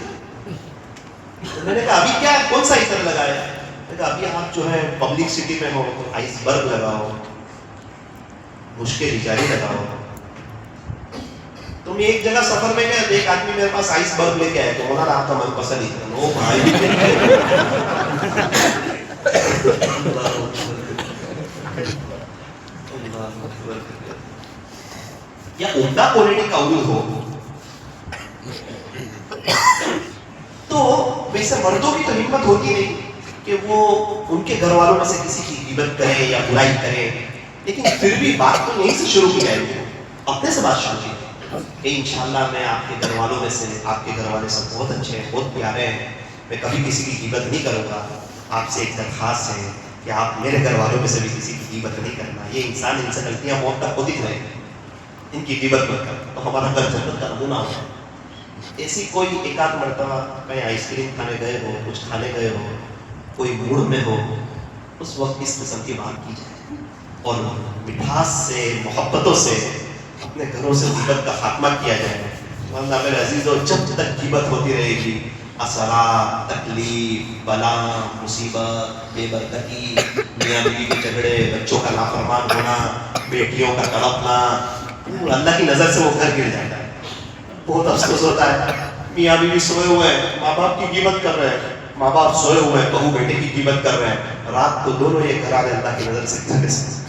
میں نے کہا ابھی کیا کون سا عطر لگایا؟ میں نے کہا ابھی آپ جو ہے پبلک سٹی میں ہو تو آئس برگ لگاؤ، مشکل ہجاری لگاؤ. تم ایک جگہ سفر میں گئے، ایک آدمی میرے پاس آئس برگ لے کے آئے تو مولانا آپ کا من پسند ہی تھا. وہ بھائی یا عمدہ کوالٹی کا عود ہو تو ویسے مردوں کی تو ہمت ہوتی نہیں کہ وہ ان کے گھر والوں میں سے کسی کی غیبت کریں یا برائی کریں. لیکن پھر بھی بات تو یہیں سے شروع کی جائے گی. اپنے سے بات شروع کی کہ انشاءاللہ میں آپ کے گھر والوں میں سے، آپ کے گھر والے سب بہت اچھے ہیں، بہت پیارے ہیں، میں کبھی کسی کی غیبت نہیں کروں گا. آپ سے ایک درخواست ہے کہ آپ میرے گھر والوں میں سے بھی کسی کی غیبت نہیں کرنا. یہ انسان ان سے غلطیاں موت تک ہوتی رہے، ان کی غیبت مت کر تو ہمارا گھر جنت کا نمونہ ہو. ایسی کوئی ایک آدھ مرتبہ کہیں آئس کریم کھانے گئے ہو، کچھ کھانے گئے ہو، کوئی موڈ میں ہو، اس وقت اس قسم کی بات کی جائے اور مٹھاس سے، محبتوں سے اپنے گھروں سے غیبت کا خاتمہ کیا جائے. ورنہ میرے عزیزو جب تک غیبت ہوتی رہے گی، اثرات، تکلیف، بلا، مصیبت، بے برکتی، میاں بیوی کے جھگڑے، بچوں کا نافرمان ہونا، بیٹیوں کا تڑپنا، اللہ کی نظر سے وہ گھر گر جاتا ہے. بہت افسوس ہوتا ہے. میاں بیوی سوئے ہوئے ہیں، ماں باپ کی غیبت کر رہے ہیں، ماں باپ سوئے ہوئے ہیں، بہو بیٹے کی غیبت کر رہے ہیں. رات کو دونوں یہ گھر آنے اللہ کی نظر سے گھر سے.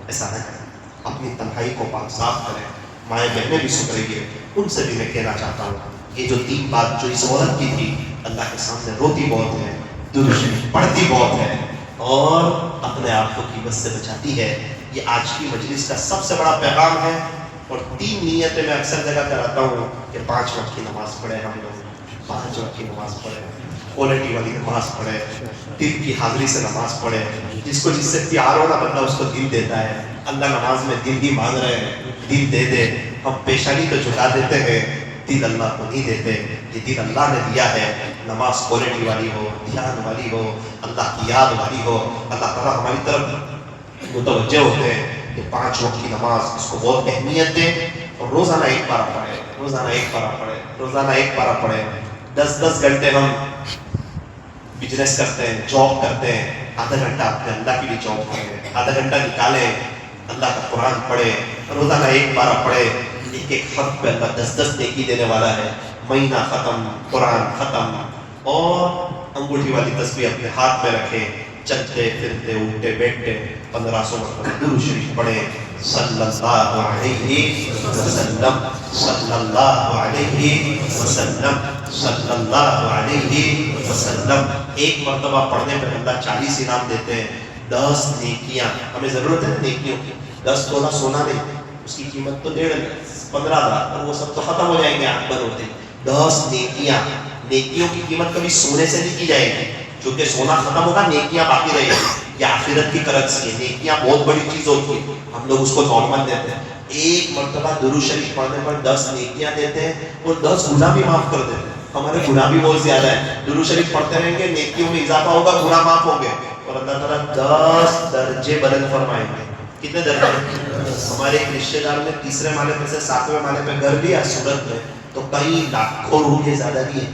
ایسا نہ کریں. اپنی تنہائی کو پاک صاف کریں. مائیں بہنیں بھی سن رہی ہیں، ان سے بھی میں کہنا چاہتا ہوں یہ جو 3 بات جو اس عورت کی تھی، اللہ کے سامنے روتی بہت ہے، درود شریف پڑھتی بہت ہے اور اپنے آپ کو غیبت سے بچاتی ہے. یہ آج کی مجلس کا سب سے بڑا پیغام ہے. اور 3 نیتیں میں اکثر جگہ کراتا ہوں کہ 5 وقت کی نماز پڑھے، ہم لوگ 5 وقت کی نماز پڑھے، کوالٹی والی نماز پڑھے، دل کی حاضری سے نماز پڑھے. جس کو جس سے پیار ہونا بندہ اس کو دل دیتا ہے. اللہ نماز میں دل ہی مانگ رہے ہیں، دل دے دے. ہم پیشانی تو جھکا دیتے ہیں، دل اللہ کو نہیں دیتے. یہ دل اللہ نے دیا ہے. نماز کوالٹی والی ہو، دھیان والی ہو، اللہ کی یاد والی ہو. اللہ تعالیٰ ہماری طرف متوجہ ہوتے ہیں کہ 5 وقت کی نماز اس کو بہت اہمیت دے. اور روزانہ 1 پارہ پڑھے، روزانہ 1 پارہ پڑھے، روزانہ 1 پارہ پڑھے. 10 گھنٹے ہم بزنس کرتے ہیں، جاب کرتے ہیں، آدھا گھنٹہ اپنے اللہ کے لیے جاب کریں، آدھا گھنٹہ نکالیں، اللہ کا قرآن پڑھے، روزانہ 1 پارہ پڑھے. ایک حرف پہ اللہ 10 نیکی دینے والا ہے. مہینہ ختم، قرآن ختم. اور انگوٹھی والی تسبیح اپنے ہاتھ میں رکھیں، چلتے پھرتے اٹھتے بیٹھتے 1500 مرتبہ درود شریف پڑھیں. صلی اللہ علیہ وسلم، صلی اللہ علیہ وسلم، صلی اللہ علیہ وسلم۔ ایک مرتبہ پڑھنے پر اللہ 40 انعام دیتے ہیں، 10 نیکیاں۔ ہمیں ضرورت ہے نیکیوں کی، 10 تولہ سونا نہیں، اس کی قیمت تو 15,000، اور وہ سب تو ختم ہو جائیں گے آنکھ بند ہوتے۔ 10 نیکیاں، نیکیوں کی قیمت کبھی سونے سے نہیں کی جائے گی، کیونکہ سونا ختم ہوگا، نیکیاں باقی رہے گی۔ یہ آخرت کی کرنسی ہے، نیکیاں بہت بڑی چیز ہوتی ہے، ہم لوگ اس کو نارمل دیتے ہیں۔ ایک مرتبہ درود شریف پڑھنے پر 10 نیکیاں دیتے ہیں، اور 10 گناہ بھی معاف کر دیتے ہیں۔ ہمارے گناہ بھی بہت زیادہ ہے، درود شریف پڑھتے رہیں گے، نیکیوں میں اضافہ ہوگا، گناہ معاف ہوں گے، اور اللہ تعالیٰ 10 درجے بلند فرمائیں گے۔ کتنے درجے؟ ہمارے ایک رشتے دار نے 3رے مالے پہ سے 7ویں مالے پہ گھر لیا سورت میں، تو کئی لاکھوں روپے زیادہ دیے،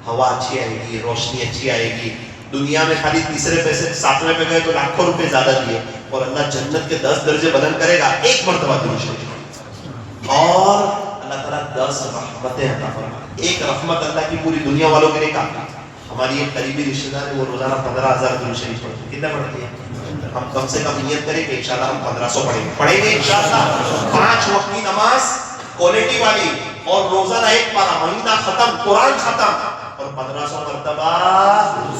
ہوا اچھی آئے گی، روشنی اچھی آئے گی۔ دنیا میں خالی 3رے پہ سے 7ویں پہ گئے تو لاکھوں روپے زیادہ دیے، اور اللہ جنت کے 10 درجے بلند کرے گا ایک مرتبہ درود شریف، اور اللہ تعالیٰ 10 رحمتیں عطا فرمائے۔ ایک رحمت اللہ کی پوری دنیا والوں کے لیے کافی۔ ہماری ایک قریبی رشتے دار ہے، وہ روزانہ 15,000 درود شریف پڑھتے ہیں۔ کتنا پڑھتی ہے؟ ہم کم سے کم نیت کریں کہ انشاءاللہ ہم 1500 پڑھیں گے انشاءاللہ۔ 5 وقت کی نماز کوالٹی والی، اور روزانہ ایک پارہ، مہینہ ختم، قرآن ختم، اور 1500 مرتبہ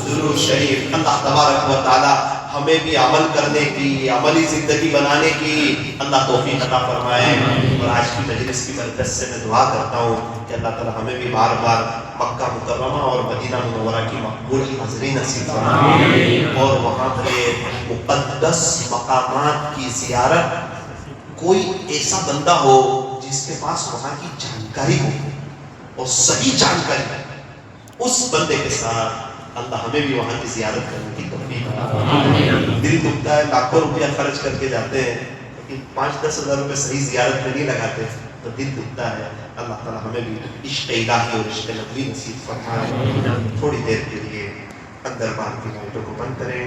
درود شریف۔ اللہ تبارک و تعالی ہمیں بھی عمل کرنے کی، عملی زندگی بنانے کی اللہ توفیق عطا فرمائے۔ اور آج کی مجلس کی برکت سے میں دعا کرتا ہوں کہ اللہ تعالی ہمیں بھی بار بار مکہ مکرمہ اور مدینہ منورہ کی مقبول حاضری نصیب فرمائے، اور وہاں کے مقدس مقامات کی زیارت۔ کوئی ایسا بندہ ہو جس کے پاس وہاں کی جانکاری ہو اور صحیح جانکاری ہے، اس بندے کے ساتھ اللہ ہمیں بھی وہاں کی زیارت کرنے کی توفیق عطا فرمائے۔ دل دکھتا ہے، لاکھوں روپیہ خرچ کر کے جاتے ہیں، لیکن 5-10 ہزار روپے صحیح زیارت میں نہیں لگاتے تو دل دکھتا ہے۔ اللہ تعالیٰ ہمیں بھی عشق الہی اور عشق نبوی نصیب فرمائے۔ تھوڑی دیر کے لیے اندر باہر کی لائٹوں کو بند کریں۔